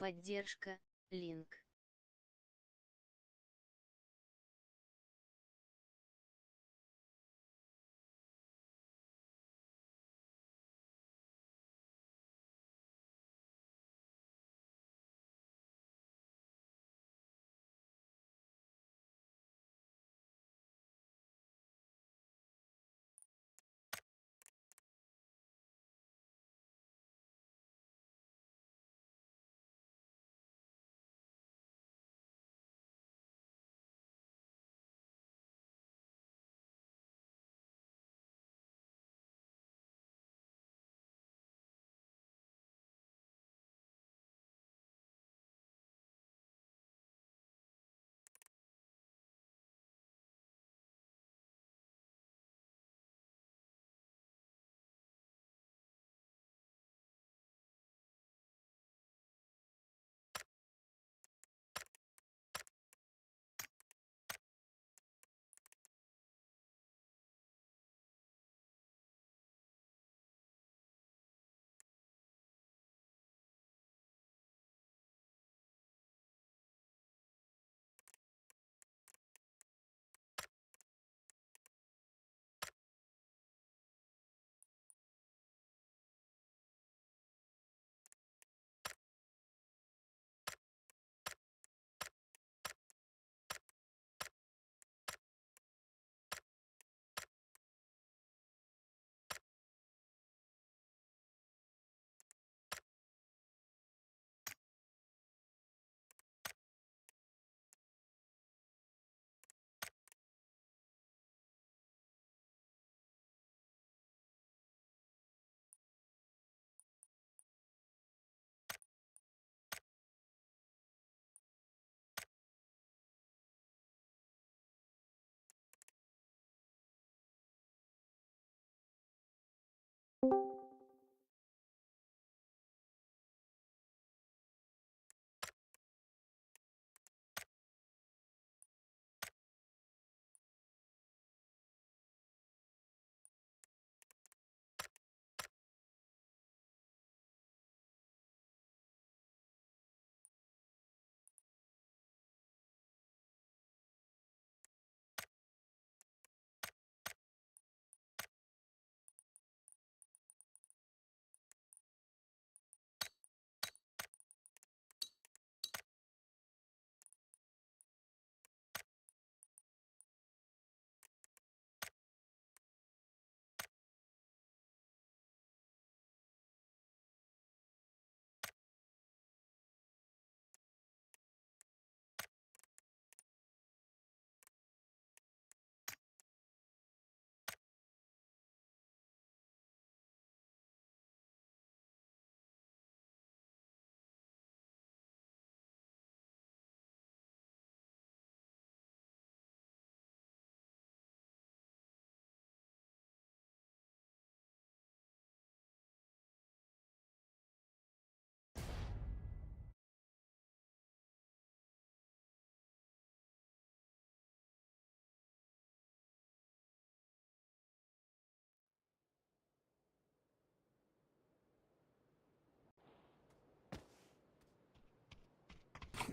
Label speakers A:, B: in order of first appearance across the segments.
A: Поддержка, линк.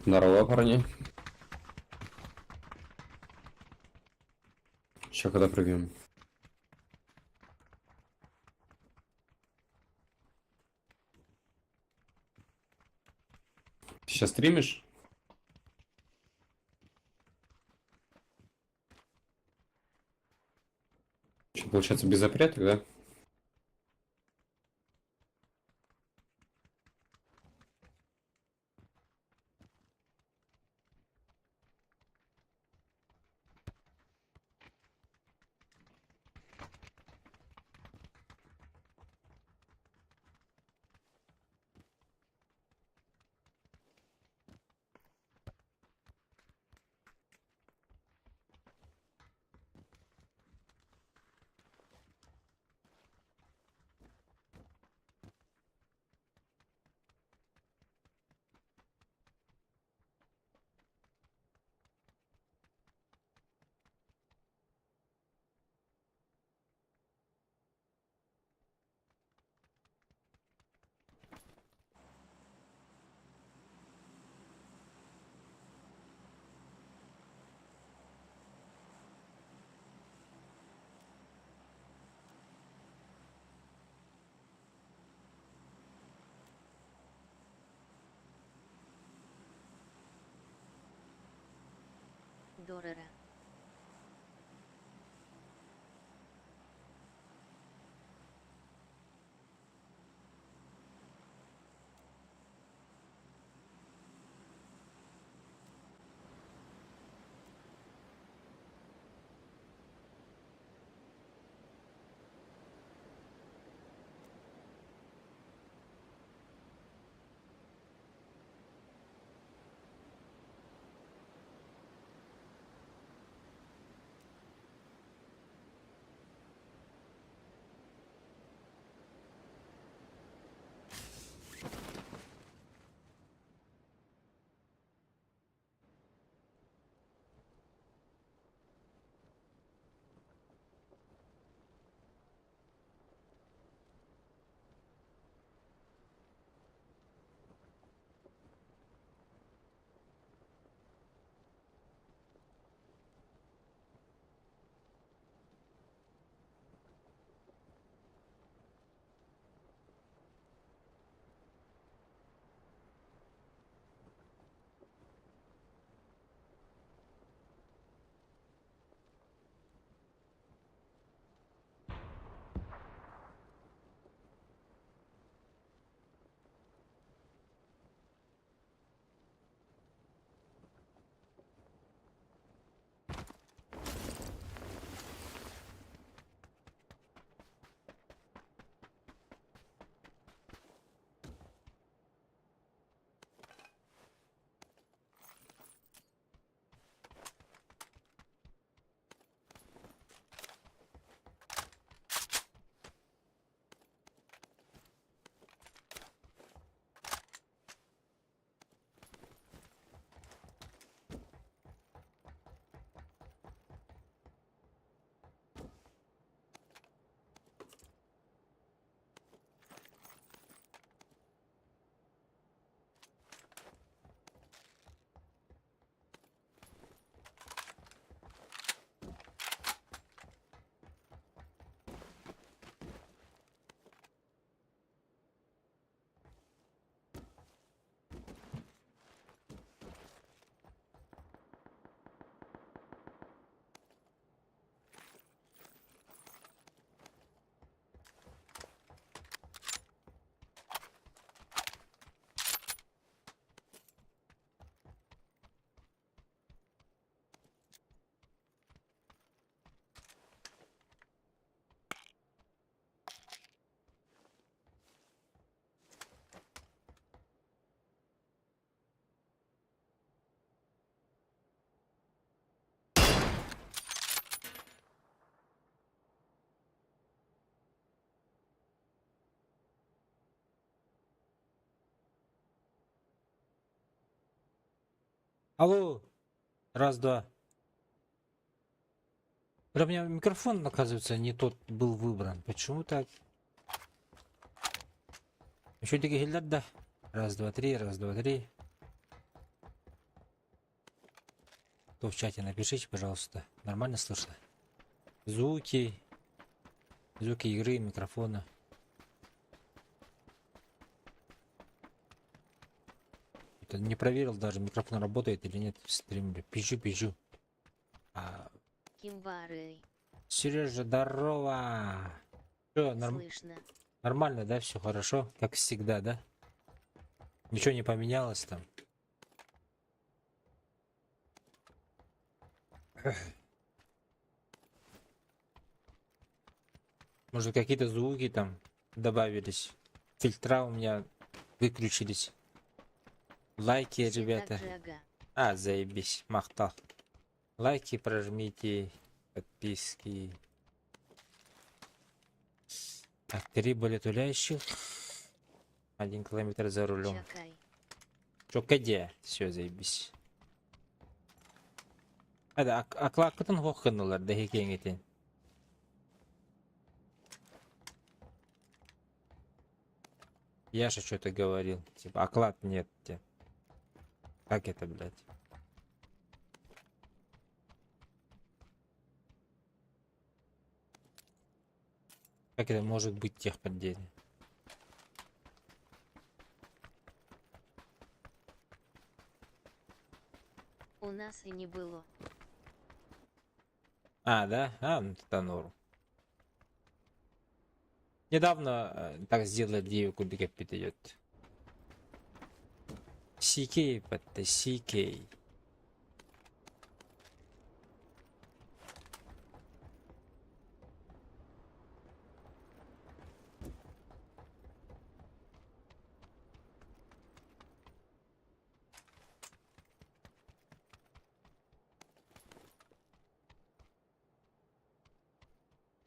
B: Здорово, парни. Сейчас когда прыгаем? Ты сейчас стримишь? Что, получается, без запреток, да?
A: Дорера.
C: Алло, раз, два. Да у меня микрофон, оказывается, не тот был выбран. Почему так? Еще такие гильдат, да? Раз, два, три, раз, два, три. Кто в чате, напишите, пожалуйста. Нормально слышно? Звуки. Звуки игры, микрофона. Это не проверил даже, микрофон работает или нет в стриме. Пищу.
A: Кимбары.
C: Сережа, здорово! Что,
A: Слышно.
C: нормально, да? Все хорошо? Как всегда, да? Ничего не поменялось там? Может, какие-то звуки там добавились? Фильтра у меня выключились. Лайки,
A: Все
C: ребята.
A: так же, ага.
C: А, заебись, махтал. Лайки прожмите, подписки. Так, 3 болетуляющих. 1 километр за рулем.
A: Чакай.
C: Чё, каде? Все, заебись. Hadi akla akıtın hokkınlılar da hikayetin. Я же что-то говорил. Типа, оклад нет. Как это, блядь? Как это может быть техподдельно?
A: У нас и не было.
C: А, да? А, ну тогда норм. Недавно так сделали 9 кубиков передает. CK, это CK.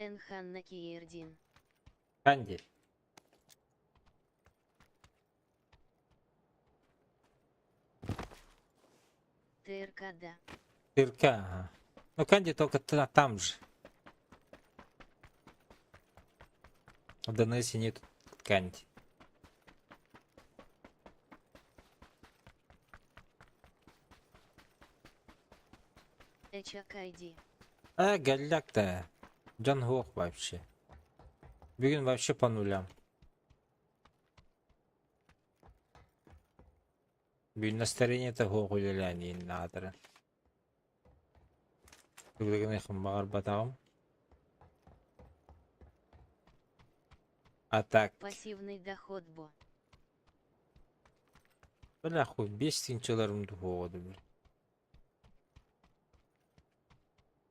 A: Энханна Киердин.
C: Канди.
A: ТРК да.
C: Тырка, ага. Ну, Канди только там же. В Донесе нет Канди.
A: Эчакайди.
C: А, голяк-то. Джангох вообще. Бюген вообще по нулям. Бюген настроение-то гохуляля не надо. Багар батагам. А так,
A: Пассивный доход бо.
C: бля, хуй, 5 тысячеларымды годы, бля.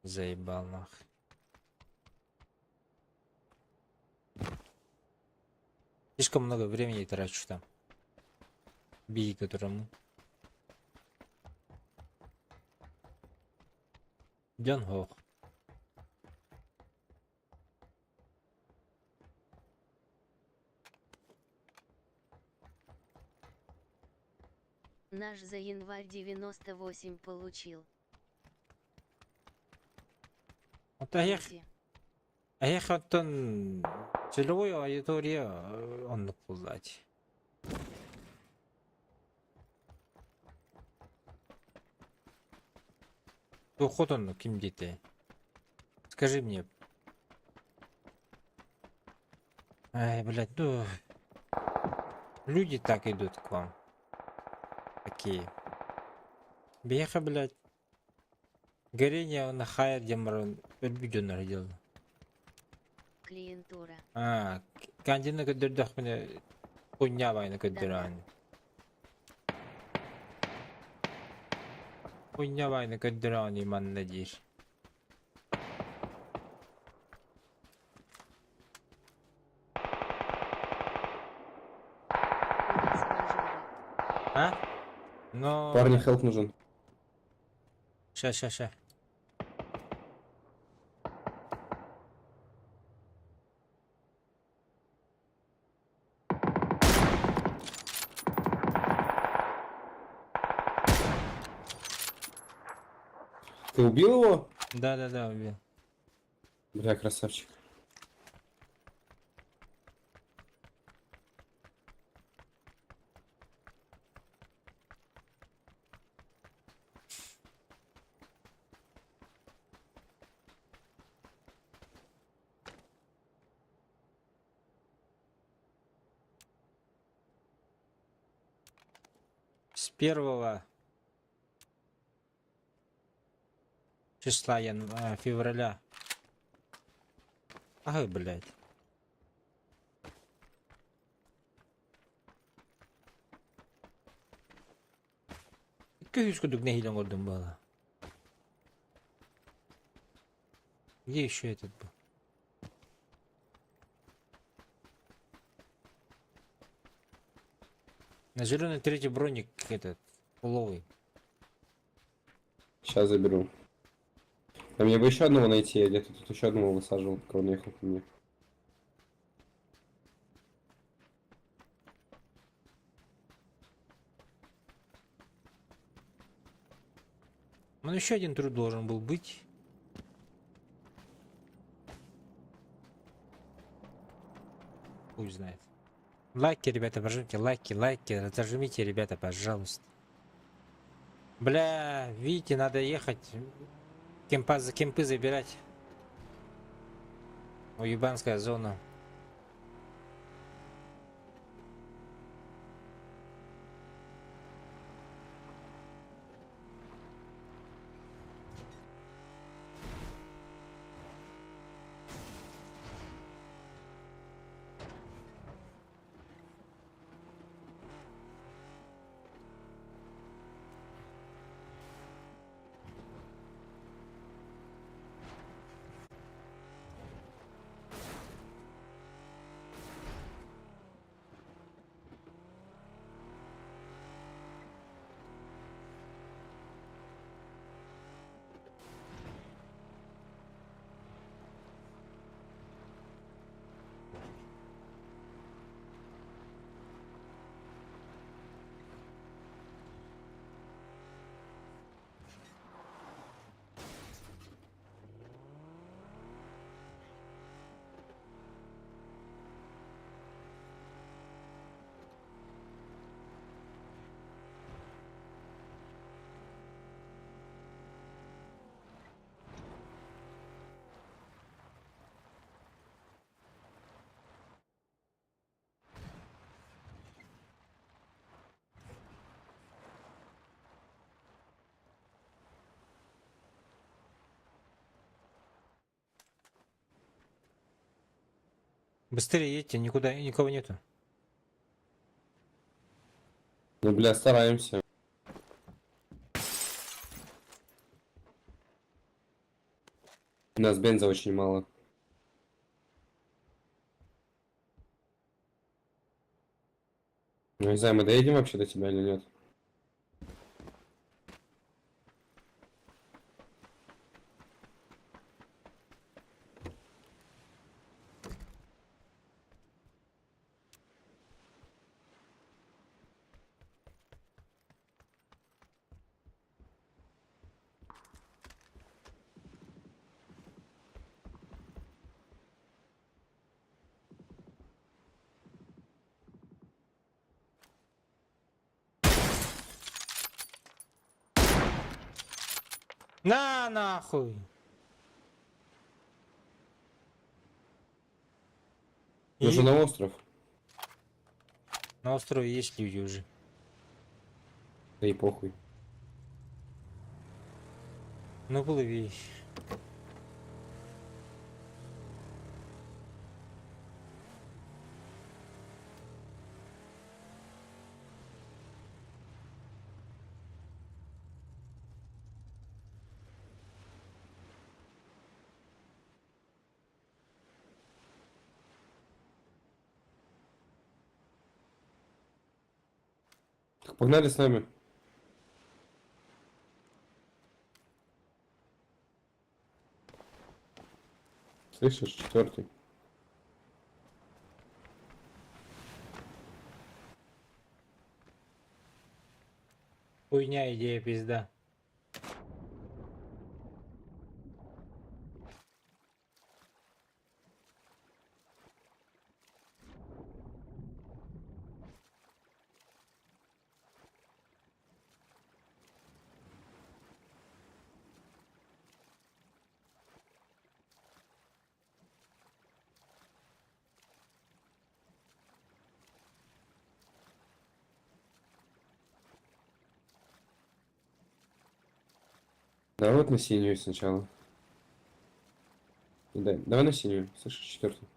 C: Заебал нахуй. Слишком много времени трачу там. Бей, которому. Джангох.
A: Наш за январь 98 получил.
C: Вот
A: Эти.
C: оттон целевую аудиторию он наблюдать. Уход он кем дети. Скажи мне. Ай, блядь, ну люди так идут к вам. Такие. Беха, блядь. Горение на хайр демарон ölбүдөн арыдел.
A: Клиентура.
C: А, кандина көдөрдөх мене хуйнябайны көдөрөн. Хуйнябайны көдөрөн иманна дир.
A: Форс-мажоры.
C: А? Но...
B: Парни, хелп нужен.
C: Ща.
B: Ты убил его?
C: Да, убил.
B: Бля, красавчик.
C: С 1 числа февраля. Ай, блядь. Күйіс күдік нехилен көрдім бала. Где еще этот был? На зеленый третий броник этот, уловый.
B: Сейчас заберу. А мне бы еще одного найти, я где-то тут еще одного высаживал, пока он ехал ко мне.
C: Ну еще один труд должен был быть. Пусть знает. Лайки, ребята, прожимите лайки, зажмите, ребята, пожалуйста. Бля, видите, надо ехать. Кемпы забирать. Уебанская зона. Быстрее едьте, никуда, никого нету.
B: Ну, бля, стараемся. У нас бенза очень мало. Ну, не знаю, мы доедем вообще до тебя или нет?
C: На нахуй!
B: Нужно на остров.
C: На острове есть люди уже.
B: Да и похуй.
C: Ну, плыви.
B: Так, погнали с нами. Слышишь, четвертый.
C: Хуйня, идея, пизда.
B: Да, вот на синюю сначала. Да, давай на синюю. Слышишь, четвертый.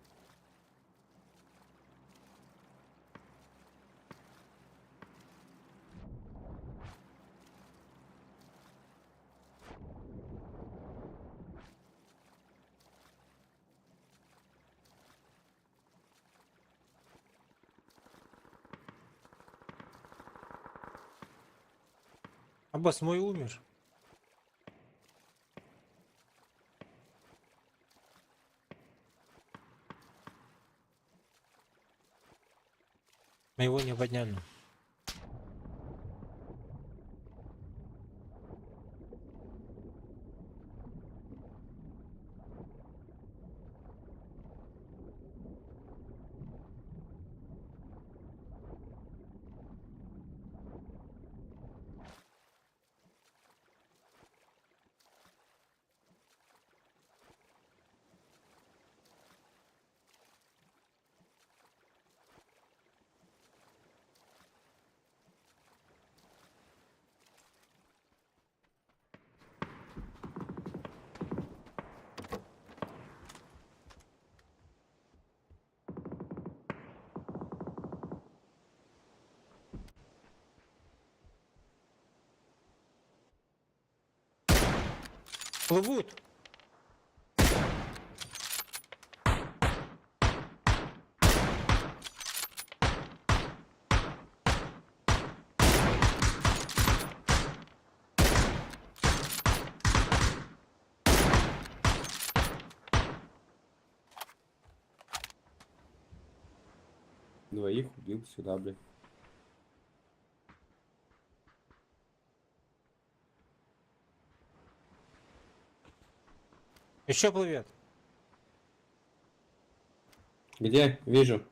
C: А босс мой умер. Мы его не подняли. Плывут.
B: Двоих убил сюда, блядь.
C: Еще плывет.
B: Где? Вижу.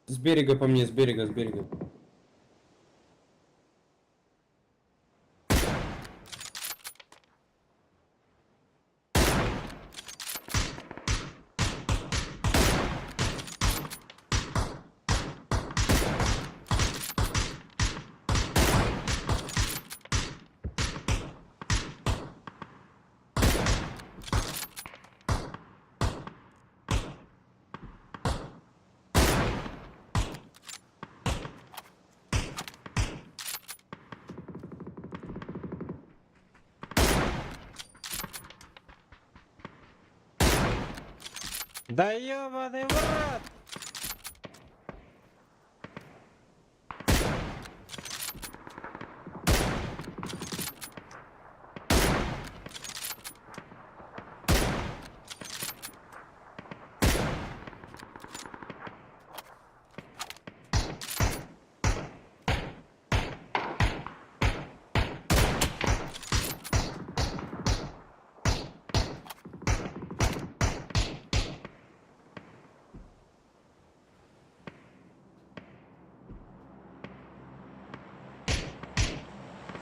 B: С берега по мне, с берега, с берега.
C: Да ёбаный в рот!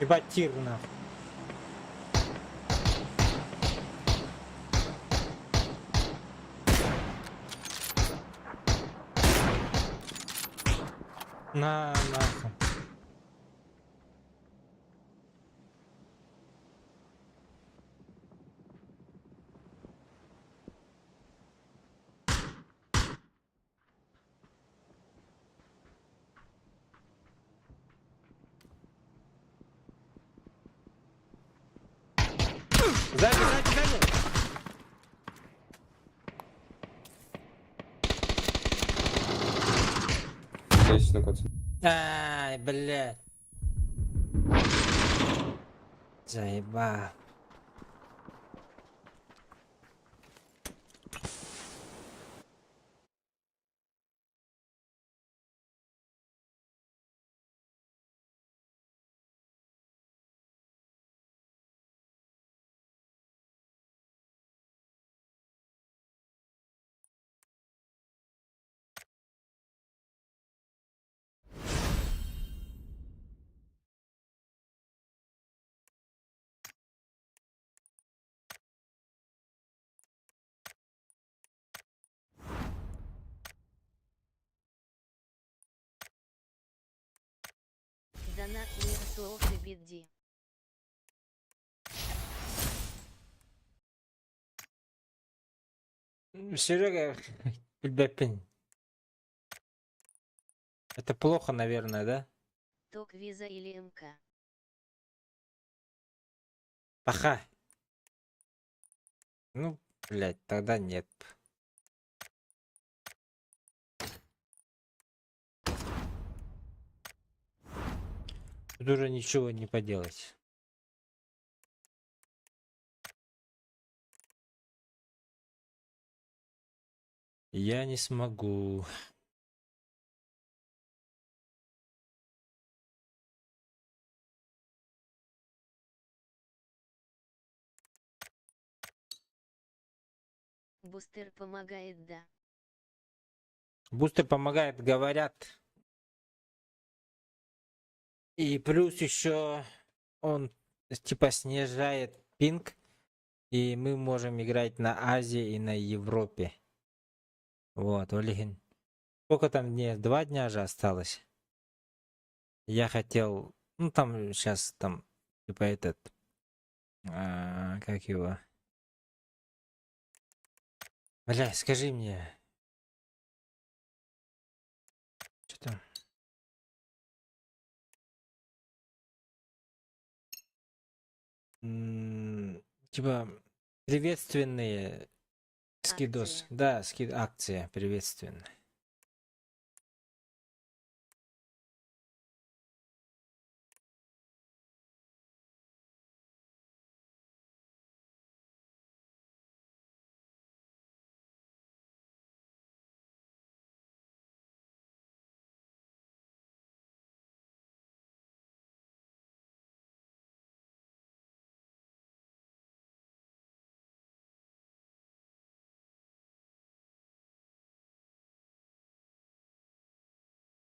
C: Ебать тир нахуй. На нахуй. Сзади, сзади, сзади!
B: Здесь на коце.
C: Ай, блядь. Заебал.
A: Донат мир слов и беди.
C: Серега, Бэпин. Это плохо, наверное, да?
A: Ток виза или МК.
C: Поха. Ну, блядь, тогда нет. Тут уже ничего не поделать. Я не смогу.
A: Бустер помогает, да.
C: Бустер помогает, говорят. И плюс еще он типа снижает пинг. И мы можем играть на Азии и на Европе. Вот, Олегин. Сколько там дней? 2 дня же осталось. Я хотел... Ну, там сейчас там, типа этот... как его? Бля, скажи мне. Что там? Типа приветственные скидос.
A: Акция.
C: Да, акция приветственная.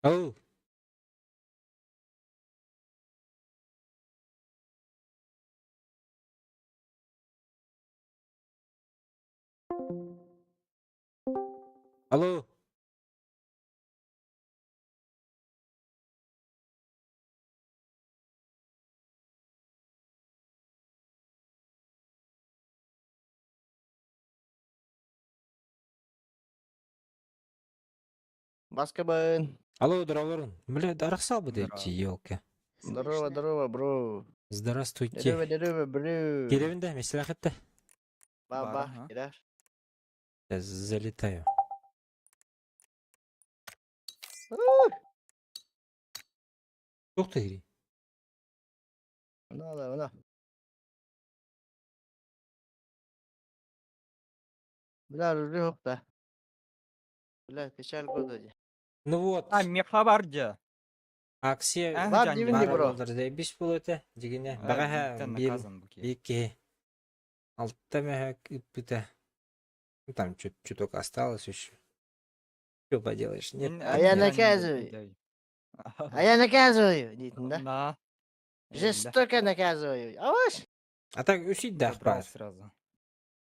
C: Оу! Алло!
D: Баскабен.
C: Алло, здорово. Бля, да рахсал бы
D: Здорово.
C: эти елки.
D: Здорово,
A: Слышно.
D: здорово, бро.
C: Здравствуйте.
D: Здорово, здорово, бро.
C: Келевинде, меселахетте.
D: Баба,
E: Бар, ага.
D: кидаш.
C: Я залетаю. Ух ты.
D: Мына. Бля, уже yok da. Бля, печаль года.
C: Ну вот.
E: меха бар же.
C: Аксия
D: Бар
E: жан
D: деймін де,
C: бара
D: бро.
C: болдырды. Биш болыты. Дегене. Бағаға
E: Биттен
C: бил.
E: наказан буки.
C: Екі. Алтта мәхәк үппіті. Ну, там чуток осталось еще. Что поделаешь? Нет.
D: А я наказываю. А я наказываю, дейтін да.
E: На.
D: Жестоко наказываю. Аваш?
C: А так усить да
E: Забрал
C: бар.
E: сразу.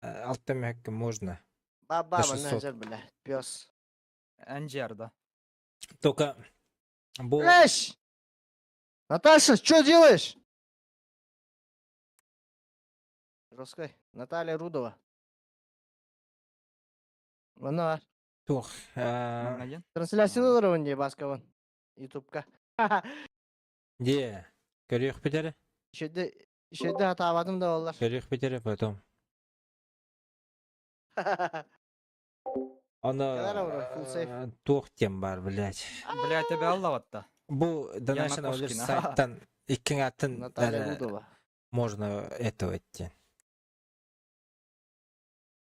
C: Алтта мәхәк можно.
D: Баба,
C: На
D: мына
C: 600.
D: жер, бля, пес.
E: Анжер, да.
C: Только бұл
D: Блядь! Наташа, что делаешь? Русской. Наталья Рудова. Мына
C: тоқ.
E: Маңайын.
D: трансляциялар онде баскаван. Ютубка.
C: Де. Көрек бітері?
D: Шеде атабадым да олар.
C: Көрек бітері потом. Аны
D: Кәләр авыру, full safe.
C: тоқ тем бар, блядь.
E: Бля, тебя аллаватта.
C: Бұл Donation Alert
E: Кошкина.
C: сайттан иккен атын
D: Наталья
C: әрі
D: Рудова.
C: можно этого еткен.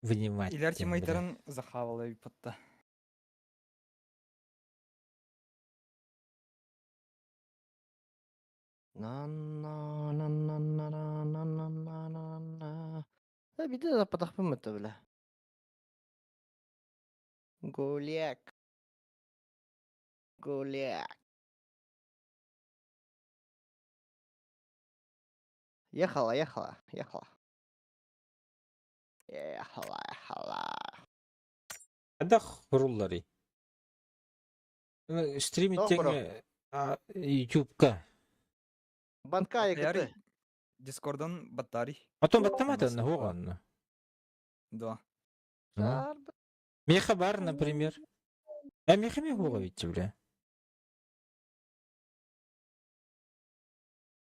C: Вынимать.
E: Илер
C: тем, блядь.
E: тиммейтерін захавал епатта.
D: Bir de zapatak mı mıtı bile? Голяк. Голяк. Ехала.
C: Ада хуруллары. Стримит
D: Doch,
C: теңе YouTube'ка.
D: Банка
E: Яри.
D: якыты.
E: Дискордан баттари.
C: Потом баттамады
E: Анасы
C: аны
E: бар.
C: оған.
E: Да.
C: Меха бар, например. А меха ме оға ведь, бля.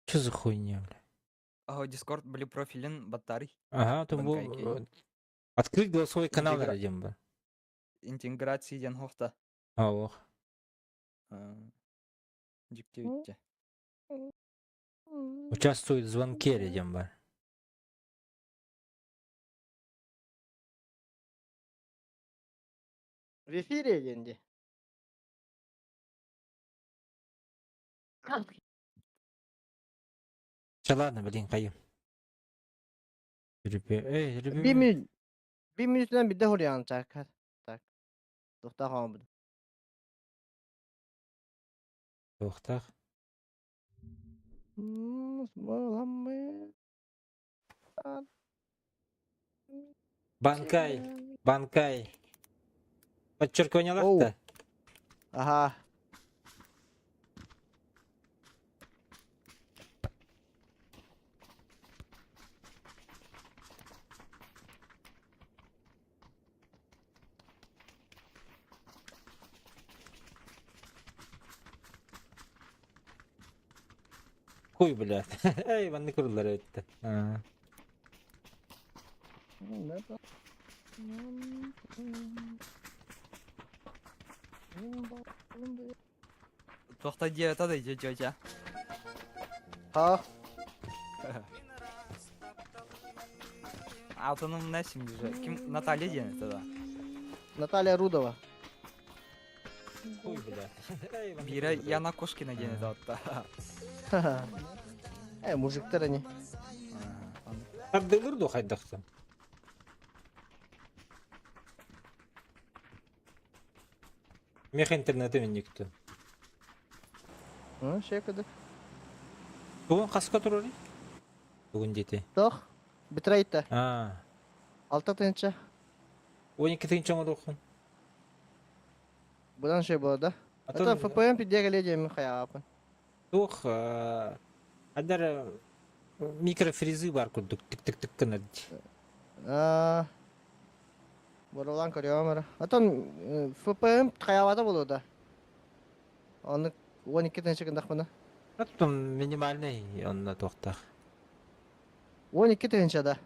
C: Что за хуйня, бля?
E: Ага, Дискорд были профилин баттари.
C: Ага, там
E: Банкайки.
C: был... Открыть голосовой канал
E: Интегра-
C: радием бы.
E: Интеграции ден хоқта.
C: А, ох.
E: Жүктеуітте.
C: Участвует в звонке радием бы.
D: В эфире енді.
C: Все, ладно, блин, қайым. Эй,
D: Bir
C: ребята.
D: minut. Bir minutdan bir de oraya çakar. Tak. Toxta xanım.
C: Тоқтақ. Банкай. Подчеркивание
D: Оу.
C: лахта.
D: Aha.
C: Хуй, блядь. Эй, ванны курулар өтті.
E: Тоқта девет ады, жо.
D: Ha.
E: Алтыным нәсім же. Кім? Наталья ден это да.
D: Наталья Рудова.
C: Хуй, блядь. Эй, ванны
E: Бире
C: курулар
E: Яна Кошкина ден это отта.
D: Мужиктер они.
C: өтті. Ардылыр до хайдақты. Мех интернеті мен некті.
D: Şey kadar.
C: Туған қасқа тұрыр? Бүгін деті.
D: Tox. Bitraytda.
C: Алты
D: 6 tınça.
C: 12 тыгын чоңыр оқын.
D: Budan şey болады. Ата FPM пидеге ледем хаяпын.
C: Тух, адар микрофризы бар күрдік. Тік-тік-тік кіні.
D: Боролан көрüyorum. Atan FPM хаябада болады. Оны 12 tınça кындақ бұны.
C: Там минимальный, он на тоқтақ.
D: 12 tınça da.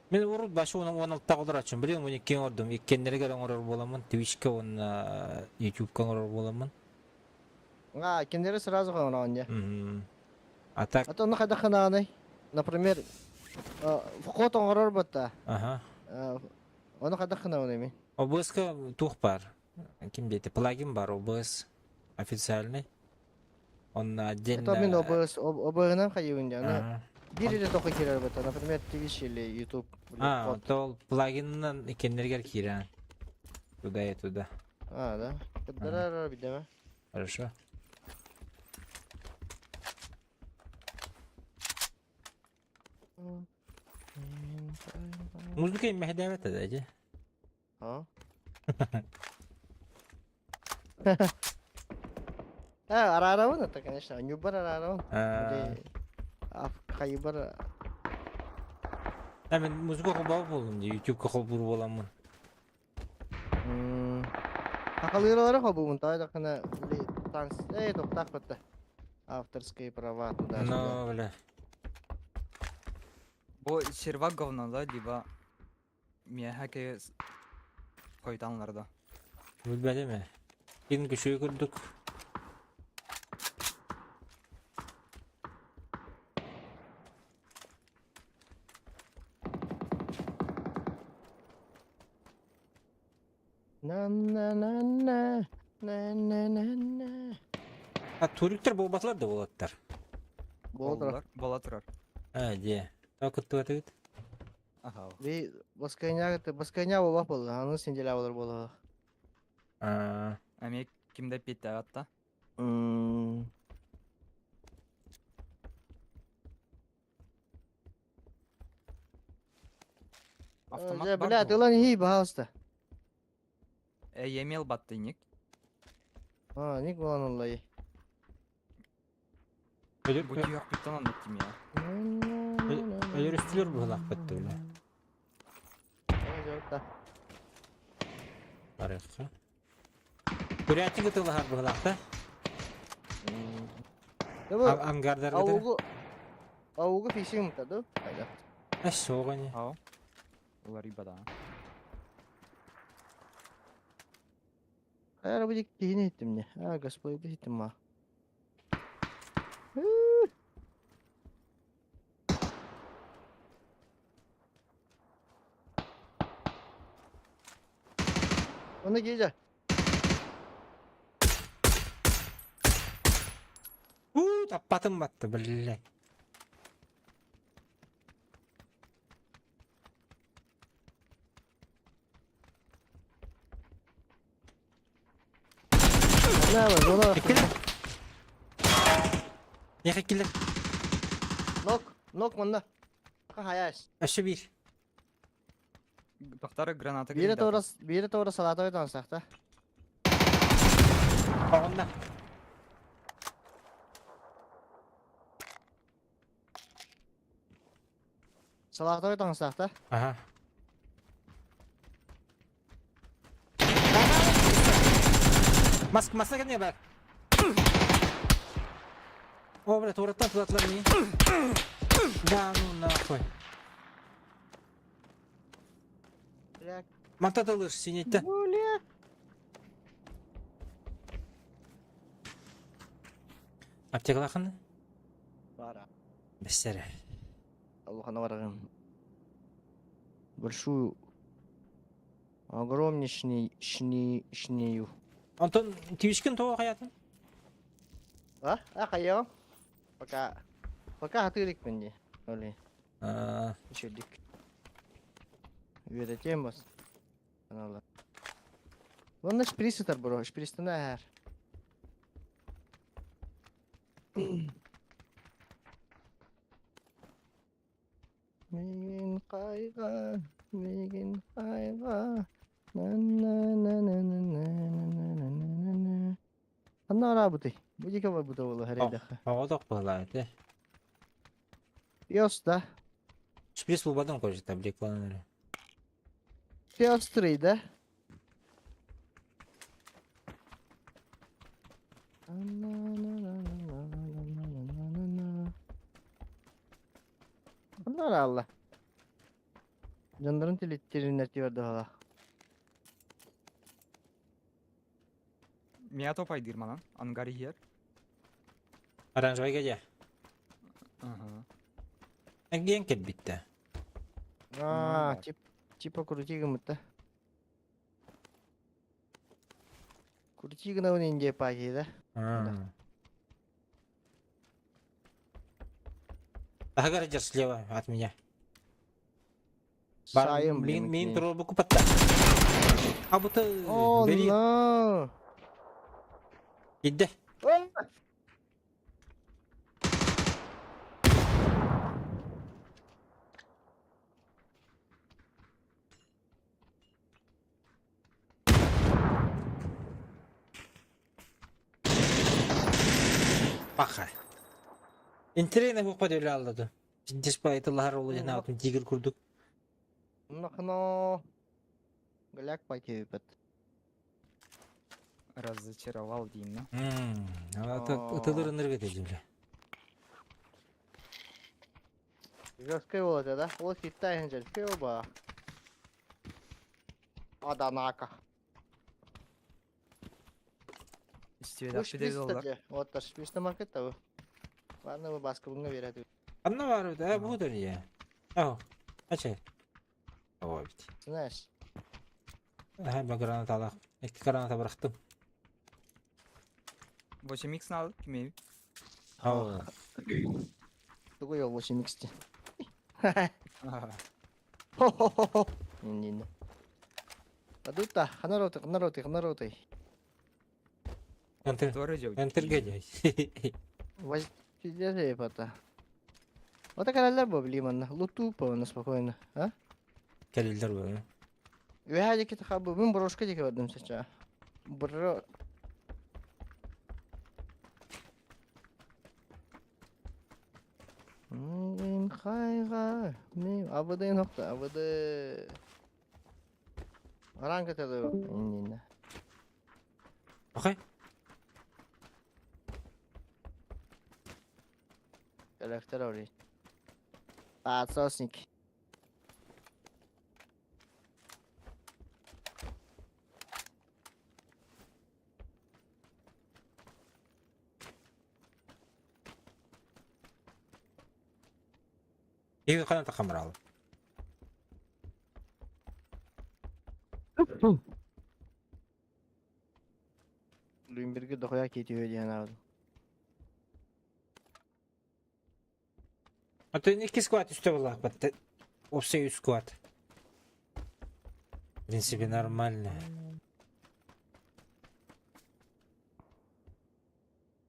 C: Мен урут башы 16 олар ачым. Билем 12 ордум. Иккендерге оңорор боламын. Twitch'ке он YouTube'ка оңорор боламын.
D: Кендері сразу қоңырауын, я.
C: А так,
D: А то оны қайда қанағынай. Например, вход оңырор бұтта.
C: ага.
D: Оны қайда қанағынай мен.
C: OBS'ка тух бар. Ким дейті? Плагин бар OBS официальный. Он отдельно.
D: Это мен обығынан қайығын, я.
C: Ага.
D: Bir de toqı kirer бұтта. Например, Twitch или YouTube.
C: То плагиннан иккендерге кирен. Туда и туда.
D: Да. Кыдырар бидеме.
C: Хорошо. Музыка им мехдавет это, да?
D: Ара-аравын это, конечно. Нюбар ара-аравын. Қайыбар...
C: Мен музыка қобау болдым, YouTube-ка қобур боламын.
D: Ақылырары қобуын, тайда қына... тоқтақ бұтты. Авторские права туда-сюда.
C: Ну, бля.
E: Bu сервак говнада, либо мияхаке қойтанларда.
C: Білбәді ме? Кейін күші көрдік. Туріктер бұл батылар да болаттар.
D: Болдыр.
E: Бола тұрар.
C: Де. Күтті өтігіт.
E: Аха.
D: Ви баскайня болақ болды, аны сенделі болар болды.
E: Әме кімді петті ағатта? Автомат бар
D: Бля,
E: бұл.
D: тылан ей бағалысты.
E: Емел батты ник.
D: Ник болан олай.
E: Bu tüyak bitti anlattım ya.
C: Өлер үстілер бұғылақ бітті білі. Барыққа. Күрәтін күтілі бұғылақта. Ангардар күтілі.
D: Ауғы фишинг мұтады?
C: Әш соғаны.
E: Ау. Олар ибада.
D: Әр бұдек дейін еттім не? Господи еттім ма. Оны кейді.
C: Таппатым батты білі.
D: Ne var? Ona
C: Неқі келер?
D: Нок мұнда. Қағаяш.
C: Әші бір.
E: Тоқтары граната
D: Бері тоғыра салаты ойдан сақта.
C: Қоғында.
D: Салаты ойдан сақта.
C: Аха. Масқа кәне бар. О, бля, туыраттан тұлатылар не? Да, ну нахуй. Мантат алыр, сенетті.
D: Бля.
C: Аптека лақынды?
D: Бара.
C: Бәстері.
D: Аллахана барағын. Большую, огромнейшую шнею.
C: Антон, түйішкен тоға қаятын?
D: Қайяғым. Пока хатырик менде. Оле. Еще дик. Үйретем бас. Канала. Вон шприсытар, бро. Шпристана әр. Меген қайға, меген қайға. Қанна ара бұты? Бұдеке бар бұты олы әрейдіқі.
C: Оғадық бұғыла әті.
D: Пес, да?
C: Шприс бұл бадың қойшы табликланыры.
D: Пес тұрый, да? Қанна ара алла? Canların tilittirin neti verdi hala.
E: Mia topay dirmanan. Angari here.
C: Оранжевый gece.
E: Ага.
C: Genket bitti.
D: Aa,
E: var.
D: çipa kurucu gımıttı. Kurucu gına ince paketi.
C: Ага, гаражер слева от меня. Бар,
D: Sayım
C: min turbo kupatta. Абыты, бери.
D: Allah.
C: Gitti. Баха. Интернет bu öyle aldı. Display tılar olacak ne yaptım tigir kurduk.
D: Нахно. Гляк paketi bit.
E: Разочаровал деймін.
C: Ытылыр ынырга тежімлі.
D: Жесткий болады, да? Ол киттайын жесткий оба. Аданака.
E: İstiyor
D: Уж
E: da bir de oldu.
D: кстати. Вот таш пишті маркет табы. Ладно, вы басқа бұнға береді.
C: Анна var da bu da ya. Ау. Açay. Ау бит.
D: Знаешь.
C: Ben granat alaq. İki granata bıraktım.
E: 8x al kimi?
C: Ау.
D: Другой ел 8x.
E: Ага.
D: Не. А тут та, ханароты.
E: Doğru cevap.
C: Enterga jay.
D: Возьмите это. Вот такая лерба, блин, лутупа у нас спокойно, а?
C: Kelildir böyle.
D: Ve hadi ki tabi ben broşka diye verdim seçe. Bro. Hayga. Ne? Abade nokta. Abade. Aran katadı. İnne.
C: Bakay.
D: Elektör oraya. Patsosnik.
C: İyi kanat kameralı.
D: Lumbirge doya ketiyor diyen abi.
C: А то iki squat üstte var battı. Все 3 squat. В принципе, нормально.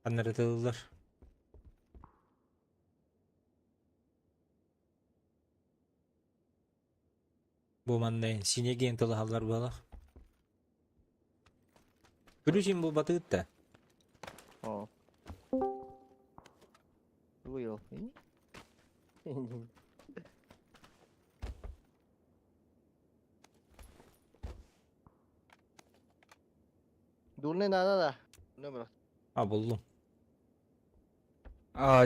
C: Anlatılır. Bu mandayın sine gentili hallar balak. Görüşüm bu batığı da.
D: О. Уйел. Дурне надо да. Ne bırak.
C: Ha buldum.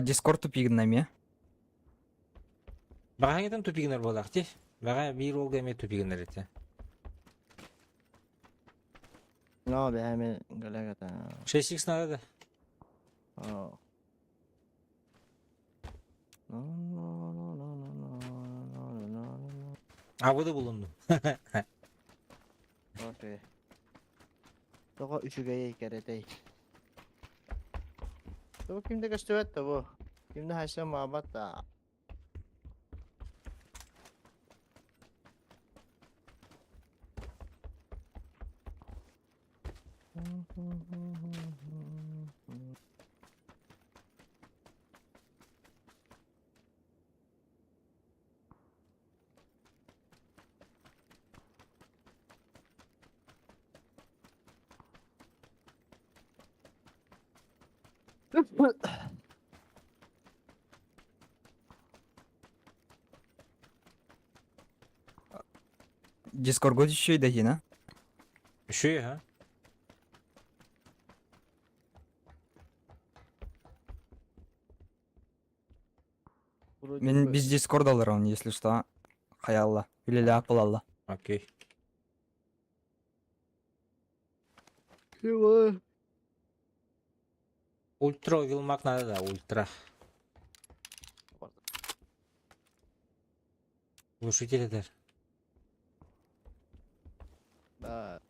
E: Discord tupigin mi?
C: Bağa giden tüpiginer balak değil. Bağa bir olga emet tüpiginer eti.
D: No be hemen galagata.
C: 6x nada da.
D: Oh. No.
C: Ha bu da bulundum.
D: Okey. Daha üçügeye kerete. Bu kimde gösteriyor da bu? Kimde haşa muhabbet da.
E: Discord düşüyor da yine.
C: Şu ya.
E: Biz Discord alırım, если что. Hayalla. Bilele apalalla.
C: Окей.
D: Чего?
C: Ультра вилмак надо, да, ультра. Глушитель.
D: Да.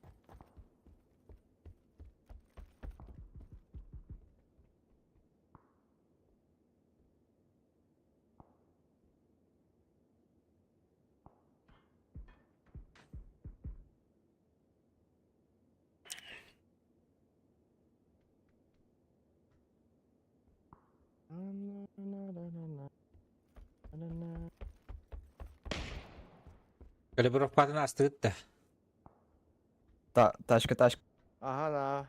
C: Калибровкадан астырыт да.
E: Ташка.
D: Aha na.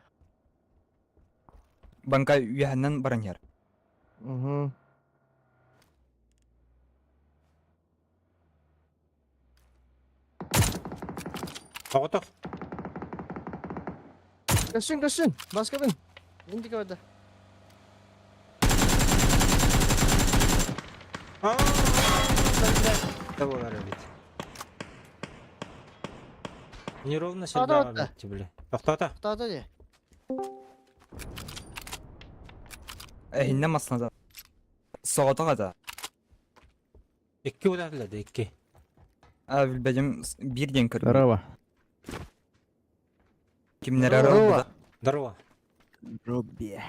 E: Банка üyeһеннән баран яр.
D: Mhm.
C: Тоғытық.
D: Kaçın. Başka bin. İndik orada.
C: Да болар бит. Неровно
D: Тоқтата,
C: сюда
D: тоқта.
C: битти, бля. Тоқтата.
D: Tahta diye.
E: Эһиннән маснада. Соғатыға да.
C: Икки ударлады, икки.
E: Билбәдем bir ден көр.
D: Здорово.
E: Кимнәр
D: Здорово.
E: аралда?
C: Здорово.
D: Робби.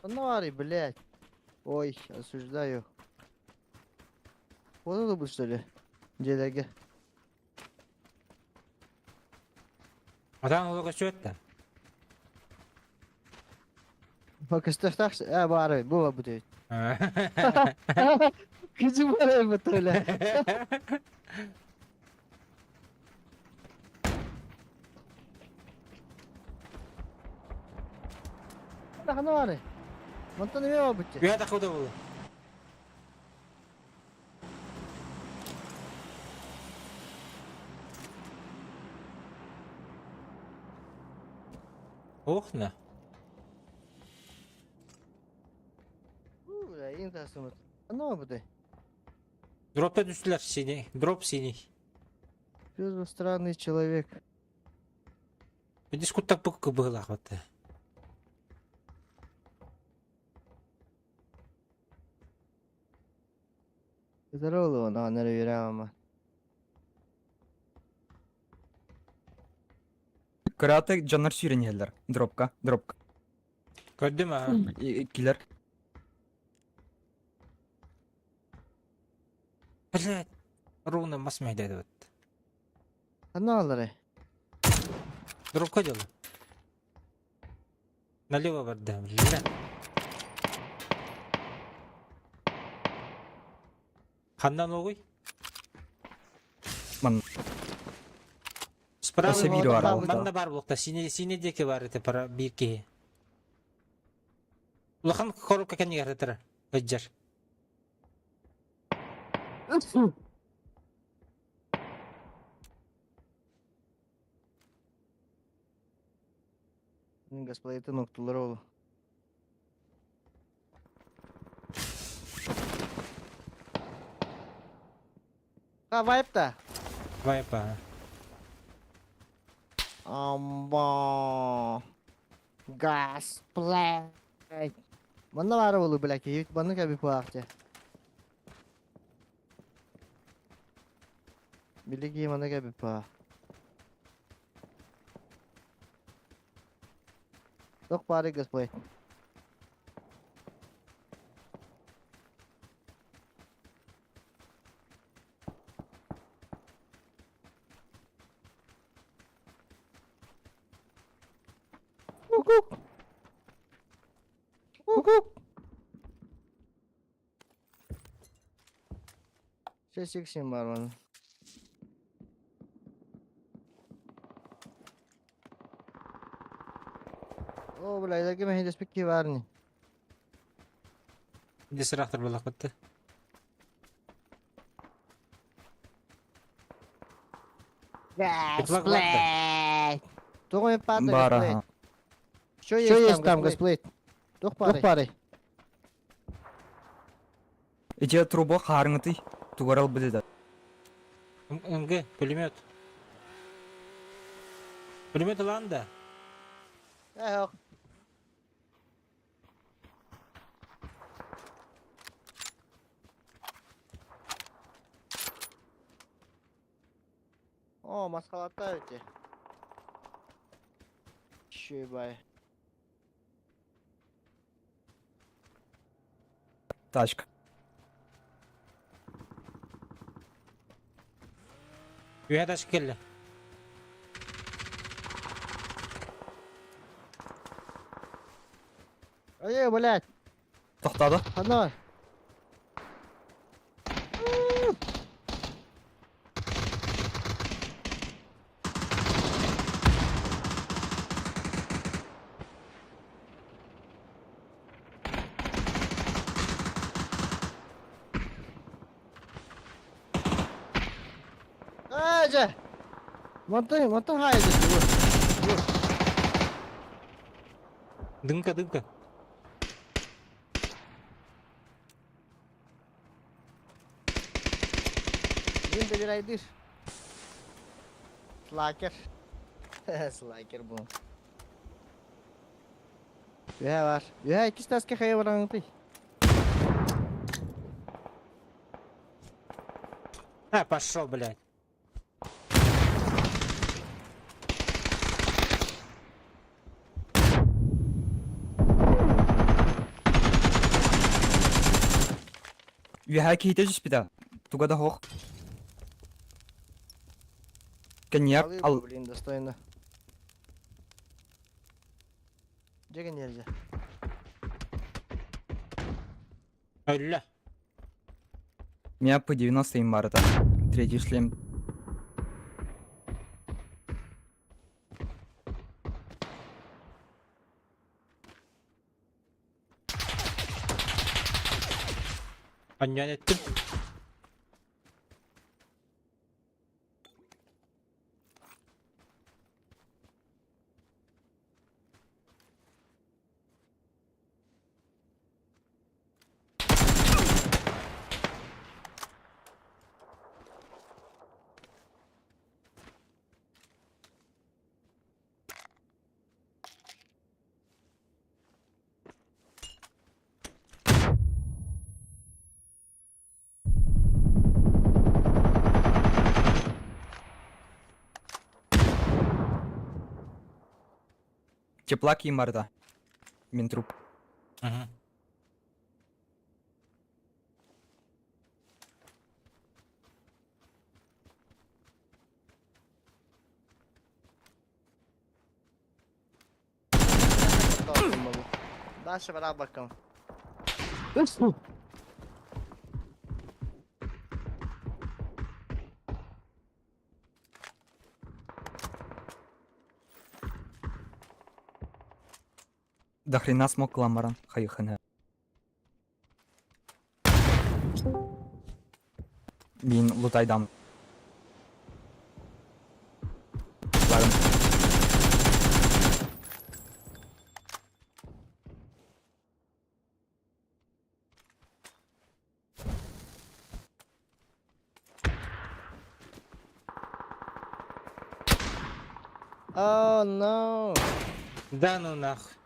D: Фонари, блядь. Ой, осуждаю. Вот это был, что ли? Делеги.
C: Атаң олығы сөйтті.
D: Bakıştıktak, bari, bu değil. Kızım var mı öyle? Ne var? Montan ne var bu?
C: Uyada қылды бұл. Охна.
D: Интересно. Ne var bu?
C: Дропта düştüler синий. Дроп синий.
D: Что странный человек.
C: Дискут так букка была вот.
D: Здорово, он, наверное.
E: Кыраты жаннар сүйрен елдер. Дропка.
C: Көрдім а.
E: Килер.
C: Блядь. Ровно масмайды вот.
D: Каналары.
C: Дропка дело. Налево барды. Блядь. Ханнан оғый?
E: Ман.
C: Справа
E: Осы бири бар алда.
C: Манда бар бұлықта. Сине деке бар еті пара бирке. Улахан коробка кәне гаретірі. Өджер.
D: Господи, ты ног тулеролу. Вайп-то.
C: Вайпа.
D: Амба. Газ, блядь. Mana var oğlu блядь, yük bana gibi puakçı. Bilgi bana gibi puak. Çok bari господи. Ses yükseğim var bana. О, бля, идаги мен хидес пикки варни.
C: Де сырақтыр болақ бітті. Теплак бар да.
D: Блядь. Тугой падай,
E: Бар,
D: блядь.
E: ага.
D: Что есть там, госплейт? Тух парой.
E: Иче трубо харыңыты. Тугарал біледі.
C: МГ, пулемет. Пулемет алан да.
D: Yok. О, маскалата öte. Şöyle.
E: Тачка.
C: Үйе ташып келді.
D: Ой, блядь.
E: Тоқтады.
D: Одно. Ece. Montun haydi. Vur.
C: Дымка, дымка.
D: Yine de bir aydır. Slacker. Slacker bu. Ühe var. Ühe iki taske kaya var anlatı.
C: А, пошел, блядь.
E: Ühe кейте жүз біда. Тугада хоқ. Коньяк
D: Алıyor
E: ал.
D: bu, блин, достойно. Джега нельзя.
C: Өлі.
E: У меня по 90 им бар, это. Третий шлем.
C: Аннан еттім.
E: Теплак им бар, да. Мен труп.
C: Мгм.
D: Дальше вора баком.
E: До хрена смог ламаран. Хайхана. Мен лутайдам. Ладно.
D: Oh no.
C: Да ну нахуй.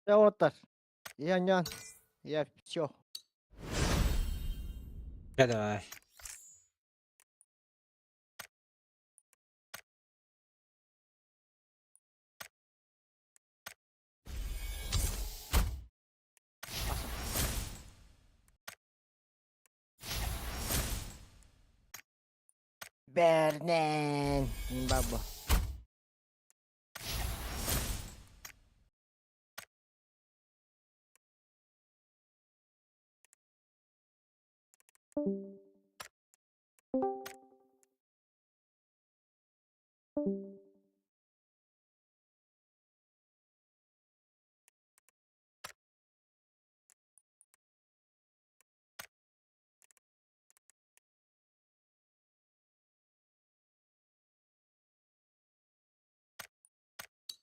D: Ya otlar. Yan. Ya все.
C: Ja, давай.
D: Bernen. Babo.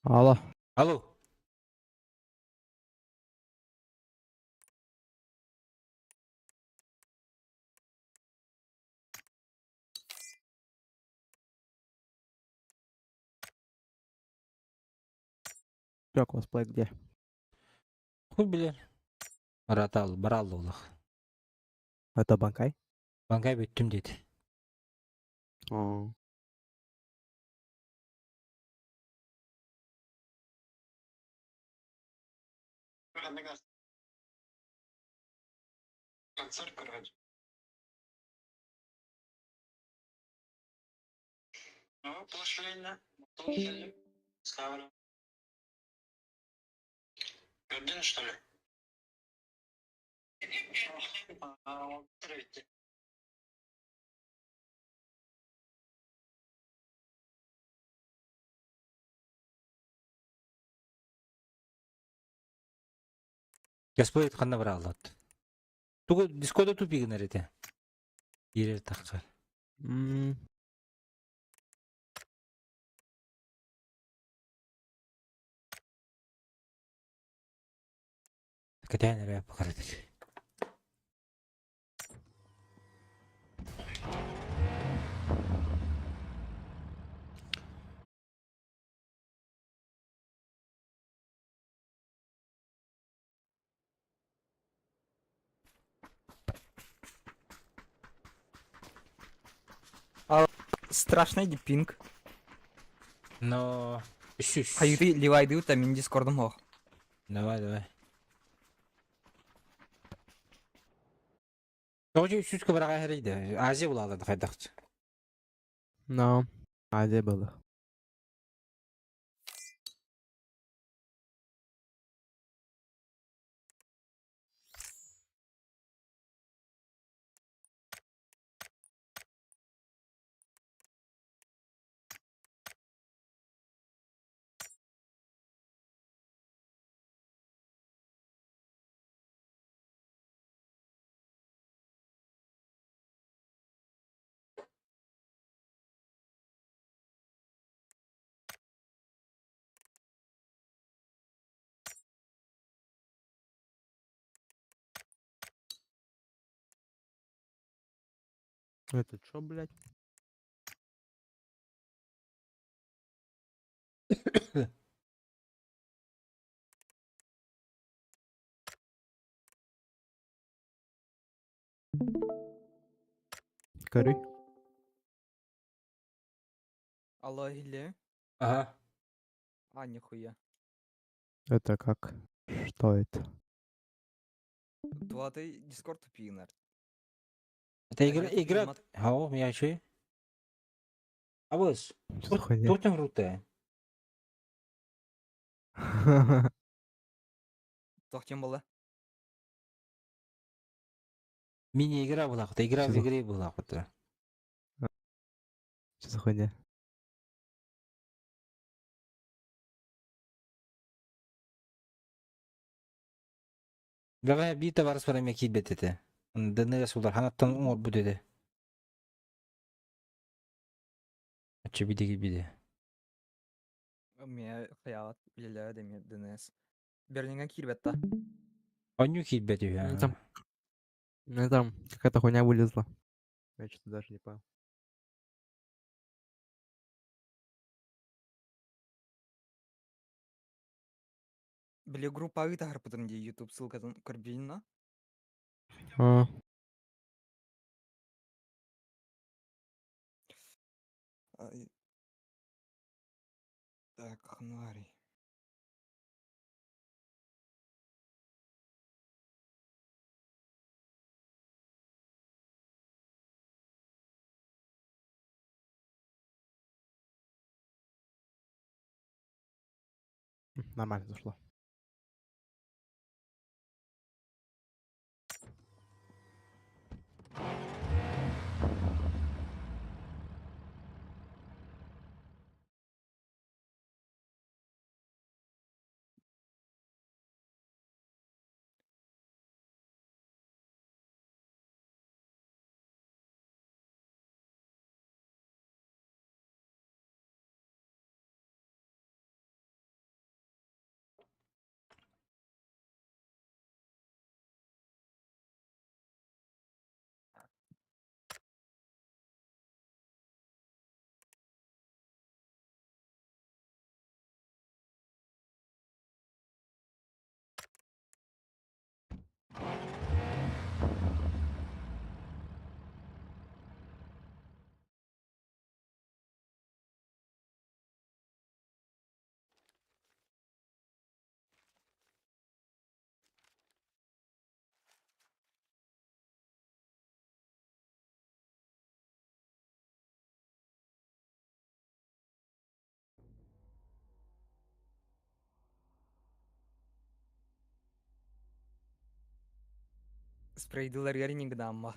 D: Алло.
C: Алло.
D: Как косплей где?
C: Хуй билер. Ратал, барал олах.
D: Это Банкай?
C: Бангай бүттім деді.
F: Ну, пошлина. Ставлю. Один, что ли? Вот третий.
C: Господи, қанна барал от. Туғы дискода тупигін әрете. Ерер таққар. Кәтәйін әрі пақарадыр.
E: Страшный ди пинг.
C: Но... Үш.
E: Хайды ливайды ута мен дискордым хох.
C: Давай, давай. Тоғжы үш бараға әрейді. Азия бұлалады қайдақты.
D: No. Азия было. Это чё, блядь? Коры?
E: Алло, или?
C: Ага.
E: А, нихуя.
D: Это как? Что это?
E: Туаты дискорд тупигнер.
C: Это
E: Агрет
C: игра...
E: фильмат.
C: Хао, я че? Абыз.
D: Что за хуйня?
C: Туртың руты.
E: Тохтем было.
C: Мини-игра была, игра в
D: Чё за-
C: игре была.
D: Что за хуйня?
C: Гага бита барыс бара меки бетете. Дыны сулар ханаттан оңор бүдеде. Ачы бидеги биде.
E: Мне хаят или деми ДНС. Берлинга кирбетта.
C: Аню килбети
D: Ну,
C: я.
D: там... Ну, там какая-то хуйня вылезла. Я что-то даже не понял.
E: Бля, группа агыта харпатын ди YouTube ссылкадан көрбейна.
D: А,
E: Так, хнуари.
D: нормально зашло.
E: Спрейдылар яринин гдамма.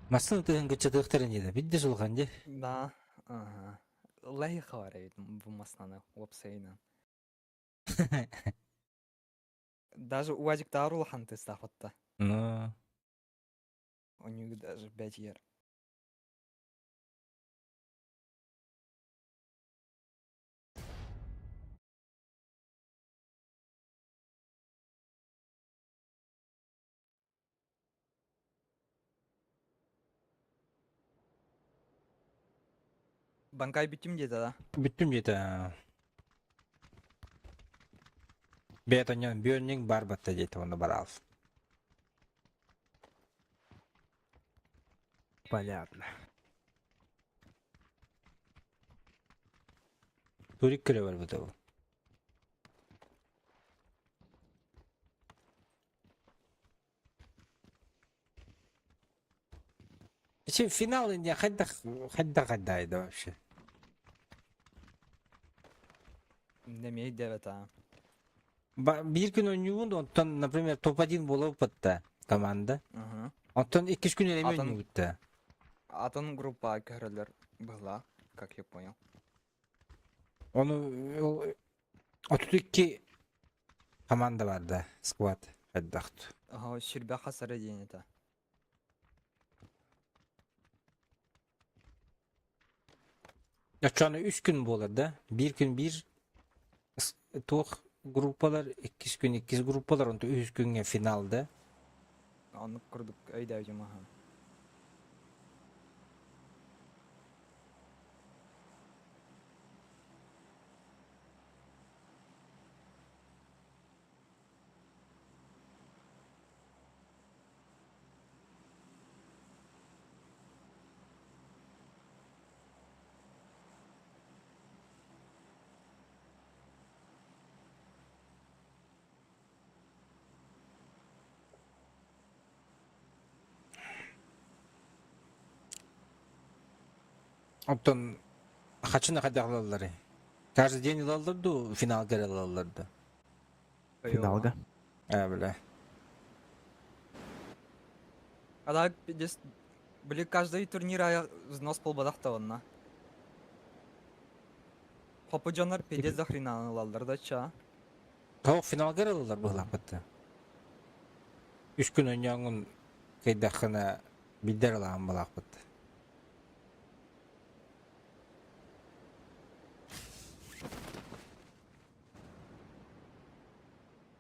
C: Масын тыгын гычытыктырын еді. Бидді жылған же.
E: Да. Ага. Лай хаварайт бу маснаны опсайна. Даже уазик тарул ханты стафатта.
C: Ну,
E: У них даже 5 ер. Банкай битим деді да.
C: бүттім жеті. Бет онен бүйөннің бар батта жеті оны бар ал.
D: Понятно.
C: Турик кіре бар бұты бұл. Şimdi final ince haddaydı вообще.
E: Демей 9 а.
C: Bir gün oynuyorsun da ondan, например, топ-1 болып бітті команда.
E: Ага.
C: Ondan 2 gün eleme
E: Atan-
C: oynuyor bitti.
E: Атын группа көрілер была, как я понял.
C: Onu 32 komanda vardı. Squad. Haddaktı.
E: Ага, шербя хасары дейін это.
C: Ya şu an 3 gün bu da. Bir gün bir toq gruppalar, 2 gün 2 gruppalar, onda 3 günge finalda.
E: Аны құрдық өйді өйдім аха.
C: Ondan kaçına kadar alırlar. Каждый день alırdı, final göre alırdı.
D: Финалга.
C: Böyle.
E: Ада пидес... Были каждый турнир взнос полбадақта онна. Хопы жанар пидес захринаны алалар да ча.
C: Tavuk final göre alırlar bu lapıttı. 3 gün önce onun kıydakına bider alan bu lapıttı.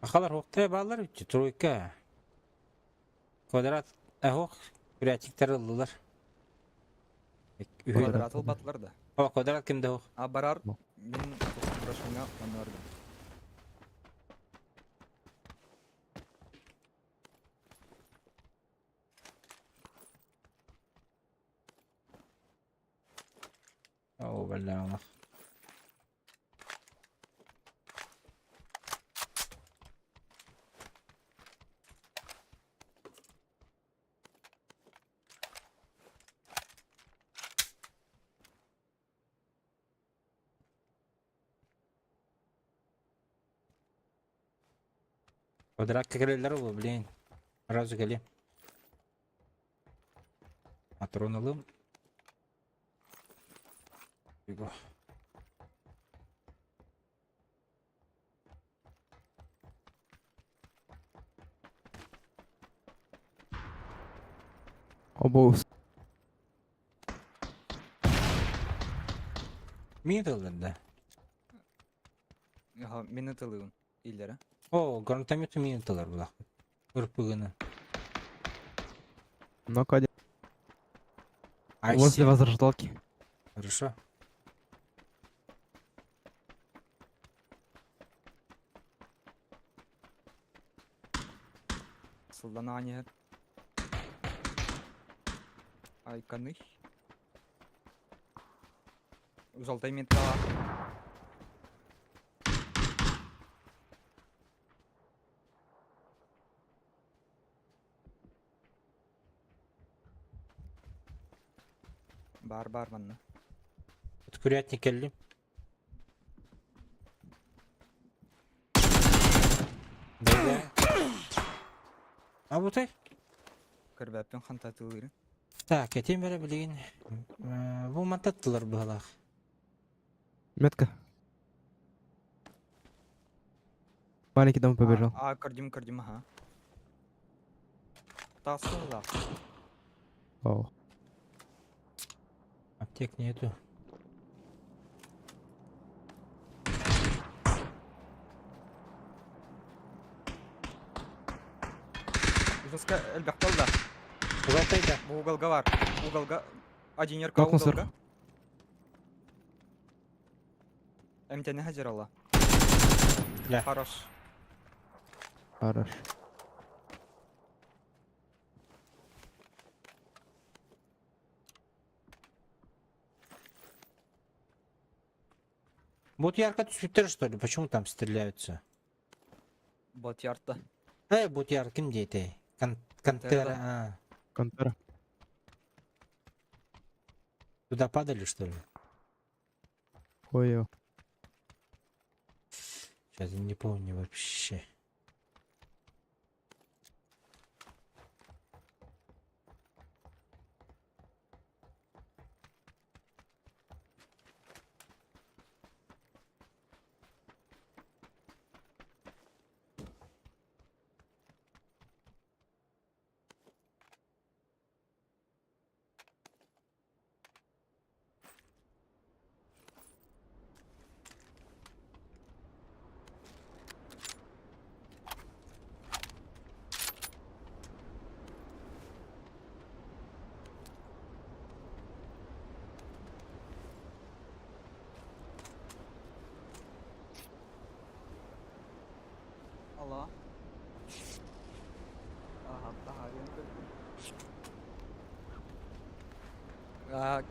C: Akalar hoktaya bağlar üçü, trojka. Kvadrat, hok, küretikler aldılar.
E: Квадрат албатлар да.
C: O kvadrat kimde hok?
E: А барар мен бұрашыңа онарды.
C: O belli Allah. Kvadrat kekeleler olur bilin. Razı geleyim. Patron alım. Yugo.
D: Обоус.
C: Middle'da.
E: Ага, мен атылыгын. Илдері.
C: O, гранатомету минуталар булак. РПГ-ны.
D: Ну-ка,
C: Ай,
D: возле возрождалки.
C: Хорошо.
E: Сылданание. Айканых. Золотой металл. Бар манна.
C: Вот курятник келдим. Да. А вот и.
E: Көрбәппен хантатылыры.
C: Так, этим бере билген. Бу мантаттылар быгалах.
G: Метка. Маленький дом побежал.
E: Көрдім, ага. Тасылда.
G: Вау.
C: Аптек нету.
E: Жестко әлбәқталда.
C: Золотайда.
E: Бұл уголга бар. Уголга. Одинерка
G: Толкнул
E: уголга.
G: сверху.
E: МТН хажырала.
C: Да.
E: Хорош.
G: Хорош.
C: Вот ярко Твиттер, что ли? Почему там стреляются?
E: Бот яртта.
C: Вот ярко, кем дети? Кантера. А,
G: Контора.
C: туда падали, что ли?
G: Ой-ой.
C: Сейчас я не помню вообще.
E: Алла.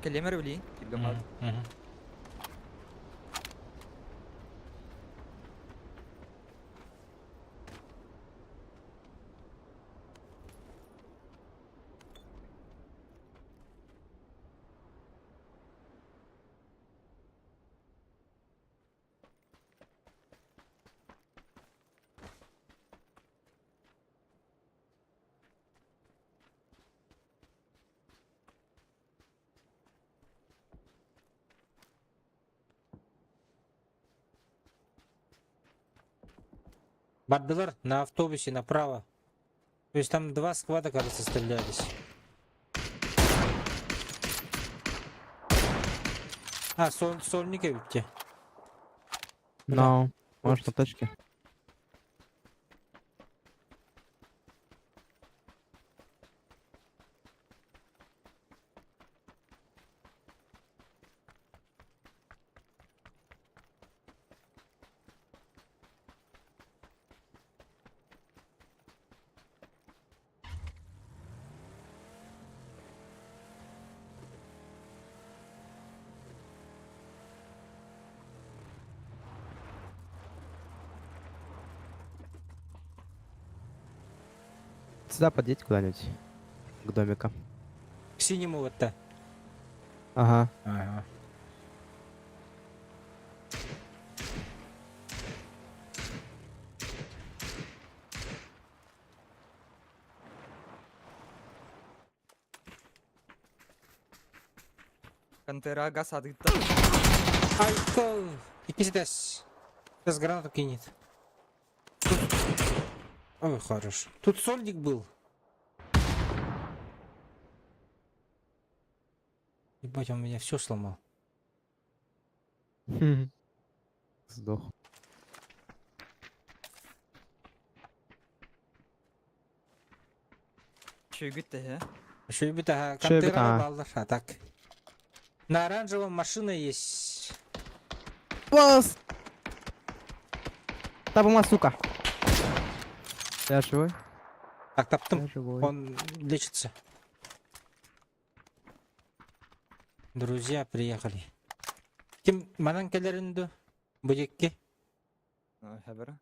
E: Келемер били. Килгамад.
C: Мгм. Бардылар на автобусе направо. То есть там два сквада, кажется, стрелялись. А, сольника видите?
G: Но. Может на тачке. Сюда подъедь куда-нибудь. К домикам.
C: К синему вот-то.
G: Ага.
C: Ага.
E: Кантерага садыгда.
C: Ай, иди сюда. Сейчас гранату кинет. Ой, хорош. Тут сольник был. Ебать, он меня все сломал.
G: Сдох.
E: Чүйгүтте, he?
C: Еще и бита,
G: Что и бита,
C: контейнер
G: а.
C: балдыр. А так. На оранжевом машина есть.
G: Босс! Табума, сука. Я живой?
C: Так, таптым.
G: Я живой.
C: Он лечится. Друзья приехали. Ким манан келеринду? Будекке.
E: Хабар.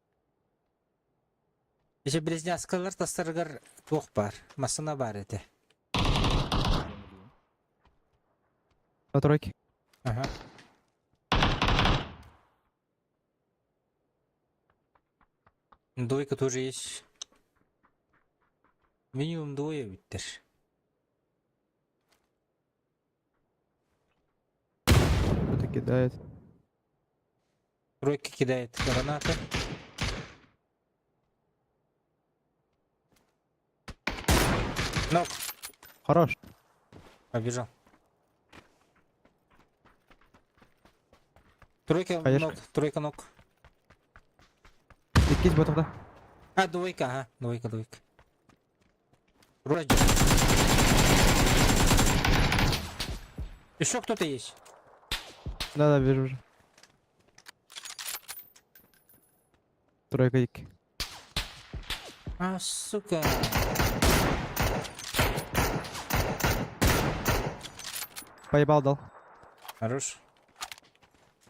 C: Еще близняскалар тастаргар тух бар. Масына бар эти.
G: На тройке.
C: Ага. Двойка тоже есть. Минимум двое биттер.
G: Кто-то кидает.
C: Тройка кидает гранаты. Нок.
G: Хорош.
C: Побежал. Тройка
G: Конечно.
C: нок. Тройка нок.
G: Якийсь бо тогда.
C: А, двойка, ага. Двойка. Вроде. Еще кто-то есть.
G: Да, вижу уже. Тройка дикий.
C: А, сука.
G: Поебал дал.
C: Хорош.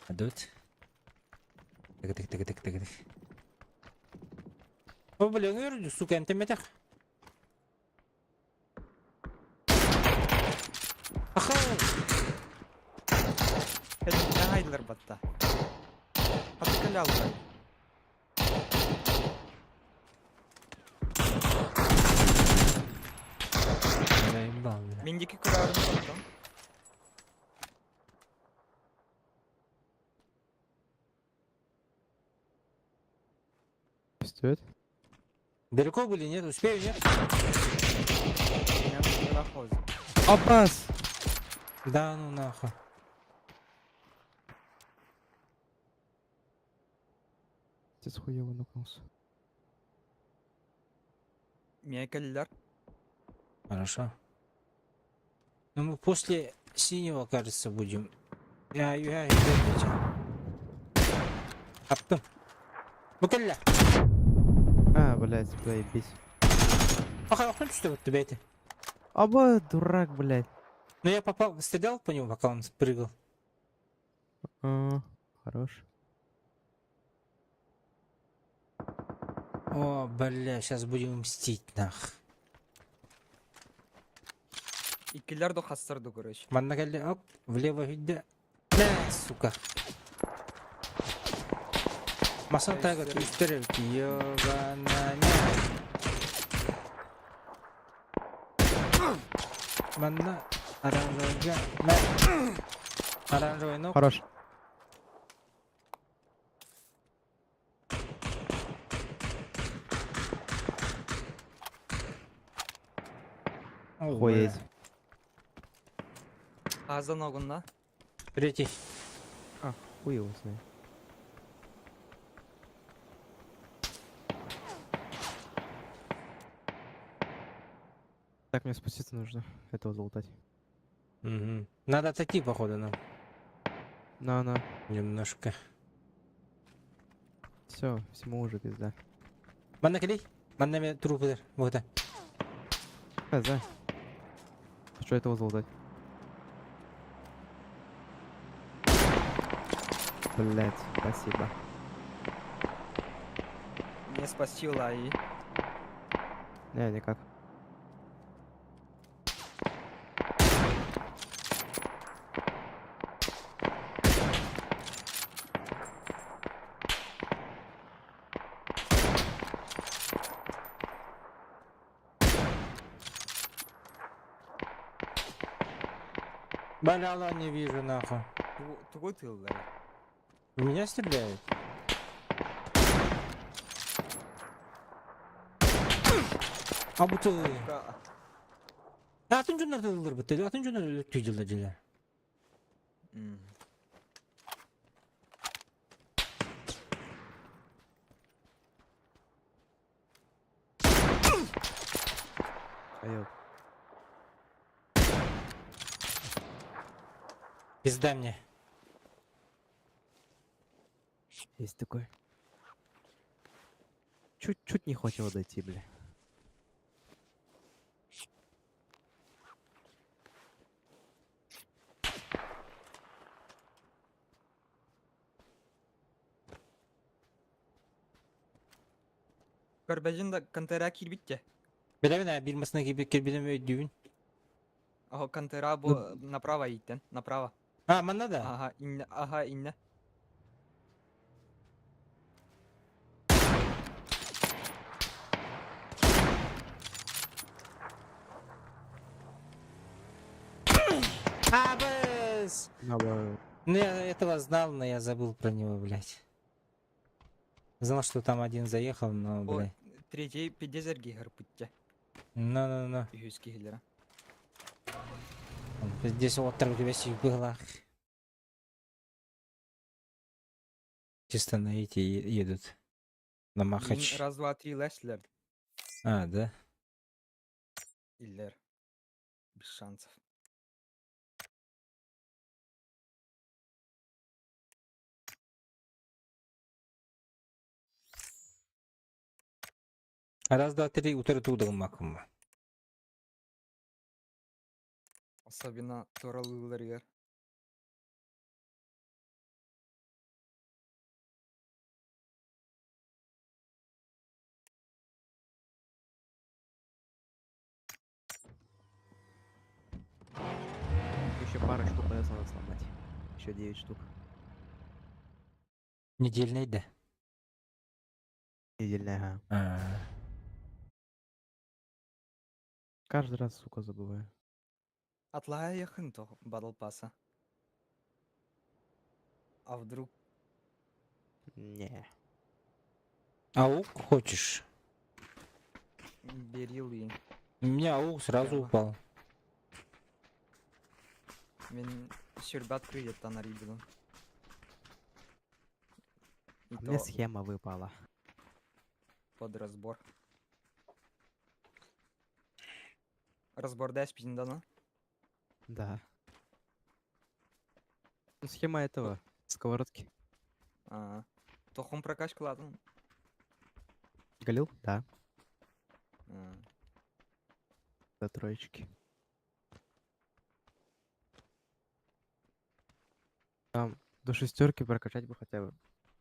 C: Адут. Так. О, бля, ну, сука, МТМ-тах. Аха!
E: Ne haydılar batta. Patikali aldılar.
C: Заебал, бля.
E: Mindiki kurarını battım.
G: Стоит.
C: Далеко были, нет? Успею, нет?
E: Я не хозу.
G: Опас!
C: Да, ну нахуй.
G: Отец хуево нокнулся.
E: Miyekeliler.
C: Хорошо. Ну мы после синего, кажется, будем. Я идёте. Аптым. Букелля.
G: А, блядь, заебись.
C: Аха, охуенно, что вот тебя это.
G: Оба дурак, блядь.
C: Ну я попал, стрелял по нему, пока он спрыгал.
G: А, хорош.
C: О, бля, сейчас будем мстить, нах.
E: İkiler de hastırdı görüş.
C: Манна келли, оп, влево видя. Да, сука. Масон тага түйістіріп, ёгананя. Манна оранжевыйга. Оранжевый ног.
G: Хорош. Охуеть.
E: Ağzından oğluna.
C: Третий.
G: А, хуй его знает. Так, мне спуститься нужно. Этого залутать.
C: Мгм. Надо отойти, походу, нам.
G: На.
C: Немножко.
G: Все, всему уже пизда.
C: Манна келей. Манна мне трупы. Вот это.
G: За. Что этого залутать? Блять, спасибо.
E: Не спасила и...
G: Не, никак.
C: Баляла не вижу, нахуй.
E: Tuğut yılları.
C: В меня стреляют. А будто... Атын жондар дылдыр бітті. Атын жондар өліктей жылда жыла.
G: Поел.
C: Пизда мне.
G: Есть такой. Чуть-чуть не хватило дойти, бля.
E: Körbecin de kantara kir bitti.
C: Білемін, білмесіне келбелем өйдеуін.
E: Аго кантера бу
C: Ну-
E: направо иттен, направо.
C: А, мана да?
E: Ага, инне.
C: Абыс!
G: Надо...
C: Ну, я этого знал, но я забыл про него, блядь. Знал, что там один заехал, но,
E: О,
C: блядь.
E: третий пидезерги гарпутте.
C: Ну.
E: Юски гиллера.
C: Здесь вот так весь было. Чисто на эти едут. На Махач.
E: Раз, два, три, Леслер.
C: А, да?
E: Иллер. Без шансов.
C: Раз, два, три, утыры тудал маком.
E: Особенно Торалыларьер.
G: Еще пара штук надо сломать. Еще 9 штук.
C: Недельный, да?
G: Недельная, ага.
C: А,
G: Каждый раз, сука, забываю.
E: Атлая яхын то Батл Пасса. А вдруг
G: Не.
C: аук хочешь?
E: Берил и
C: У меня аук сразу
E: Ява.
C: упал.
E: мен сюрбат придет на рибину. И
G: Мне
E: то
G: схема выпала.
E: под разбор. Разбор даешь пиздана?
G: Да. Ну, схема этого. Сковородки.
E: А. Тохум прокачка ладно.
G: Галил? Да.
E: А.
G: До троечки. Там до 6 прокачать бы хотя бы.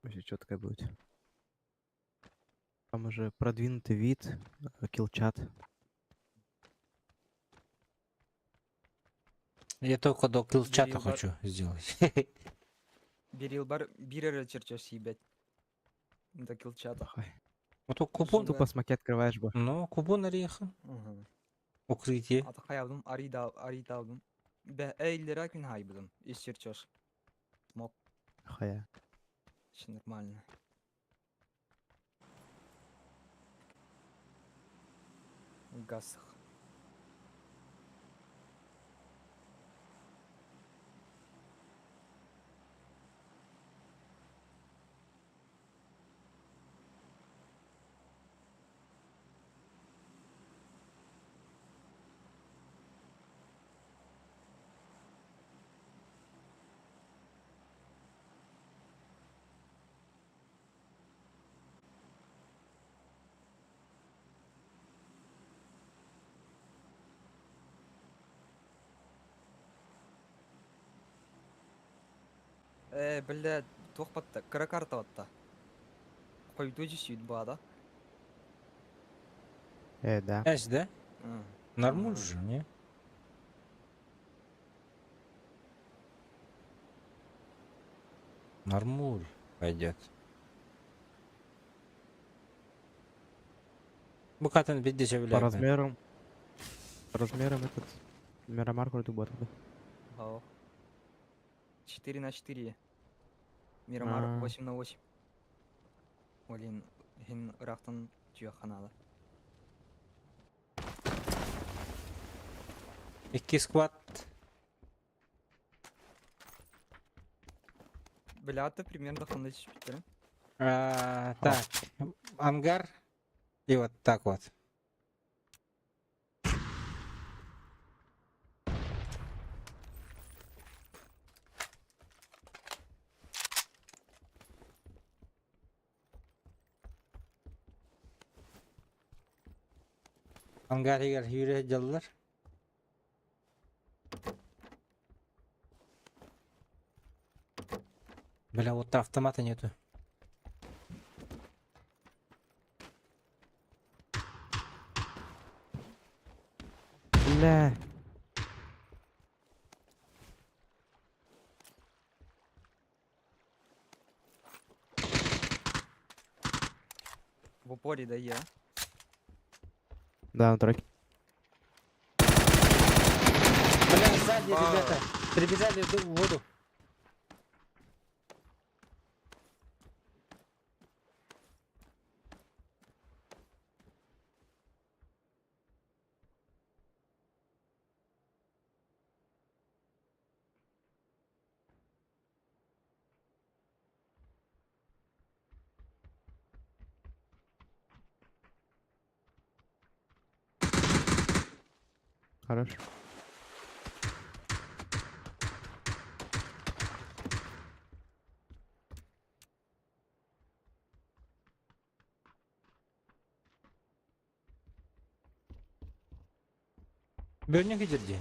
G: Вообще четкая будет. Там уже продвинутый вид, киллчат.
C: Я только до киллчата
E: Берил бар-
C: хочу сделать.
E: Берил бар бирера черчешь ебать. До килчата.
C: Вот купон.
E: Зуб.
G: Тупо смоки открываешь бы.
C: Ну, купон ореха.
E: Ага.
C: Укрытие.
E: Ата хаявдым, арида алдым. Бе эйлера күн хайбыдым. Из черчешь. Смок.
G: Хая.
E: Все нормально. Гасах. Блядь, тохпатта, каракарта ватта. Койду жесүйд бада.
G: Да.
C: Эс, да?
E: А.
C: Нормуль
E: Ага.
C: же, не? Нормуль пойдет. Букатын бидде
G: По
C: sevlek.
G: размерам. По размерам этот. Мирамар крутой бот.
E: Ау. 4 на 4. Мирамар
G: А.
E: 8 на 8. Олин, хин рахтан түйақханада.
C: İki squat.
E: Бля, примерно қандай түсіп кетті?
C: Так. Ангар. И вот так вот. Ангар егер yürüyecekler. Бля, вот автомата нету.
G: Бля.
E: В упоре, да я.
G: Да, на траке.
C: Бля, сзади,
E: А.
C: ребята. Прибежали в воду.
G: Хорош.
C: Бөрнеге жерде.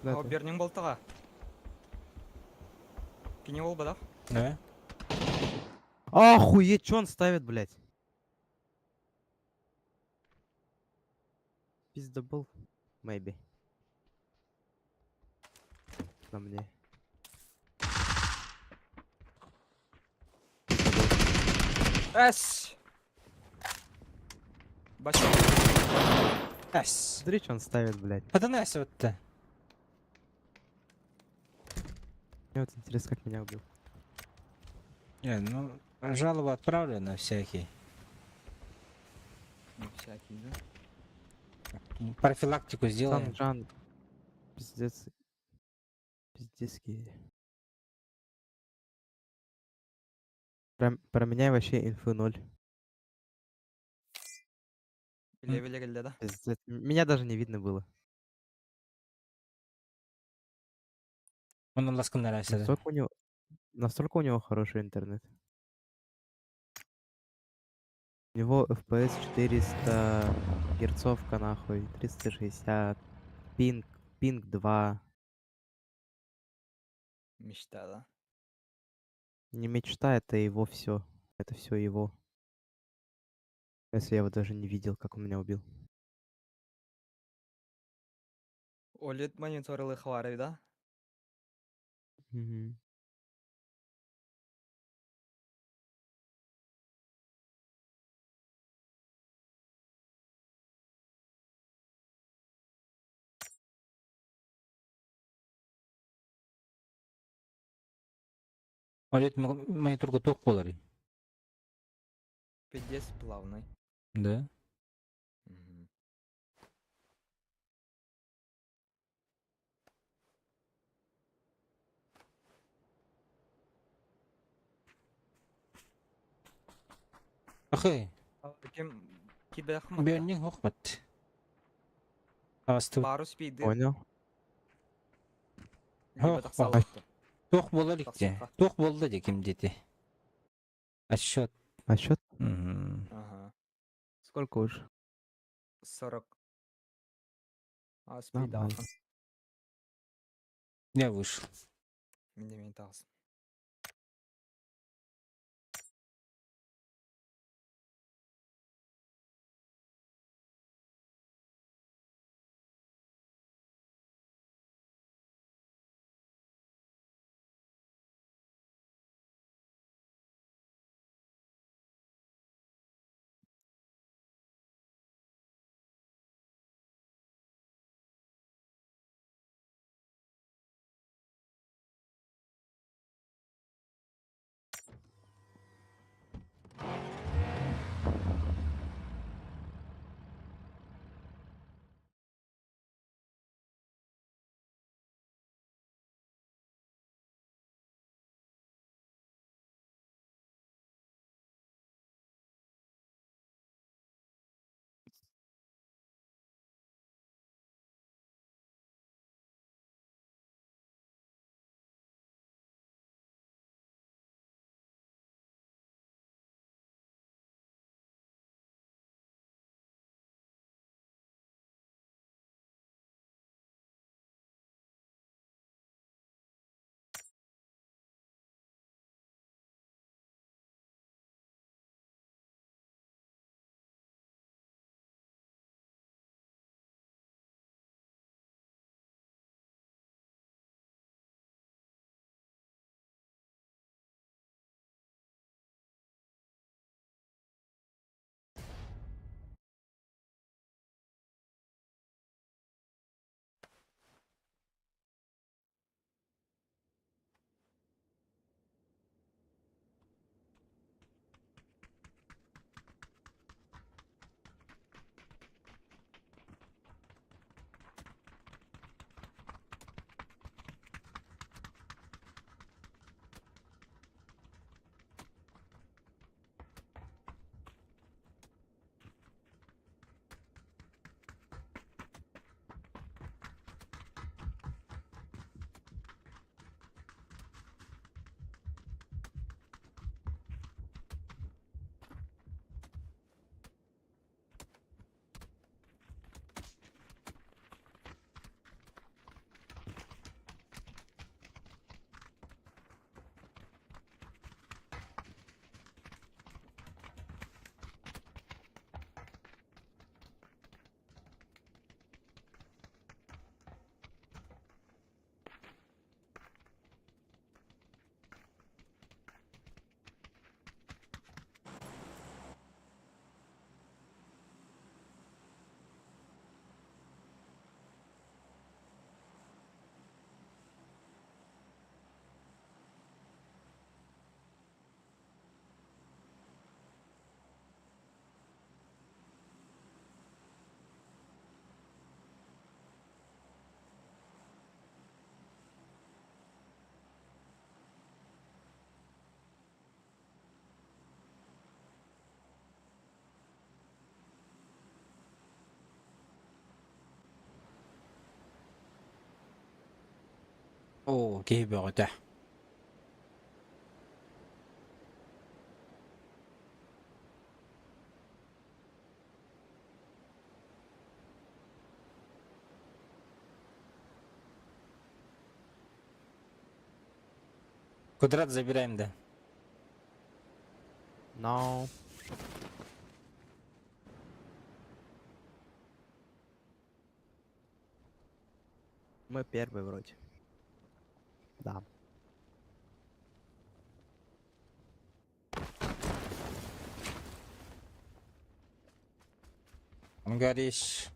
G: Да,
E: Ау,
G: да.
E: бернең болтыға. Кене бол бадақ.
C: Да?
G: Охуеть, что он ставит, блядь? Пиздабол. Maybe. На мне.
E: Әс! Бачок.
C: Ась.
G: Смотри, что он ставит, блядь.
C: Подонайся вот-то.
G: Мне вот интересно, как меня убил.
C: Не, ну, жалобу отправлю на всякий.
E: Ну, всякий, да?
C: Профилактику сделаем.
G: Санджан. Пиздец. Пиздецкий. Про меня вообще инфы 0.
E: Біле-біле келді да.
G: Пиздец. Меня даже не видно было.
C: Он ласкан нравится.
G: Настолько у него хороший интернет. У него FPS 400 герцовка нахуй, 360, пинг 2.
E: Мечта, да?
G: Не мечта, это его все. Это все его. Если я его даже не видел, как он меня убил.
E: OLED мониторы хвари, да?
G: Мгм.
C: Олет мониторга тоқ болар.
E: Пиздец плавный.
C: Да?
E: Мгм.
C: Ахы,
E: Кем кидах мы?
C: бөрнең оқмат. Асты
E: Бару спиди.
G: Понял.
E: Либо
C: Ох,
E: салықты.
C: тоқ болар икте.
E: Тақсырға.
C: Тоқ болды де кім деді. Отсчет.
G: А счет?
E: Ага.
G: Сколько уж?
E: 40. А спиди
G: Нормально.
E: ақын.
C: Я вышел.
E: Мен тағсын.
C: О, кейбе өте. Квадрат забираем, да.
G: Но. Мы первый вроде. Да.
C: Горишь.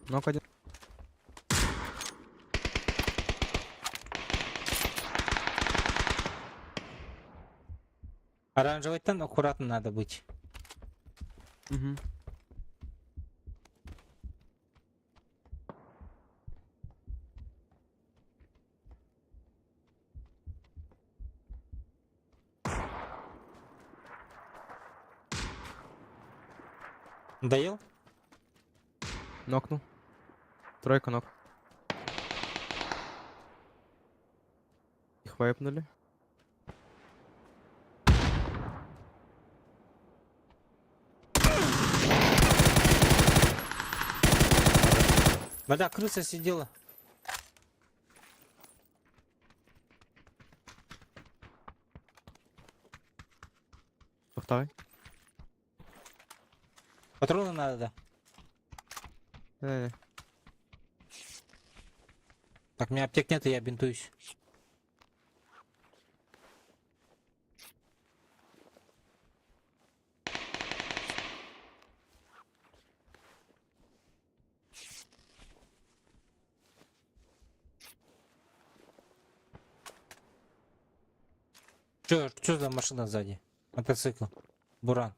G: Ну-ка, один.
C: Оранжевый-то аккуратно надо быть.
G: Угу.
C: Доел?
G: Нокнул. Тройка ног. Их вайпнули.
C: Вода, крыса сидела.
G: Второй.
C: Патроны надо, да.
G: Не-не-не.
C: Так, у меня аптек нет, и я бинтуюсь. Чё за машина сзади? Мотоцикл. Буран.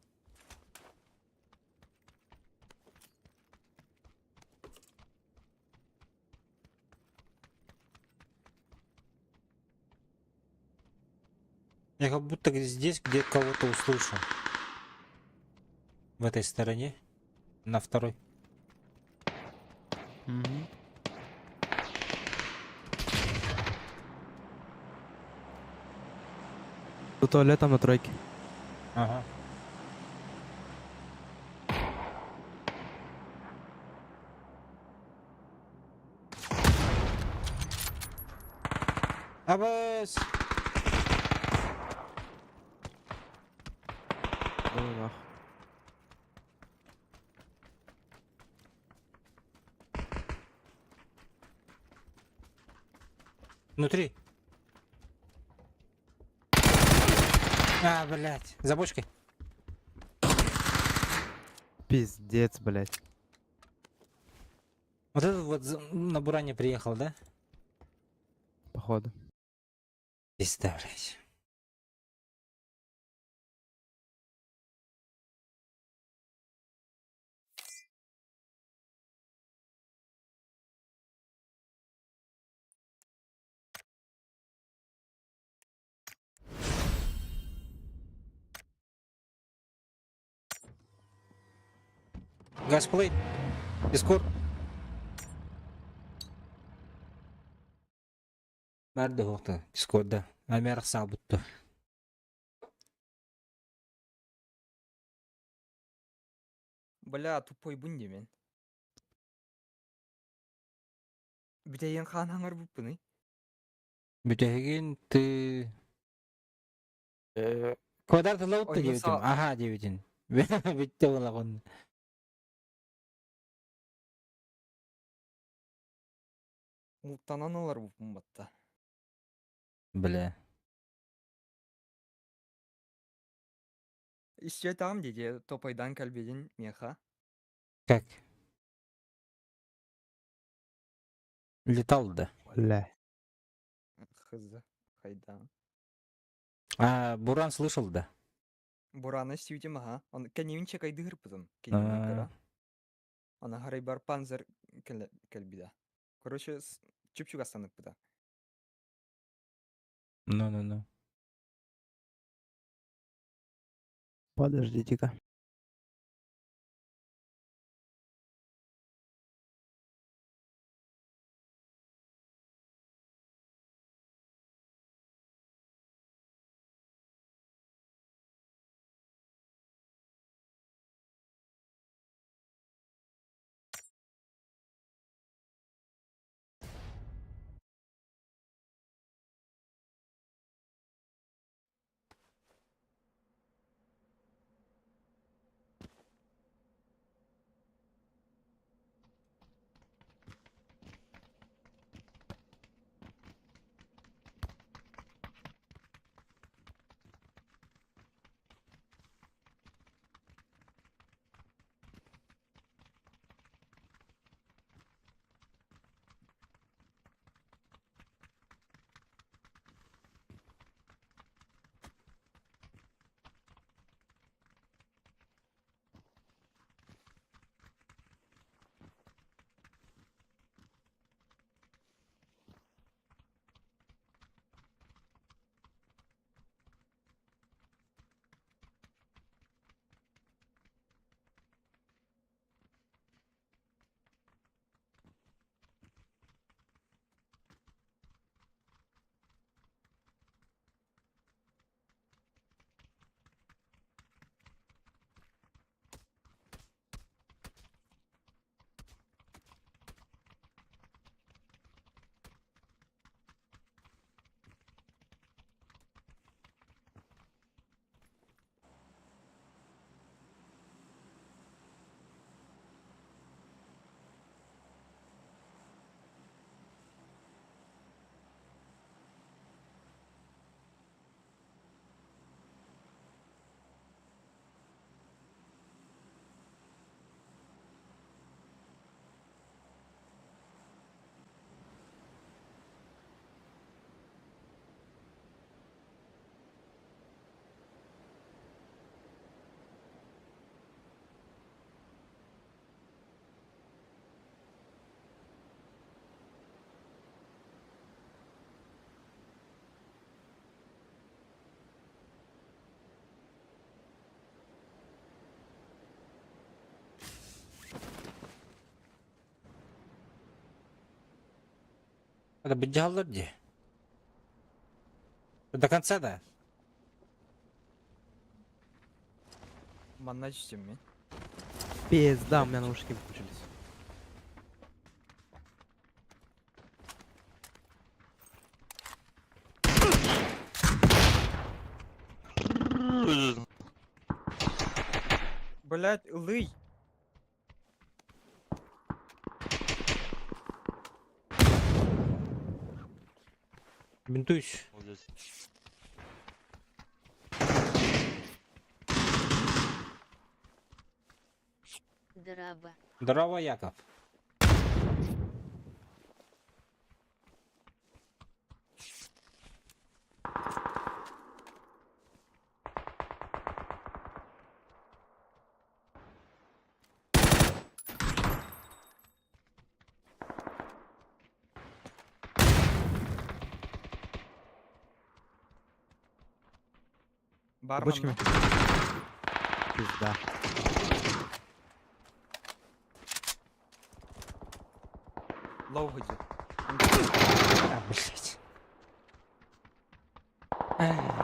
C: Я как будто здесь где кого-то услышал. В этой стороне. На второй.
G: Угу. Тут туалетом на тройке.
C: Ага. Абас!
G: Ну нахуй.
C: Внутри. А, блядь. За бочкой.
G: Пиздец, блядь.
C: Вот этот вот на буране приехал, да?
G: Походу.
C: Пизда, блядь. Газплей. Дискорд. Бәрді оқты. Дискордда. Амер сабытты.
E: Бля, тупой бунди мен. Бүтейін қан аңыр бұппыны.
C: Бүтеген ты... Квадрат лаутты
E: Ойны
C: дебетім.
E: са-
C: Ага, дебетін. Бітті олағын.
E: Ултанан олар бұппын батта.
C: Бля.
E: еще там, где топайдан кальбедин меха.
C: Как? Летал, да.
G: Бля.
E: Хз. Хайда.
C: А Буран слышал, да?
E: Бурана сьютим, ага. Он канивин чекай дырпызым. Канивин
C: А,
E: кара. Она харай бар панзер кальбида. Короче, чупчук астанып быда.
C: Ну.
G: Подождите-ка.
C: Это бедjallardi. До конца, да?
E: Манна чтим ми.
G: Пизда, у меня наушники выключились.
E: Блять, лый.
C: Бинтуюсь.
A: Драба.
C: Здорово, Яков.
G: Бочками.
E: Бармен.
G: Пизда.
E: Лоу гыджи.
C: А, блядь. Ай.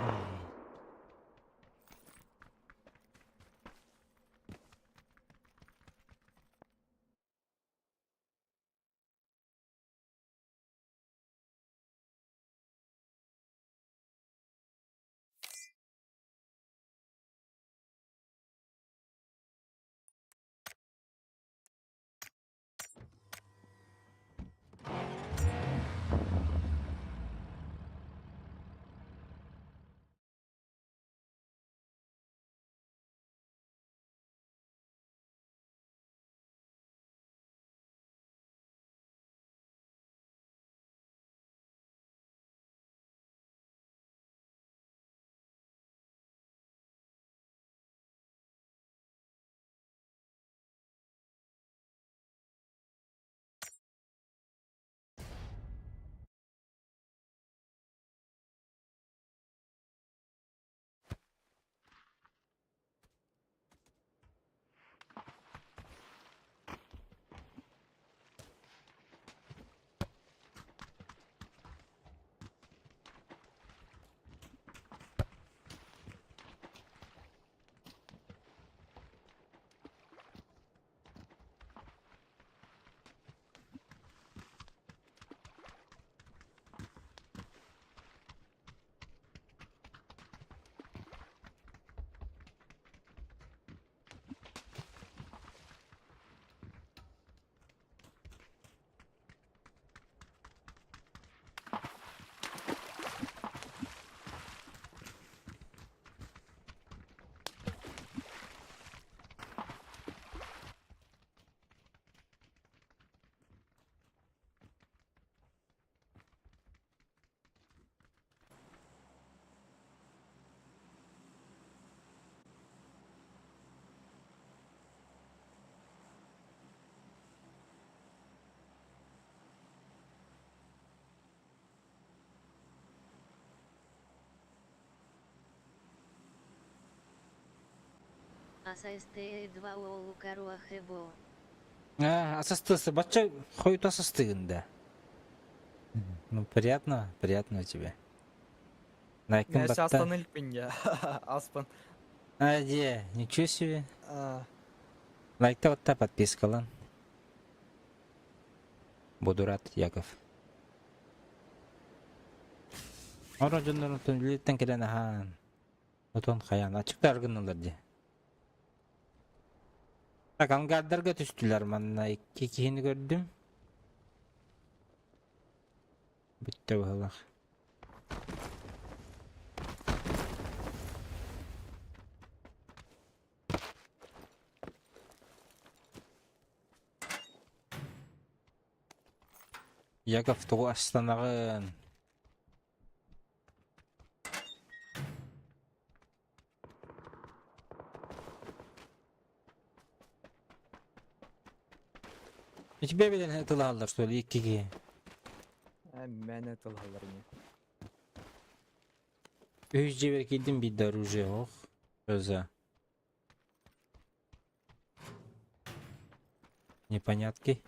A: АССТ-2 Олукару Ахебо.
C: Асастысы, батча хоют асастығында. Ну, приятно тебе. Найкын
E: Мен
C: батта.
E: астан илпин я. Аспан.
C: Де, ничего себе.
E: А,
C: Лайкта батта подпискалан. Буду рад, Яков. Ора жоннор отон билеттен келен ахан. Отон хаян ачыкта аргынылар де. Так, ангардарға түстілер манна 2 кихини көрдім. Бітті бұғылақ. Яков туғы астанағын. Тебе білен әтілалар, сол 2-ге.
E: Мен эталалар не.
C: Өз жебер келдім бидар уже, оқ. Өзі. Непонятки.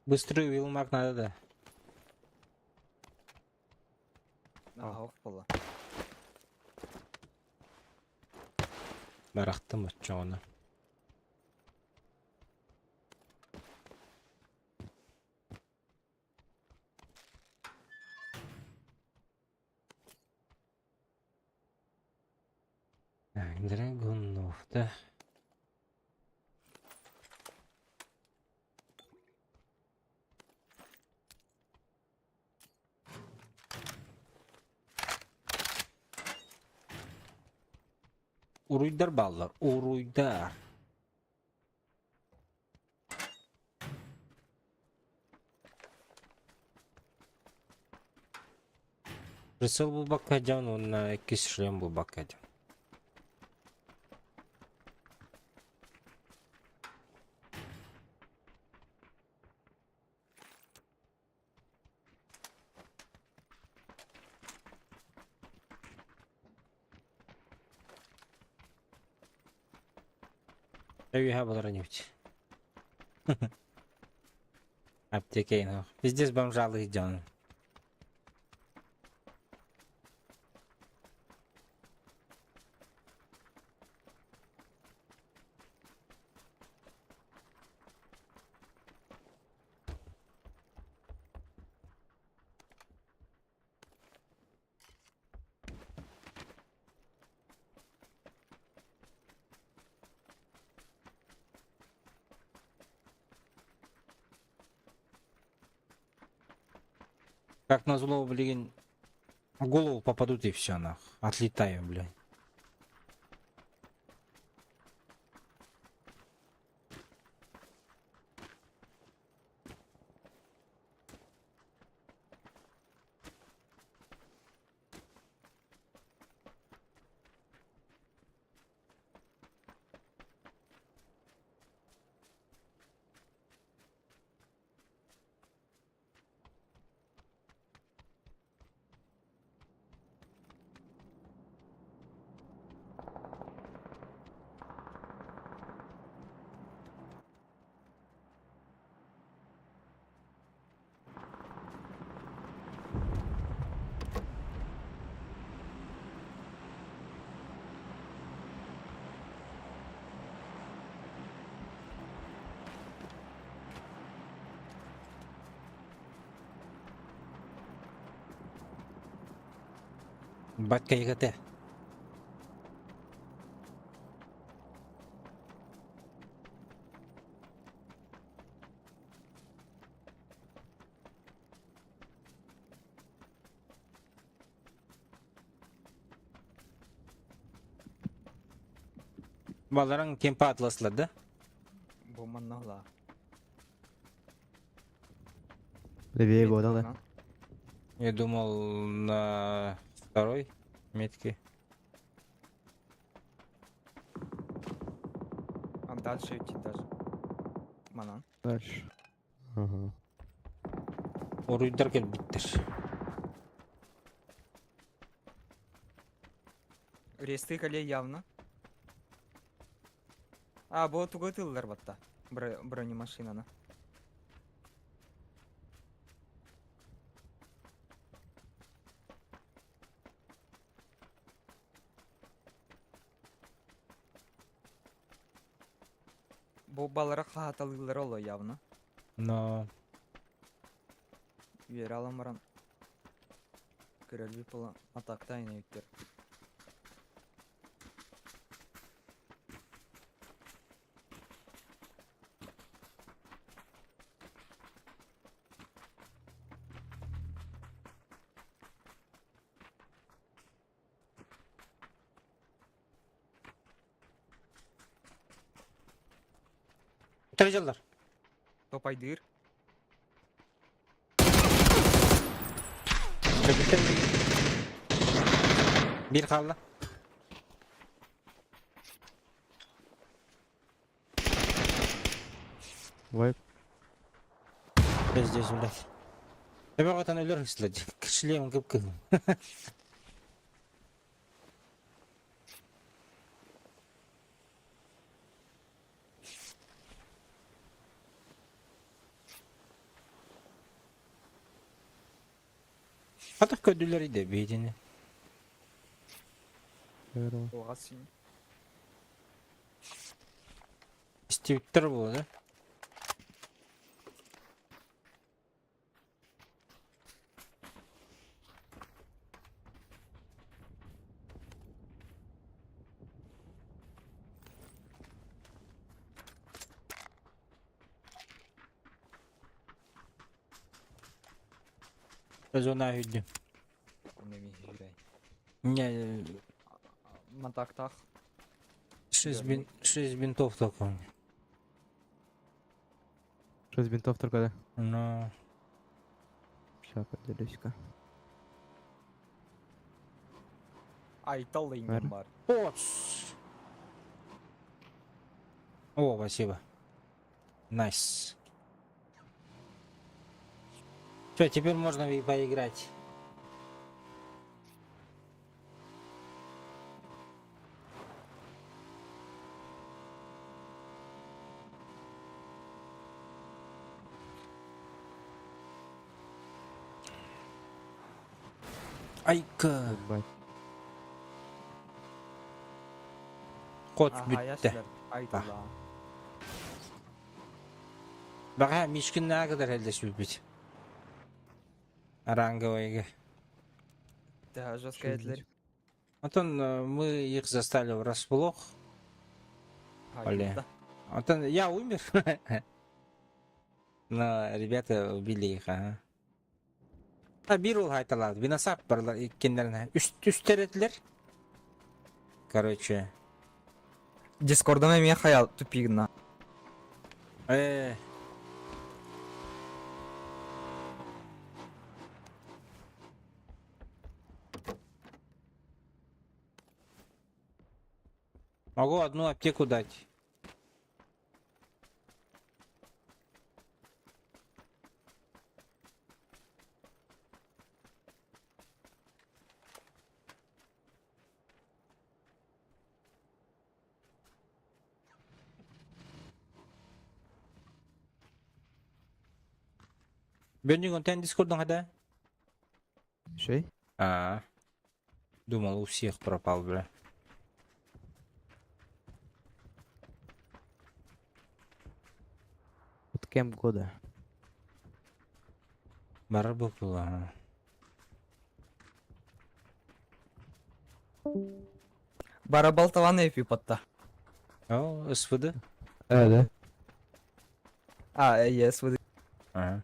C: Быстро uyumak надо да.
E: Ага, бола.
C: Барақтым өтчоғыны. Драгуновда. Уруйдар баллар, уруйдар. Прицел был бакадян, он на экис шлем был бакадян. Я нибудь. Аптеки, ну. Пиздец бомжалы идем. Как назло, блин, в голову попадут и все, нах. Отлетаю, блин. Батька ЕГТ. Баларың кемпа атласлар, да?
E: Бу маннагла.
G: Левее его, да?
C: Я думал на второй метке.
E: А дальше идти даже. Манан.
G: Дальше. Ага.
C: Оруйдар келбиттер.
E: Ресты кале явно. А, бу тугатыллар батта. Бронемашинаны. Бу балара хаталылар оло явно.
C: Но
E: Үйер аламаран. Көрөлбү пола атакта айна үттер.
C: Тыржалар.
E: Топайдыр.
C: Bir kaldı.
G: Вайп.
C: Здесь, блядь. Тебе вот она лёрн слать. Шлем кып-кып. Атак көдүлөр иде бейдени.
G: Здорово.
E: Ога син.
C: Стивиттер болу, да? Зона үйдü.
E: Неме жүрөй.
C: Не,
E: Матактах.
C: 6 бинтов только.
G: 6 бинтов только, да?
C: Но
G: Сейчас поделюсь-ка.
E: Айтал
G: Бәрі.
E: инген бар.
C: О, спасибо. Найс. Все, теперь можно и поиграть. Айка.
G: Ебать.
C: Кот
E: Ага,
C: бүтті.
E: яшылар. Айталла.
C: Бага мишкин на kadar elde бит. Оранговые.
E: Да, жестко этлер.
C: Антон, мы их застали врасплох. Бля. Антон, я умер. Но ребята убили их, ага. Bir ol haytalar. Binasap barlar kendilerine. Üstler ettiler. Короче.
E: Дискордон эме хаял тупигна.
C: Могу одну аптеку дать. Бенни контент дискордон ada?
G: Шей?
C: Думал, у всех пропал, бля.
G: Вот кем года?
C: Барабы была.
E: Барабалтаван эпи потта.
C: О, СВД?
G: Да.
E: А, yes, with
C: Ага.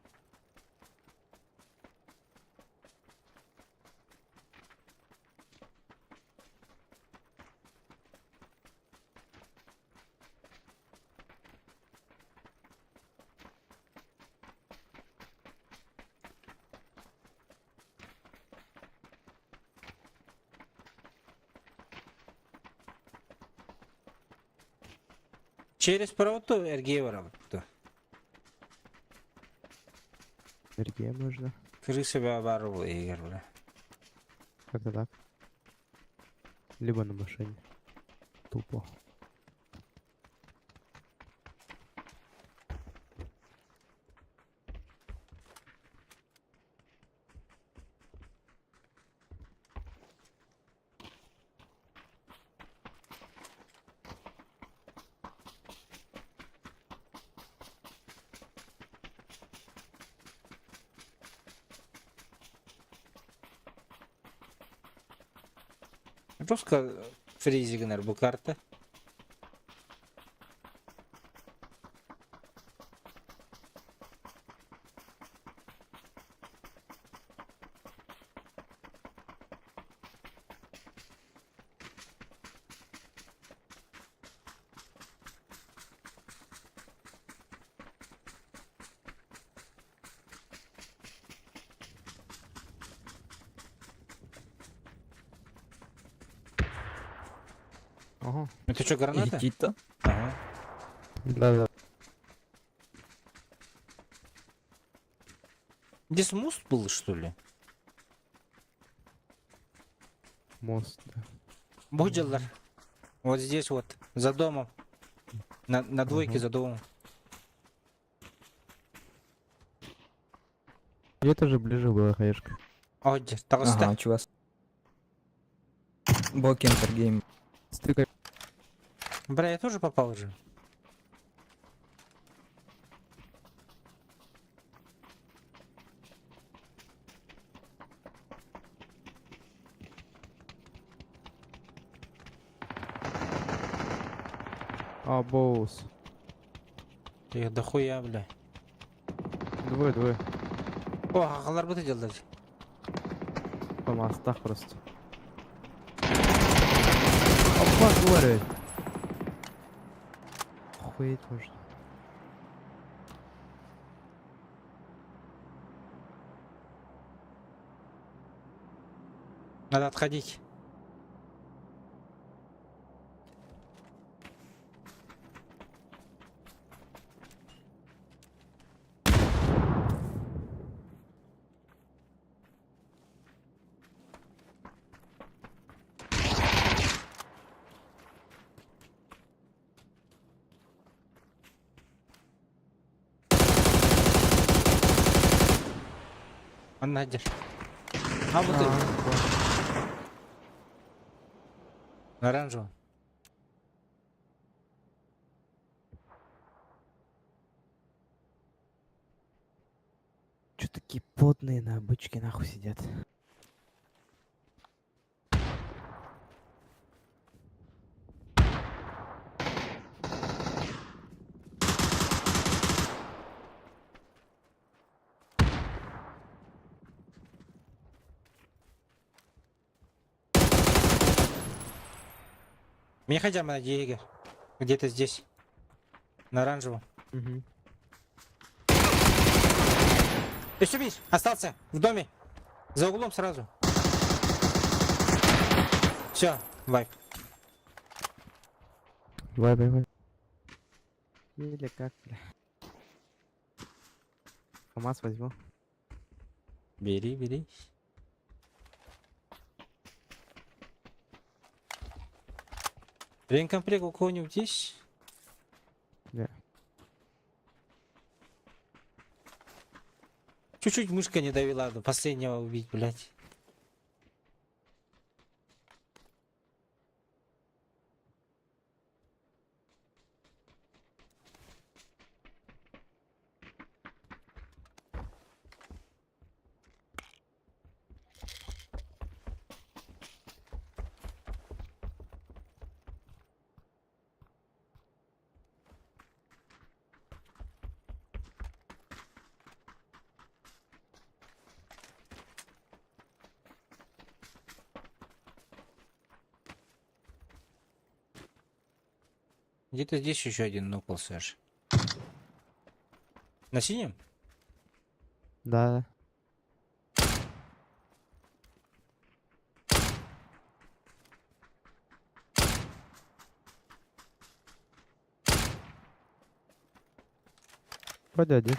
C: Через правоту Эргей барабытты.
G: Сергея можно.
C: Крысы барабу егер, бля.
G: Как-то так. Либо на машине. Тупо.
C: Просто фризигнер bu karta.
G: Ага.
C: Это что, граната?
E: Идти-то.
C: Ага.
G: Да-да.
C: Здесь мост был, что ли?
G: Мост, да.
C: Будилар. Вот здесь вот, за домом. На двойке
G: Ага.
C: за домом.
G: Где-то же ближе была хаешка.
C: Оди, толстая.
E: Ага, чувас. Бокинтер гейм.
G: Стыкай.
C: Бля, я тоже попал уже.
G: А, боус.
C: Я дохуя, бля.
G: Двое.
C: О, ағалар бұты делдер.
G: По мостах просто. Опа, говорю. Охуеть можно.
C: Надо отходить. Надер. А вот и. Оранжевый.
G: Чё такие потные на бычке нахуй сидят?
C: Мне хотя бы на Егер. Где-то здесь. На оранжевом.
G: Угу.
C: Ты все видишь? Остался в доме. За углом сразу. Все, вайп.
G: Давай. Или как, бля. КамАЗ возьму.
C: Бери. Реинкомплект у кого-нибудь есть?
G: Не.
C: Чуть-чуть мышка не довела до последнего убить, блядь. Где-то здесь еще один нокался аж. На синем?
G: Да. Вроде один.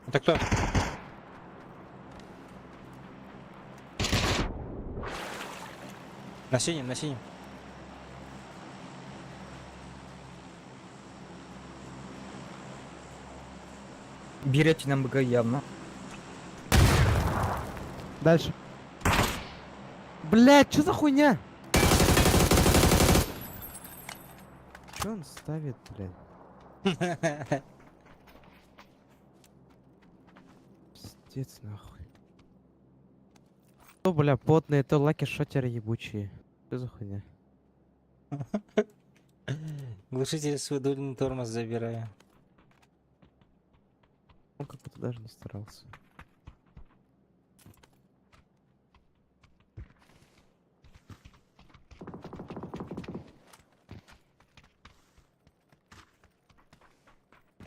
C: Это кто? На синем, на синем.
E: Берете на МГ явно.
G: Дальше. Блять, что за хуйня? Че он ставит, блядь? Пиздец, нахуй. То, бля, потные, то лаки-шотеры ебучие. Что за хуйня?
C: Глушитель с выдульный тормоз забираю.
G: Он как будто даже не старался.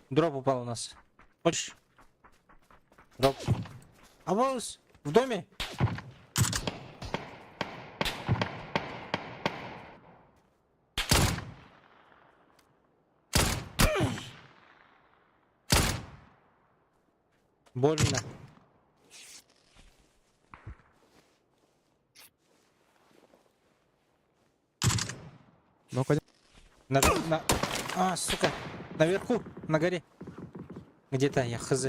C: Дроп упал у нас. Хочешь? Дроп. Аванс! В доме? Больно.
G: Ну-ка,
C: А, сука. Наверху, на горе. Где-то я хз.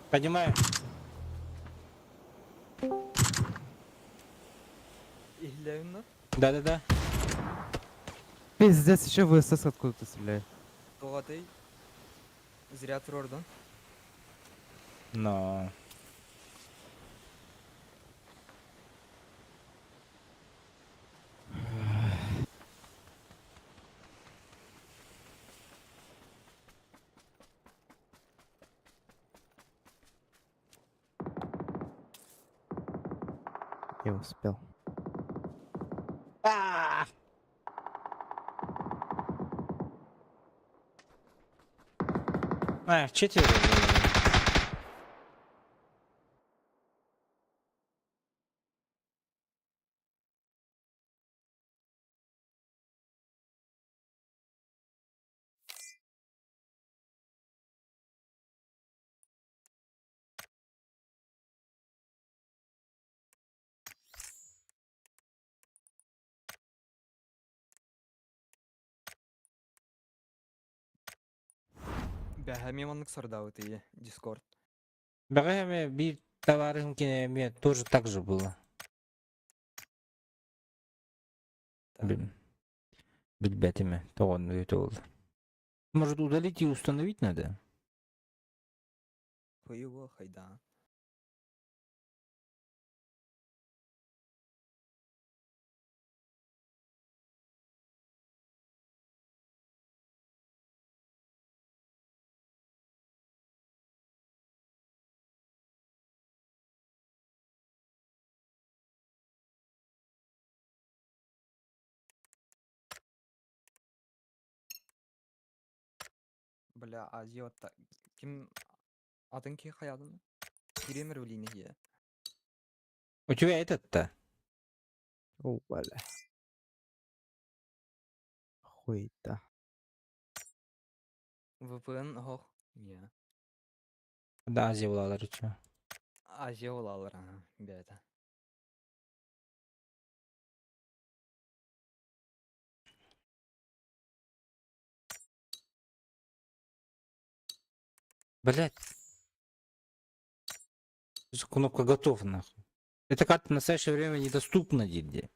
C: Поднимаю.
E: Ihleunlar.
C: Да-да-да.
G: пиздец, еще ВСС откуда-то стреляет.
E: Doğatay. Zira tur oradan.
C: Но...
G: Не успел.
C: А, четверо.
E: Бәһәмеманлык сордауты ие. Discord.
C: Богами bir товарым мне тоже так же было. Блин. Билбетими. То он это был. Может удалить и установить надо?
E: Хуево хайда. Бля, азиатта. Ким атын ки хаядын? Киремер блин ие.
C: У тебя этот-то?
G: О, бля. Хуй-то.
E: VPN хох. Ие.
C: Да, Азия уладыр чё.
E: Азия олалар, бәді.
C: Блять. Кнопка готов нахуй. Эта карта в настоящее время недоступна нигде.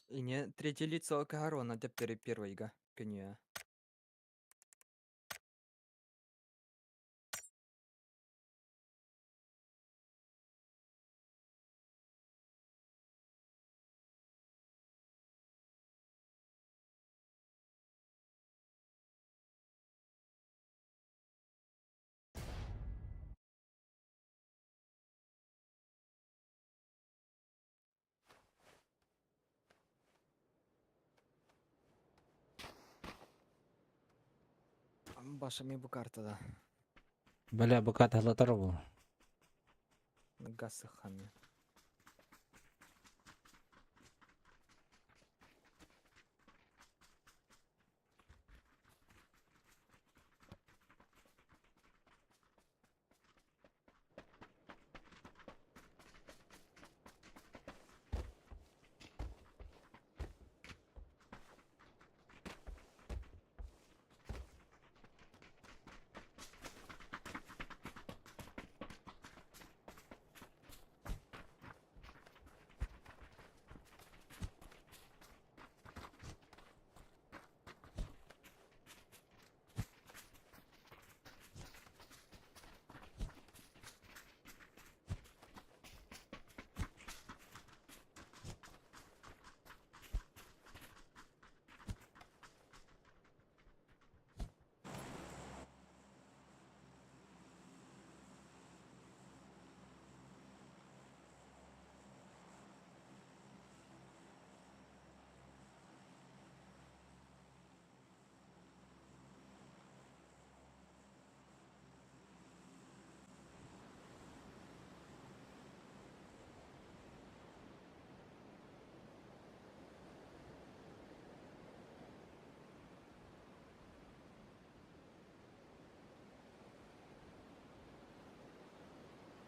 E: И не третье лицо Кагарона, теперь первый Кенья. Баша ми бу картада.
C: Бля, быка таглатар бу.
E: Газ сыхханы.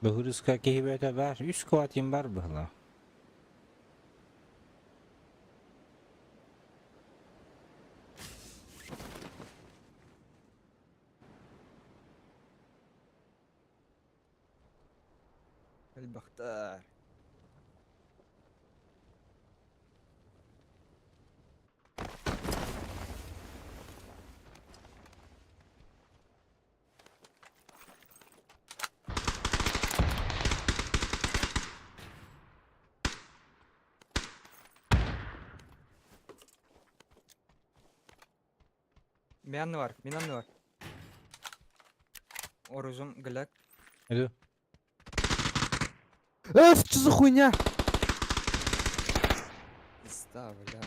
C: Быгырыска кихибете бар. 3 кватим бар быгла.
E: Эльбахтар. Минаны var, minanı var. Оружим, гляк.
C: Иду.
G: Что за хуйня?
E: Пизда, бля.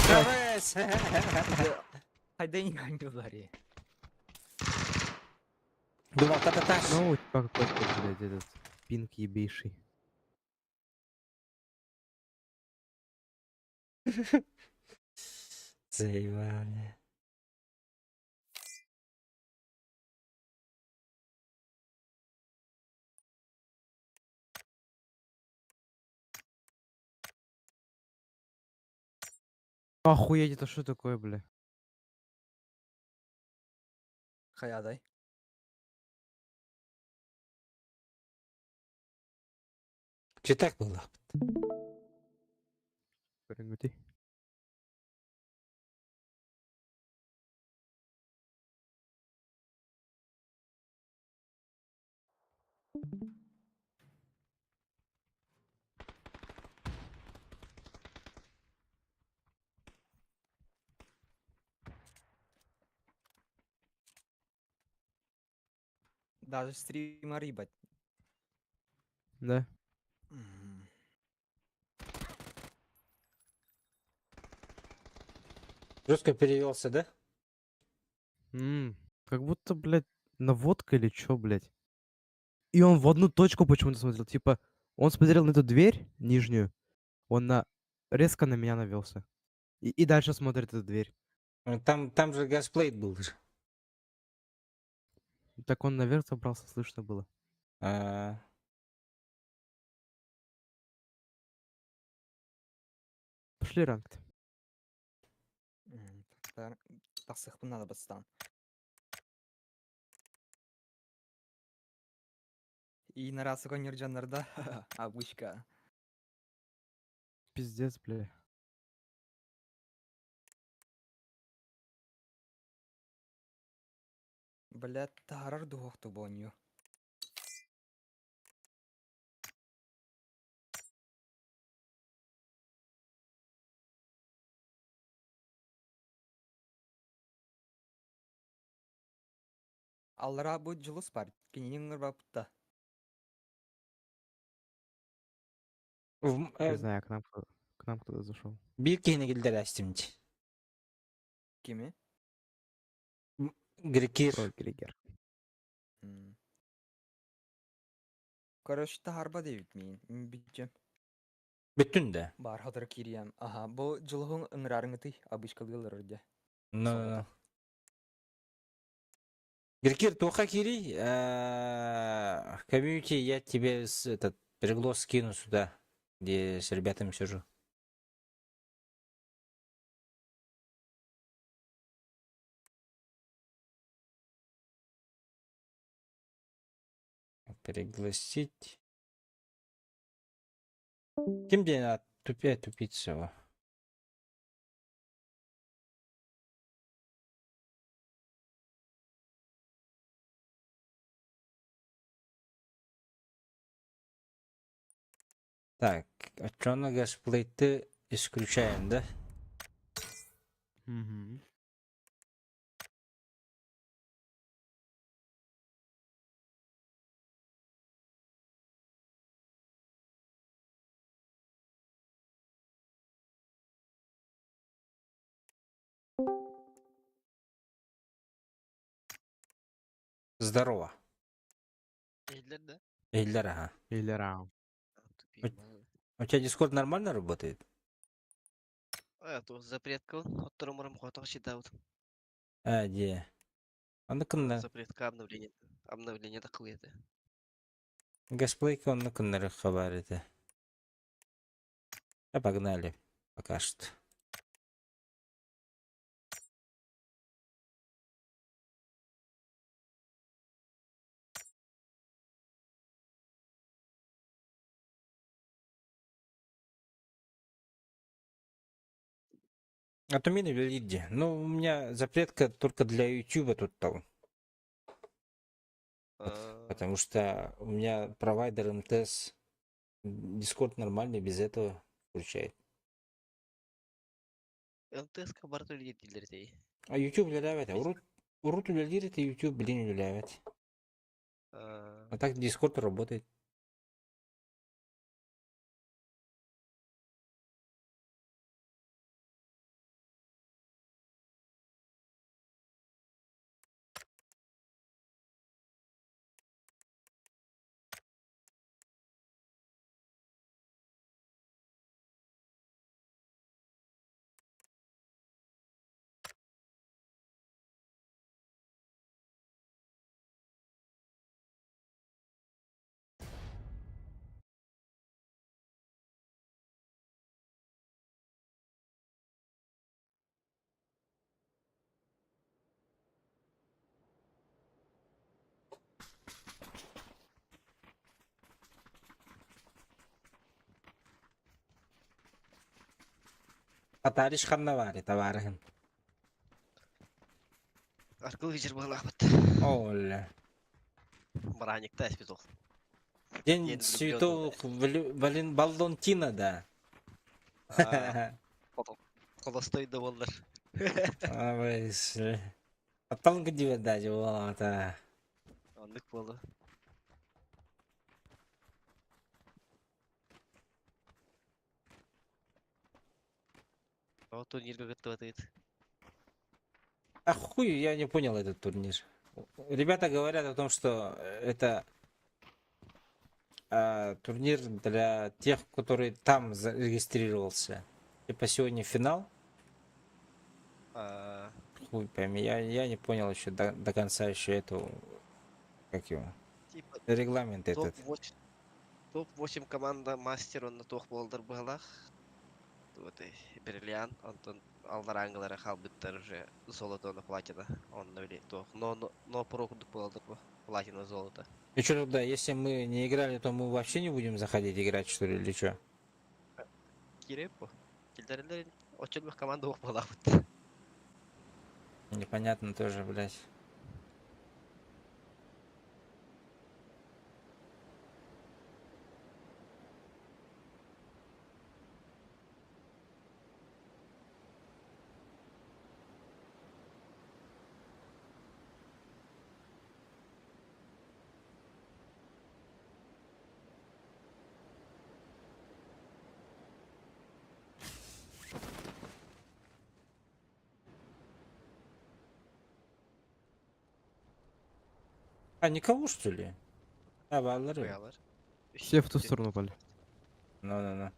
C: КВС!
E: Хайда не говори.
C: Думал, кататаш.
G: Ну, у тебя какой-то, блядь, этот пинг ебейший.
C: Заебали.
G: Охуеть, это что такое, бля?
E: Хаядай.
C: Че так было?
G: Перегнути.
E: Даже стример ебать.
G: Да.
C: Жестко перевелся, да?
G: Как будто, блядь, наводка или чё, блядь. И он в одну точку почему-то смотрел. Типа, он смотрел на эту дверь нижнюю, он резко на меня навелся. И дальше смотрит эту дверь.
C: Там же газплейт был же.
G: Так он наверх забрался, слышно было.
C: А,
G: Пошли ранг.
E: Тасых надо бастан. И на раз нерджанарда. Обычка.
G: Пиздец, бля.
E: Блядь, тарар духохту боню. Аллара бу жылыс бар. Кининин ырбапта.
G: Не знаю, к нам кто-то зашел.
C: Bir kehine gilder astimci.
E: Кими?
C: Грекир.
G: Про Григер.
E: Короче, тахарба дейбит мин. Мин бичем.
C: Bütün de.
E: Бар хатыр кириям. Аха, бу жылыгың ыңрарыңыты абышкалгылар орде.
C: No, no,
E: Соғыта.
C: no. Грекир, тоха кири. Комьюнити, я тебе этот переглос скину сюда, где с ребятами сижу. Пригласить. Кем где тупица его? Так, отчётно гасплейты исключаем, да?
G: Угу.
C: Здорово.
H: Эльдар, да?
C: Эльдар, ага.
G: Или раунд.
H: Тупик, мало.
C: У тебя Дискорд нормально работает?
H: То запретка отторумарым хотах считают.
C: Где? Он кынна.
H: Запретка обновление. Обновление такое это.
C: Гасплейка он кыннары хабар это. А погнали. Пока что. А то меня видите. Ну, у меня запретка только для YouTube тут там. Потому что у меня провайдер МТС. Дискорд нормальный, без этого включает.
H: МТС кабар или дилердей.
C: А YouTube люлявит. Урут люлявит и YouTube, блин, люлявит. А так Дискорд работает. Атариш ханнавари, товарыгын.
H: Аркыл вечер был нахуй.
C: Оля.
H: Браник тайс пизох.
C: День
H: День
C: святого Валентина, да.
H: Холостой доволлар.
C: Аталгы диве даже была ата.
H: Андык болу. А турнирге готовит.
C: А хуй, я не понял этот турнир. Ребята говорят о том, что это турнир для тех, которые там зарегистрировался. Типа сегодня финал. Хуй пойми, я не понял еще до конца еще эту, как его,
H: Типа
C: регламент этот.
H: топ-8 команда мастер он на тох болдыр быгалах. Вот и Бриллиант, Антон Алдарангалара халбыттар уже золото на платина. Он навели тох. Но прокуд болдыр платина золото.
C: И что тогда, если мы не играли, то мы вообще не будем заходить играть, что ли, или что?
H: Кирепо. Килдерлер очень команда ох была.
C: Непонятно тоже, блядь. А, никого, что ли? А, баллары.
H: Куялар.
G: Все в ту сторону пали.
C: Ну.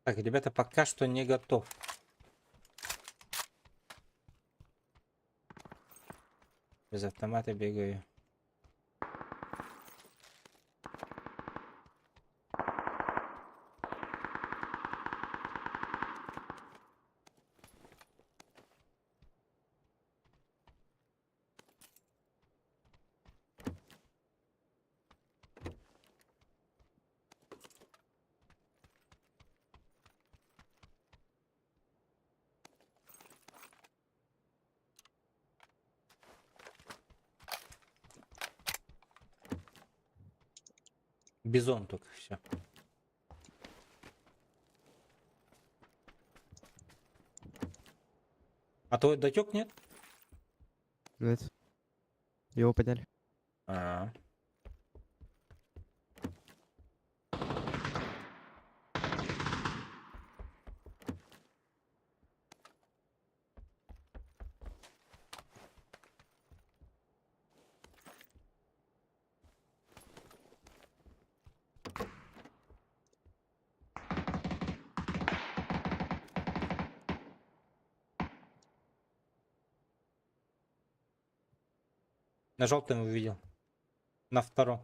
C: Так, ребята, пока что не готов. Без автомата бегаю. Бизон только все. А то дотек нет?
G: Нет. Его подняли.
C: А. На желтом увидел. На втором.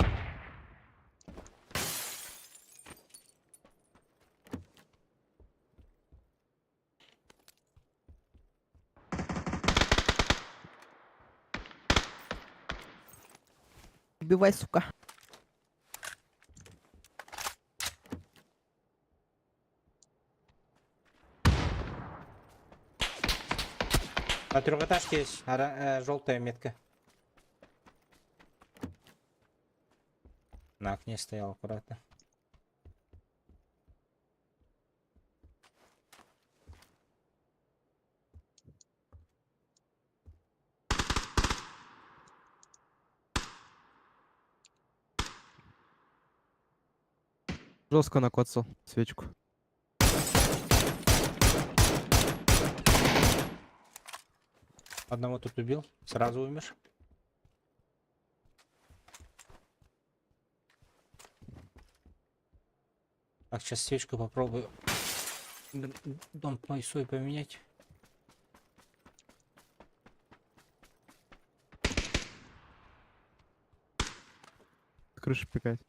G: Убивай, сука.
C: На трехэтажке есть желтая метка. На окне стоял аккуратно.
G: Жестко накоцал свечку.
C: Одного тут убил. Сразу умер. Так, сейчас свечку попробую. Дом свой поменять.
G: С крыши пикать.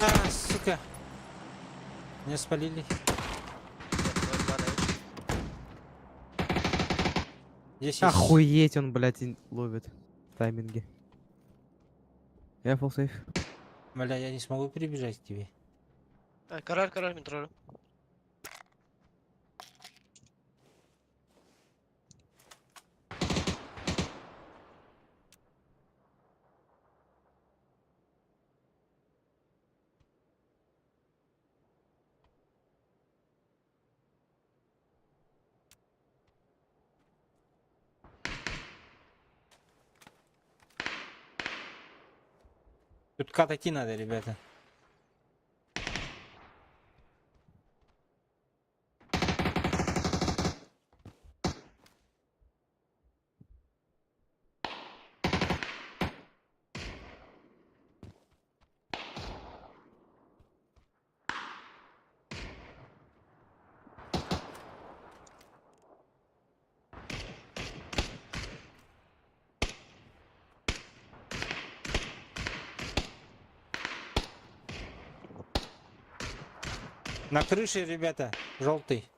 C: А, сука. Меня спалили. Здесь есть.
G: Охуеть, он, блядь, ловит тайминги. Я full safe.
C: Бля, я не смогу прибежать к тебе.
H: Карар, метро.
C: Тут отойти надо, ребята. На крыше, ребята, желтый.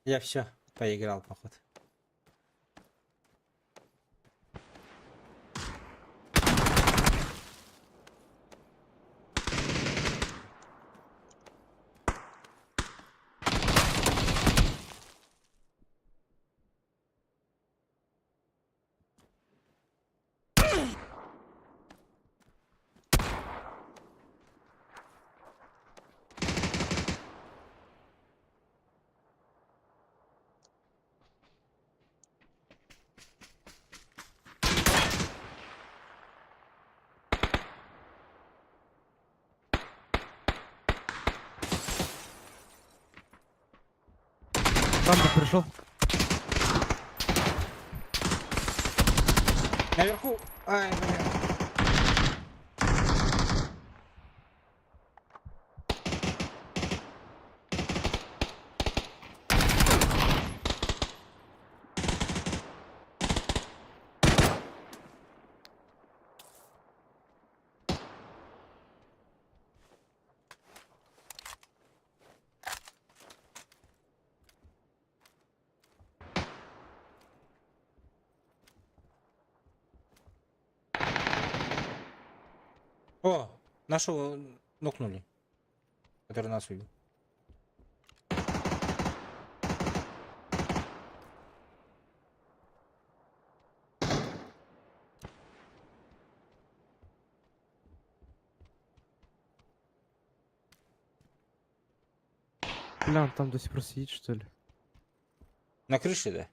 C: Я все, поиграл, походу.
G: Панда пришел.
C: Наверху. Ай, блин. О, нашего нокнули. Который нас убил.
G: Бля, он там до сих пор сидит, что ли?
C: На крыше, да?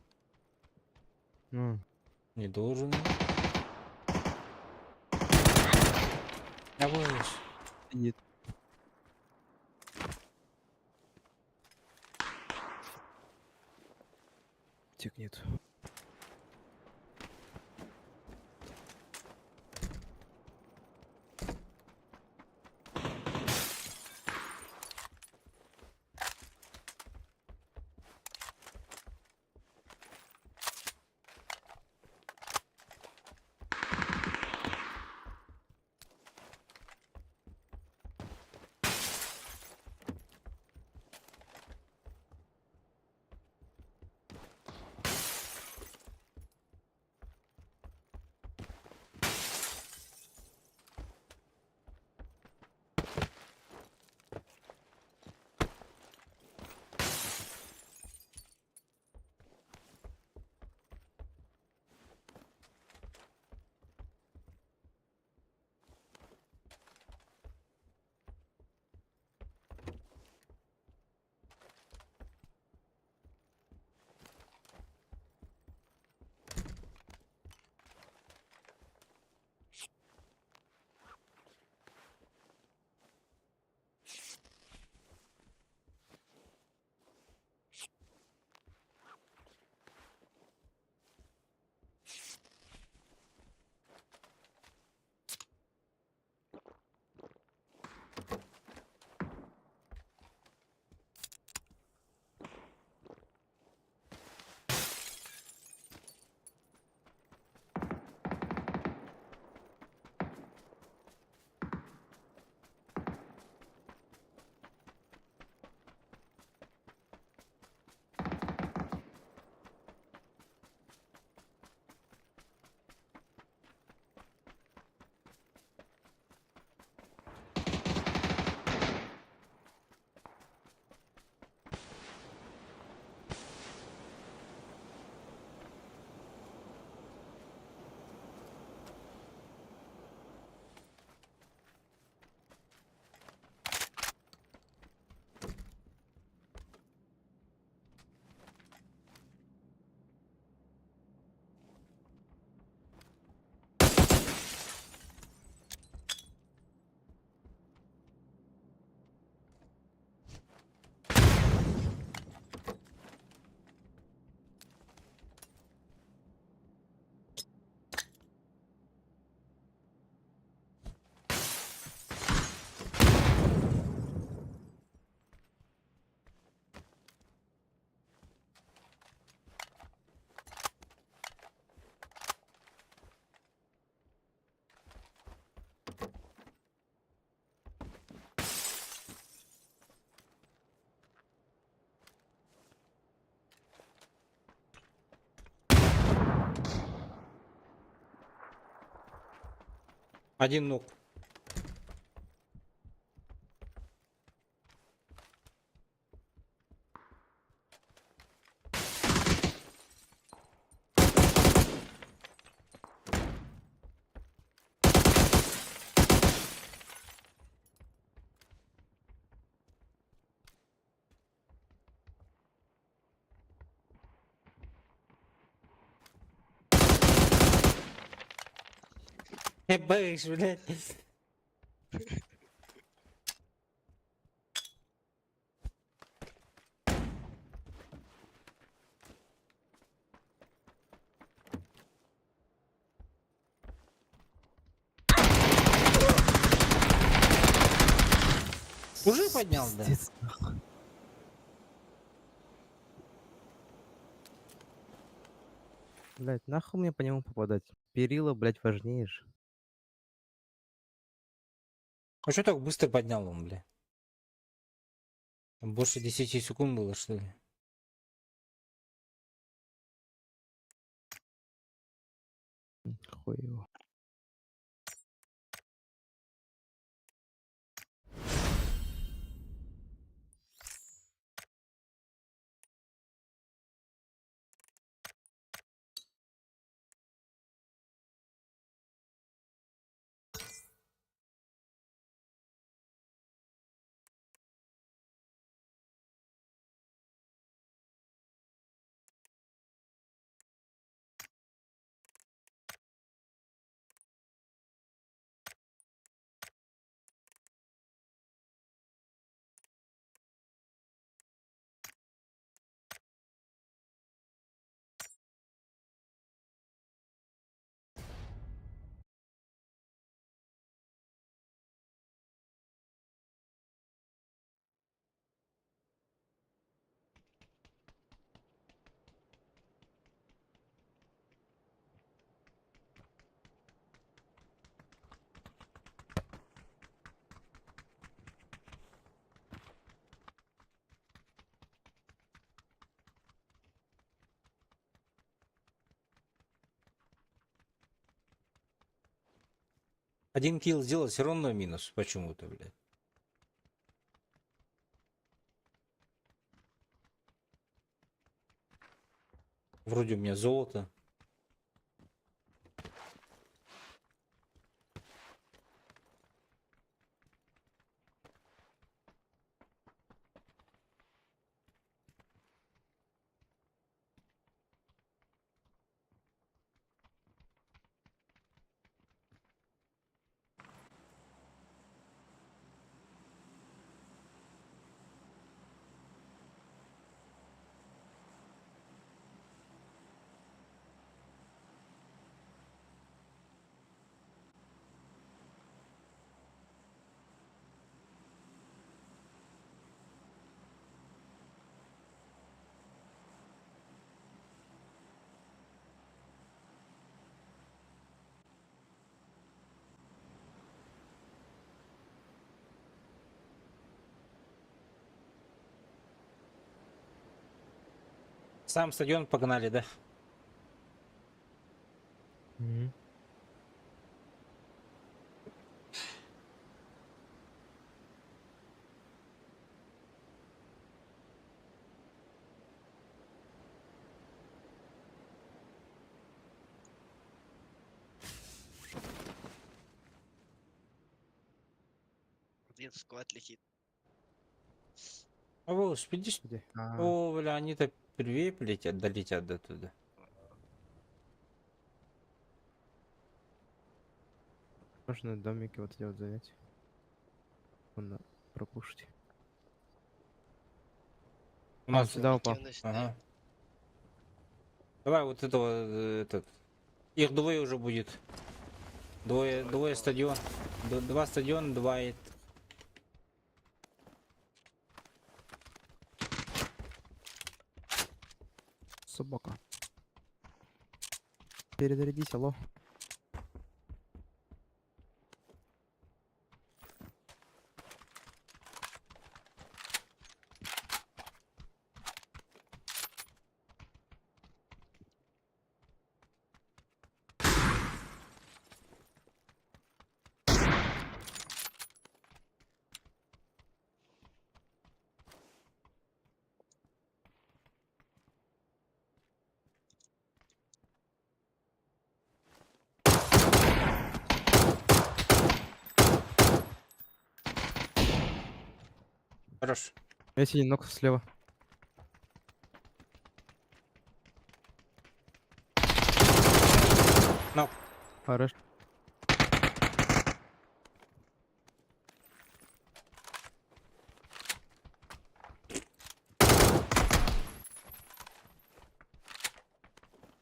G: Ну,
C: Не должен. Я вылез.
G: сидит. Тик нет.
C: Один ног. Ебаешь, блядь. Уже поднял, да?
G: Пиздец. Блять, нахуй мне по нему попадать? Перила, блять, важнее же.
C: А что так быстро поднял он, бля? Там больше 10 секунд было, что ли?
G: Хуй его.
C: Один килл сделал, все равно минус почему-то, блядь. Вроде у меня золото. Сам стадион погнали, да?
G: Мгм.
H: Один сквад летит.
C: О, господи.
G: Где? А,
C: О, бля, они-то первее полетят, долетят до туда.
G: можно домики вот эти вот занять. Можно пропушить.
C: У
G: А,
C: нас...
G: сюда упал.
H: Активность,
C: Ага. Давай вот этого, этот... Их двое уже будет. Двое стадион. Два стадиона, два...
G: Собака. Перезарядись, алло.
C: Хорош.
G: Есть один ног слева.
C: Нок.
G: Хорош.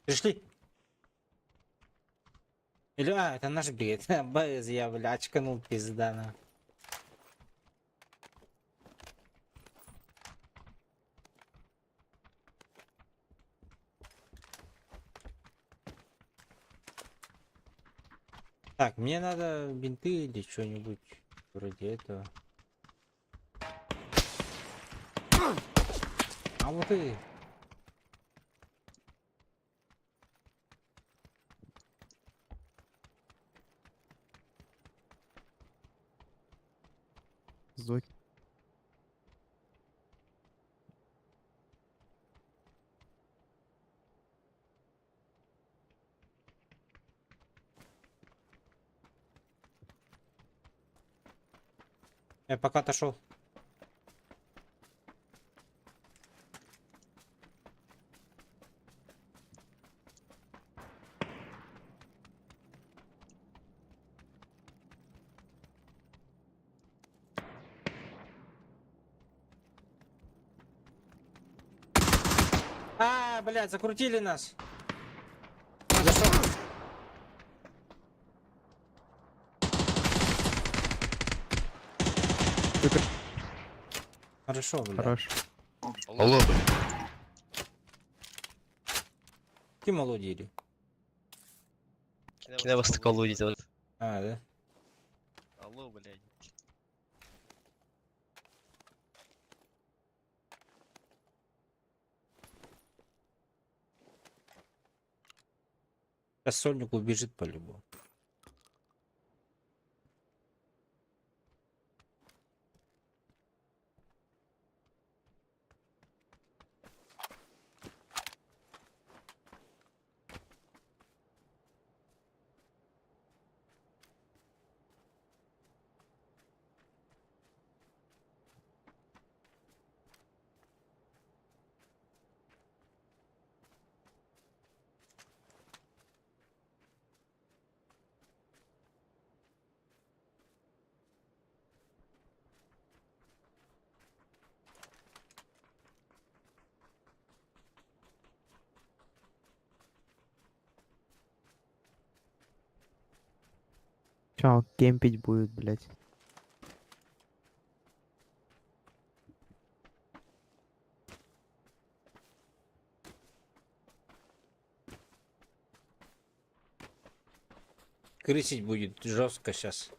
C: Пришли. Или, это наш бегает. Бэз, я, бля, очканул, пизда, на. Так, мне надо бинты или что-нибудь вроде этого. А вот и.
G: Зой.
C: Я пока отошел. А, блядь, закрутили нас. Зашел. Хорошо, блядь.
G: Хорош.
H: Алло, блядь.
C: Ты молодили.
H: Кine bastık alıyor diyeceğim.
C: А, да?
H: Алло, блядь.
C: Сейчас сольник убежит по-любому.
G: Чё, он кемпить будет, блядь.
C: Крысить будет жестко сейчас.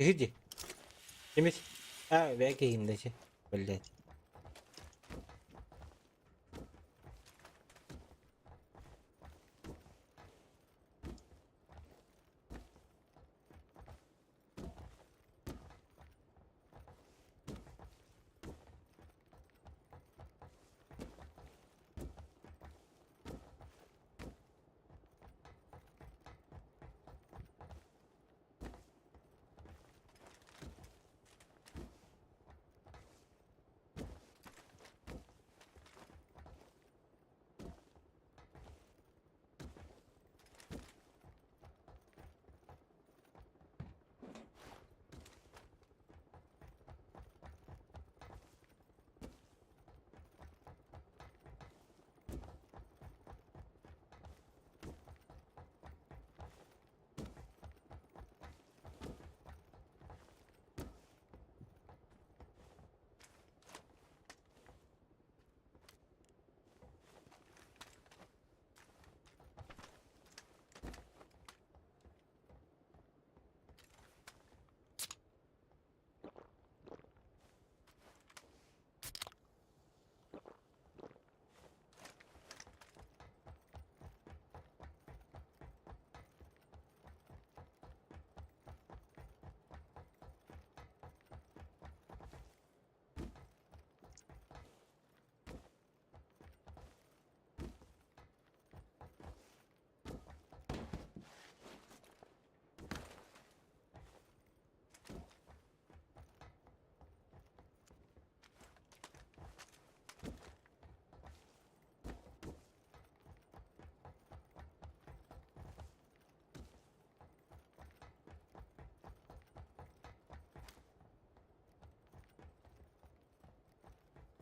C: Иди. Иметь. А, вяки индачи. Блять.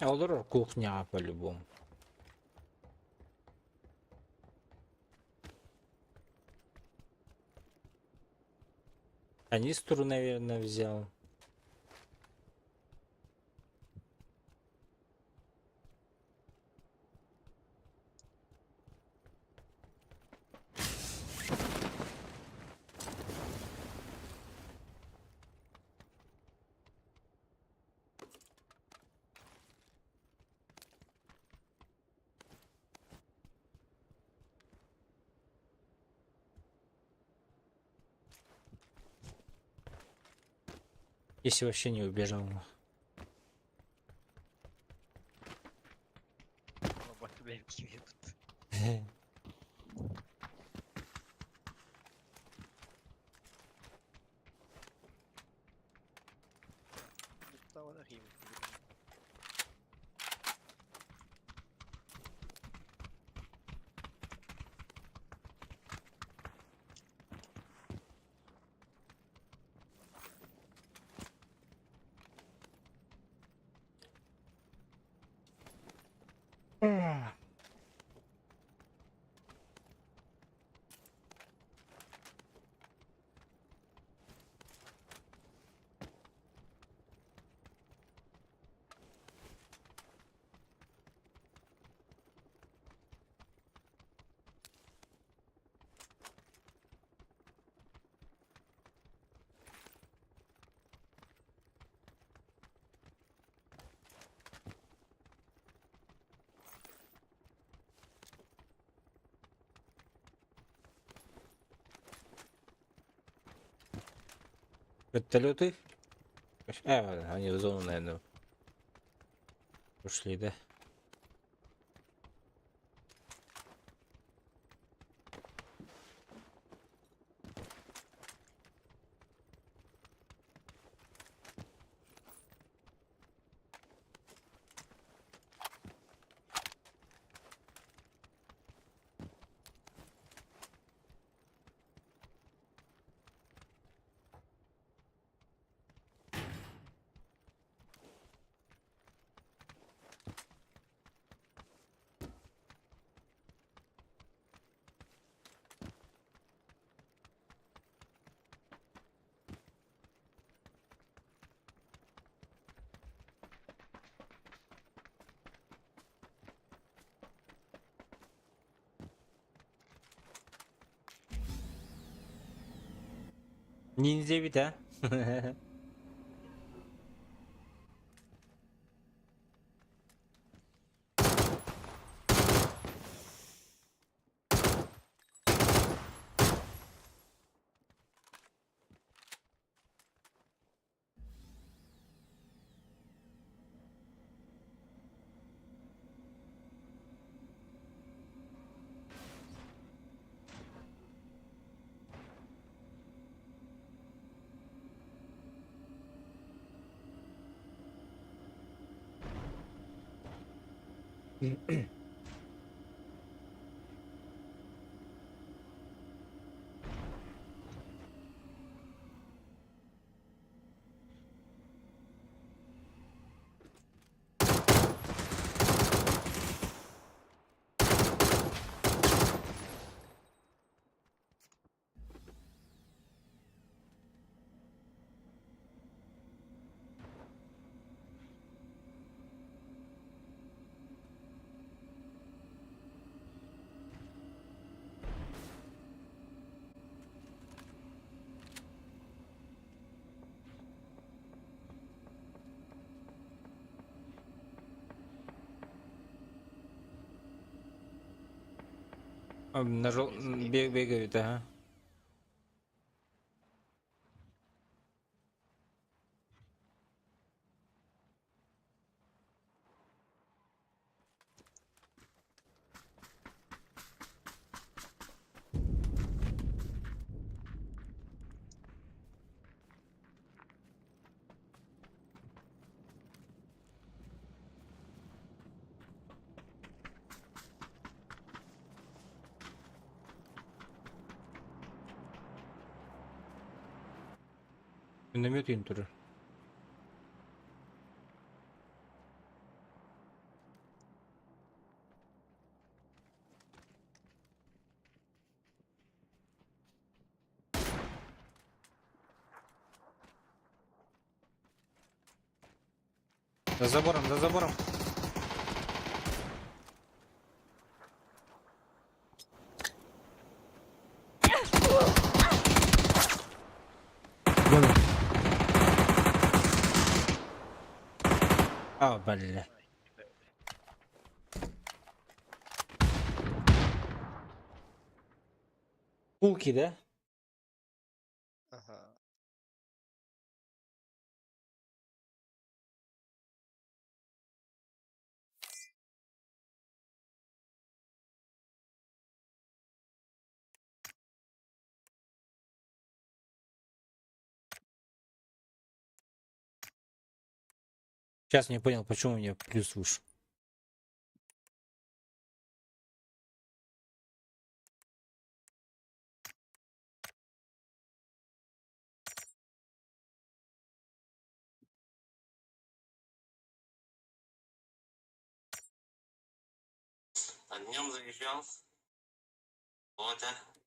C: Olur кухня по-любому. Канистру, наверное, взял. Если вообще не убежал.
H: Бабаты белән киңәй бут. Тавана хим.
C: Вертолеты? Они в зону, наверное, ушли, да? Ниндзя бит, а? Бегают, ага. Миномет интур. За забором, за забором.
G: Где он?
C: А, бля. Пулки, да?
H: Ага.
C: Сейчас не понял, почему у меня плюс выше.
F: А днем заезжал. Вот, а.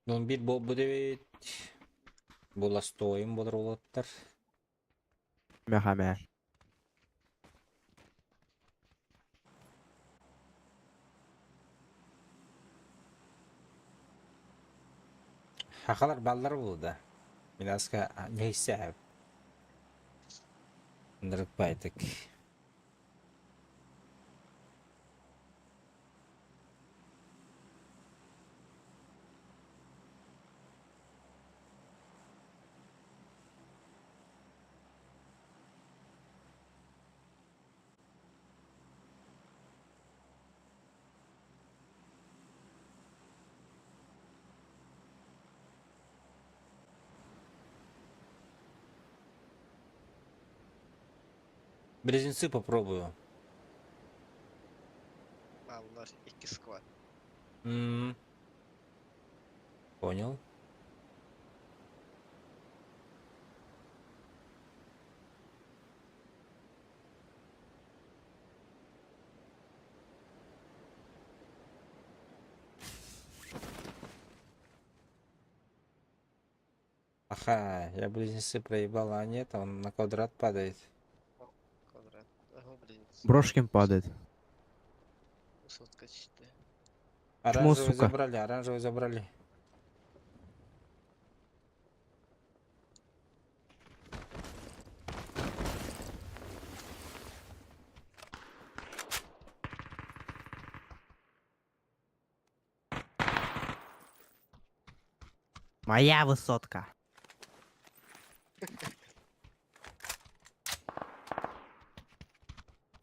C: Ну, бит бол будет. Була стоим болар болоттар.
G: Мяха-мя.
C: Хакалар баллар булды. Минаска нейсе. Ндырыкпайтык. Близнецы попробую.
H: А, у нас 2 склад.
C: Понял. Ага, я близнецы проебал, а нет, он на квадрат падает.
H: Квадрат. Ага, близнецы.
G: Брошкин падает.
H: Высотка 4.
C: Оранжевый
G: сука?
C: забрали, оранжевый забрали.
G: Моя высотка.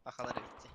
H: Ахалар etti.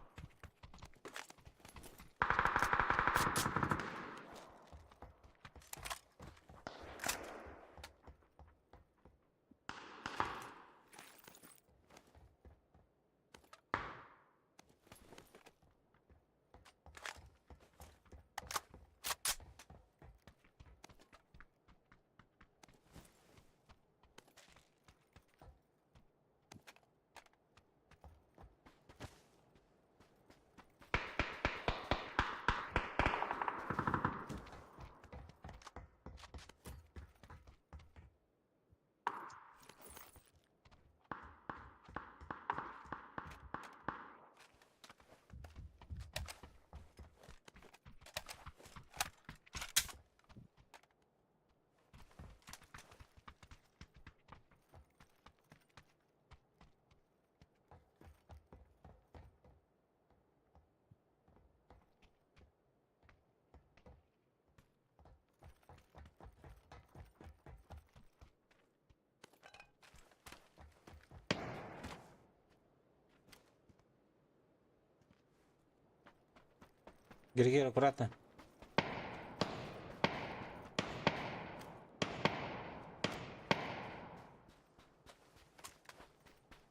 C: Григорий, аккуратно.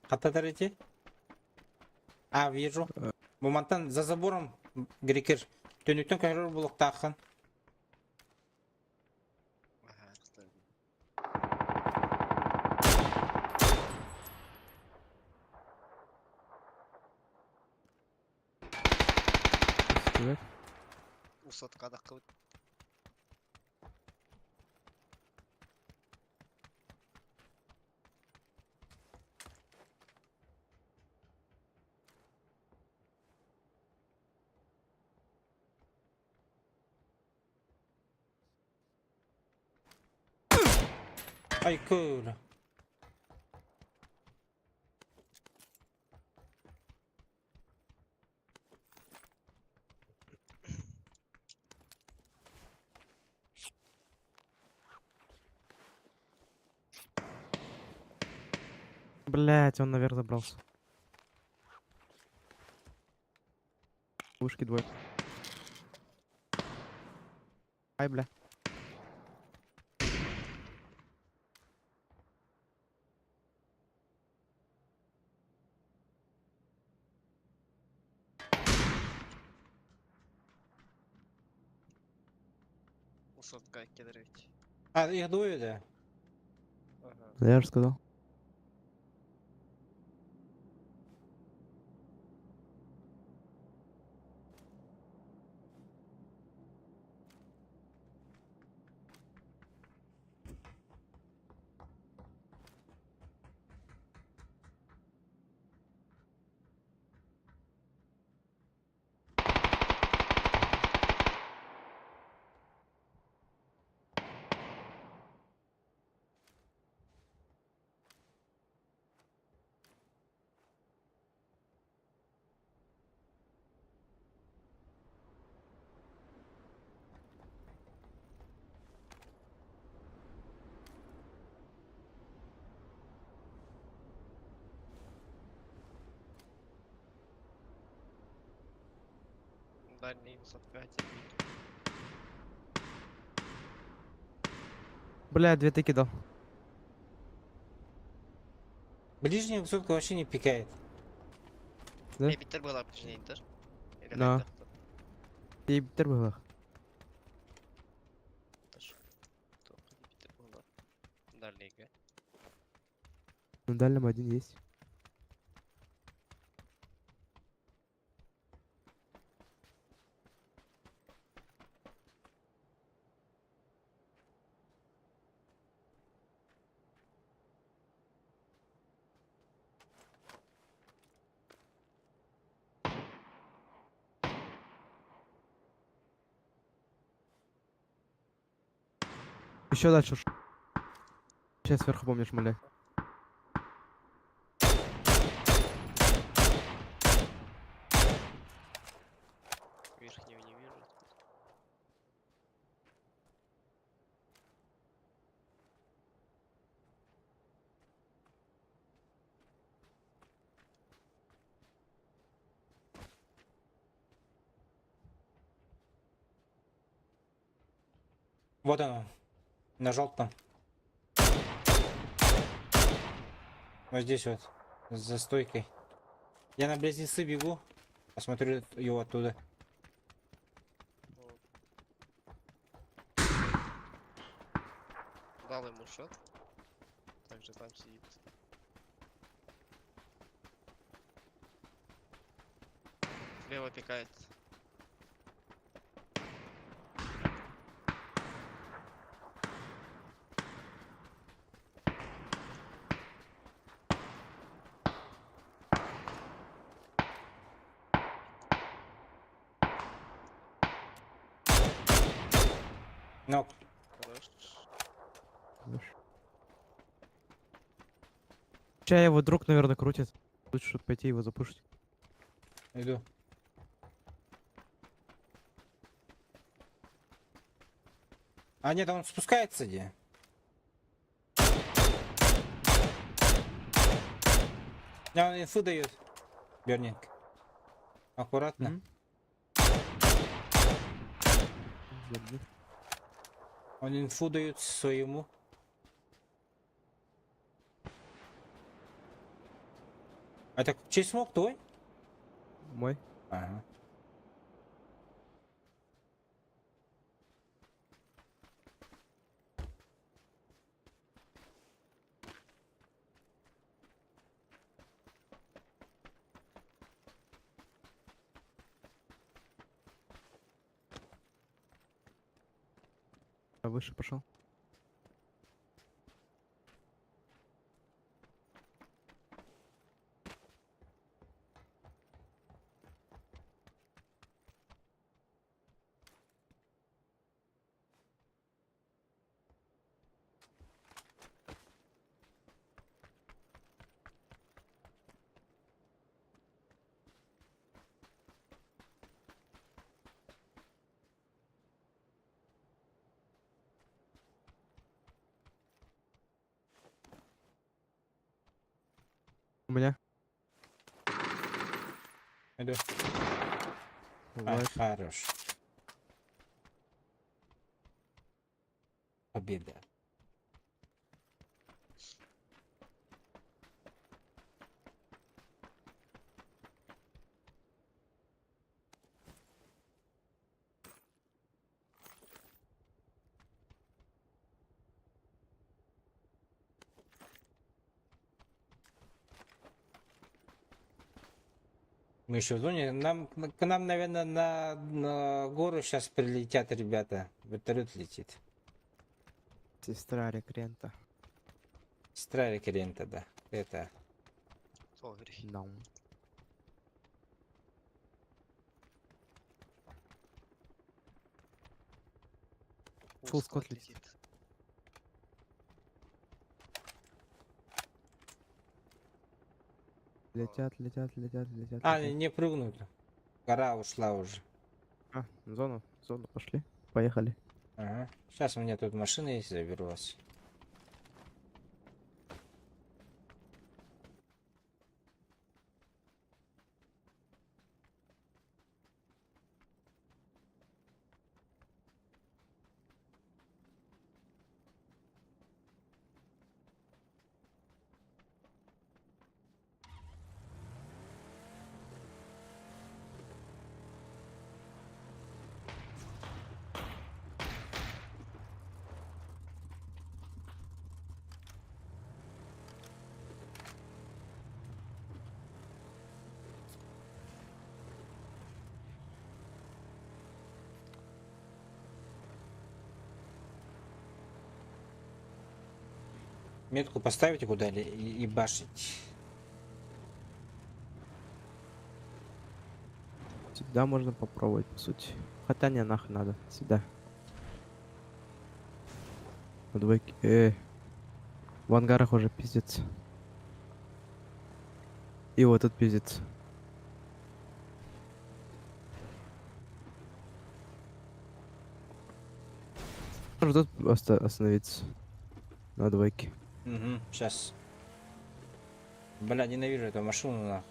C: Каттадар идти? А, вижу. Бумантан за забором, Григорий. Төнүктөн көрөр булук тахын.
H: Ага, кстати.
G: Сказать?
H: Усатка да кылып.
C: Ай, көл.
G: Блять, он наверх забрался. Вышки двое. Ай, бля.
H: Усатка кидырыч.
C: А, их двое, да?
H: Ага.
G: Да я же сказал.
H: Дальний усатка терпит.
G: Бля, 2 тыки дал.
C: Ближняя высотка вообще не пикает.
G: Да?
H: Биттер была причинейдер.
G: Да. И биттер было.
H: Биттер была. Дальнейге.
G: На дальнем один есть. Еще дальше. Сейчас сверху помнишь, моля.
H: Верхнего не вижу.
C: Вот оно. На желтом. Вот здесь вот. За стойкой. Я на близнецы бегу. Посмотрю его оттуда.
H: Дал ему шот. Также там сидит. Слева пикает.
C: Нок.
H: Хорош.
G: Сейчас его друг, наверное, крутит. Лучше пойти его запушить.
C: Иду. А нет, он спускается где? Да, он инфу дает. Бернинг. Аккуратно.
G: Мгм. Бедный.
C: Он инфу дают своему. Это чей смог твой?
G: Мой.
C: Ага.
G: А выше пошел. У меня.
C: Иду. А,
G: Бывает.
C: хорош. Победа. Мы еще в зоне. К нам, наверное, на гору сейчас прилетят ребята. Вертолет летит.
G: Сестра рекрента.
C: Сестра рекрента, да. Это.
H: Огри.
G: Да. Фулл скот летит. Летят.
C: А,
G: летят.
C: не прыгнут. Гора ушла уже.
G: А, в зону пошли. Поехали.
C: Ага. Сейчас у меня тут машина есть, заберу вас. Метку поставите куда и башить.
G: Всегда можно попробовать, по сути. Хотя не нахуй надо. Всегда. На двойке. В ангарах уже пиздец. И вот тут пиздец. Может тут остановиться. На двойке.
C: Угу, сейчас. Бля, ненавижу эту машину нахуй.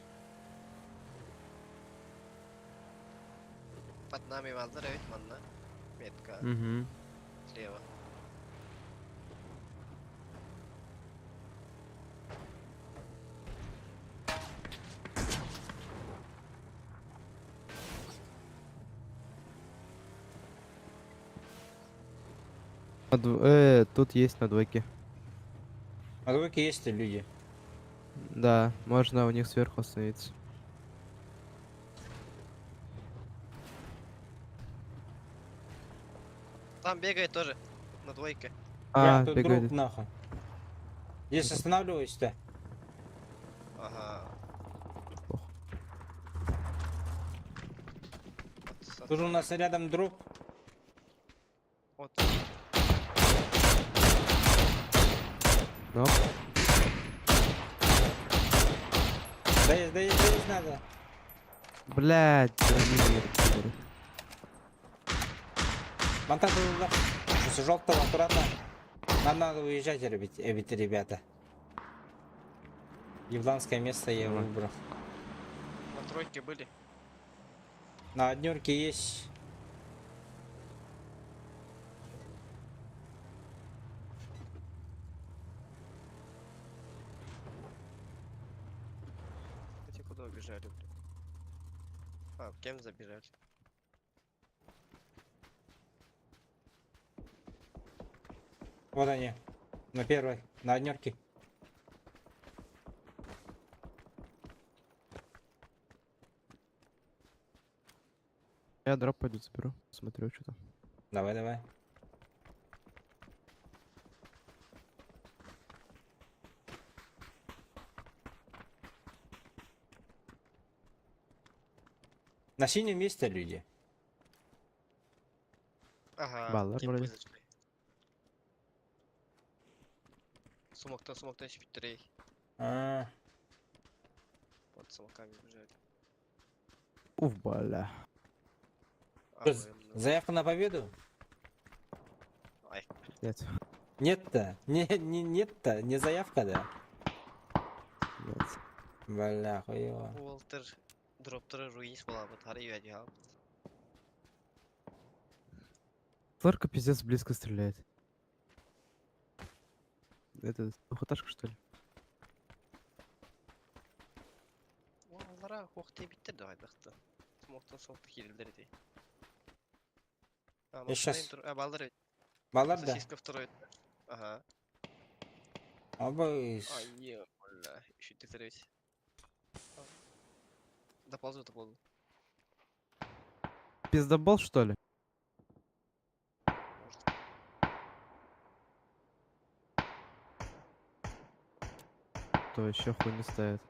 H: Под нами Валдер, ведь манна. Метка
G: Угу.
H: слева.
G: Тут есть на двойке.
C: На двойке есть люди.
G: Да, можно у них сверху остановиться.
H: Там бегает тоже. На двойке.
C: Я тут
G: бегает.
C: друг нахуй. Здесь останавливаюсь-то.
H: Ага.
G: Ох.
C: Тут у нас рядом друг.
H: Вот.
G: Но.
C: Доесть надо.
G: Блядь, бронировали.
C: Монтаж туда. С желтого аккуратно. Нам надо уезжать, ребята. Евланское место я выбрал.
H: На тройке были.
C: На однерке есть.
H: Куда убежали? Блин? А, в кем забежали?
C: Вот они. На первой. На однерке.
G: Я дроп пойду заберу. Смотрю, что там.
C: Давай, давай. На синем месте люди.
H: Ага.
G: Баллар
H: кеп
G: вроде.
H: вызочкой. Сумоктан шпитерей.
C: А,
H: Под сумоками бежали.
G: Уф, бля.
C: Что, заявка на победу?
H: Ай.
G: Нет.
C: Нет-то. Нет-то. Не заявка, да?
G: Нет.
C: Бля, хуево.
H: Уолтер дроптары руинс была, вот Харри Вадиал.
G: Флорка пиздец близко стреляет. Это двухэтажка, что ли?
H: Onlara hoqtay bitirdi aydaқты. Смоктан солты хилдер ди.
C: Я щас-
H: Балдыр.
C: Балар, да?
H: Сосиска второй. Ага.
C: Обы...
H: Ай, не, бля, еще ты третий. Доползу.
G: Пиздобол, что ли?
H: Может.
G: То еще хуй не ставит.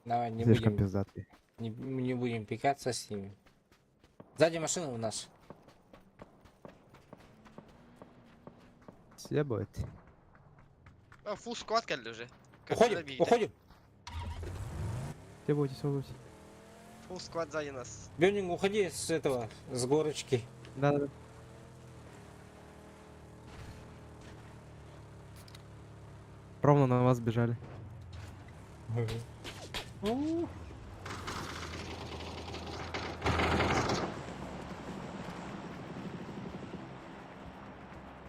C: Давай, не
G: Слишком
C: будем,
G: пиздатый.
C: не будем пикаться с ними. Сзади машина у нас.
G: Все будет.
H: А, фул сквад geldi уже.
C: Уходим.
G: Все будете, все будете.
H: Фул сквад сзади нас.
C: Бёрнинг, уходи с этого, с горочки.
G: Да. Ровно на вас бежали.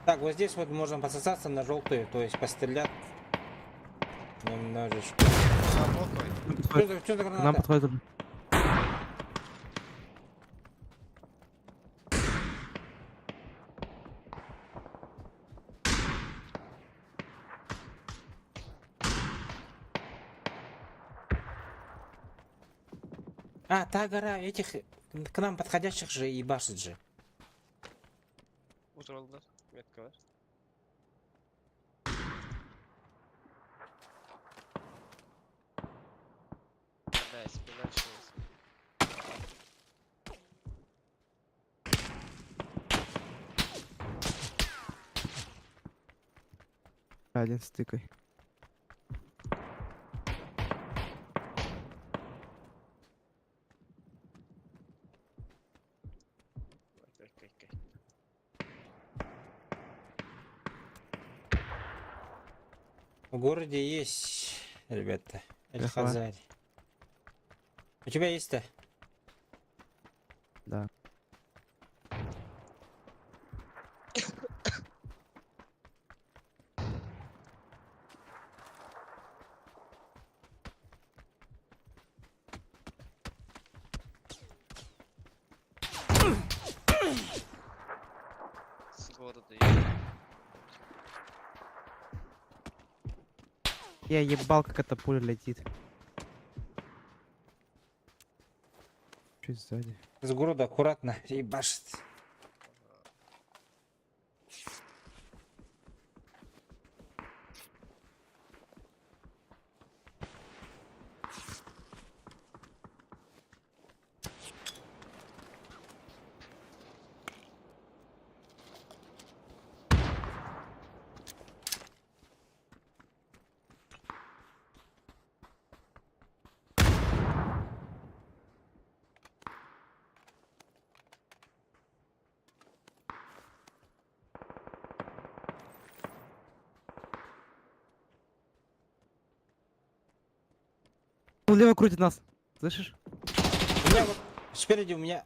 C: Так, вот здесь вот можно подсосаться на желтую, то есть пострелять немножечко. Что за
G: К нам
C: граната?
G: подходит уже.
C: А, та гора этих к нам подходящих же и башит же.
H: Uzroldular. Metka var. Да, спина очнулась.
G: Один стыкай.
H: Кай.
C: В городе есть, ребята.
G: Ага.
C: Эль-Хазарь. У тебя есть-то?
G: Да.
H: С города едет.
G: Я ебал, как эта пуля летит. Чуть сзади.
C: С города аккуратно и башит.
G: Он лево крутит нас. Слышишь?
C: У меня вот спереди у меня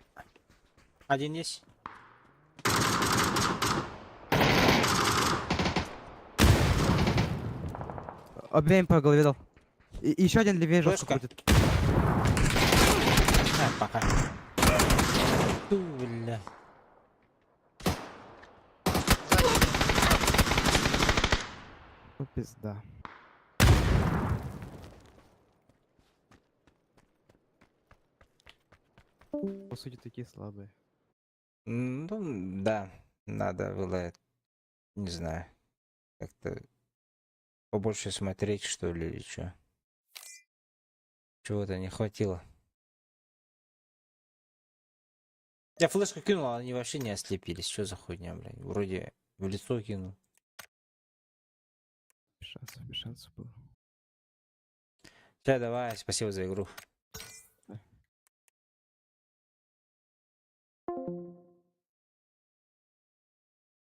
C: один есть.
G: Объявим по голове дал. И еще один левее жестко
C: Флешка.
G: крутит.
C: Пока. Ту, бля.
G: Ну, пизда. По сути, такие слабые.
C: Ну, да, надо было, не знаю, как-то побольше смотреть, что ли, или что. Чего-то не хватило. Я флешку кинул, а они вообще не ослепились. Что за хуйня, блядь? Вроде в лицо кинул.
G: Без шансов было.
C: Все, давай, спасибо за игру.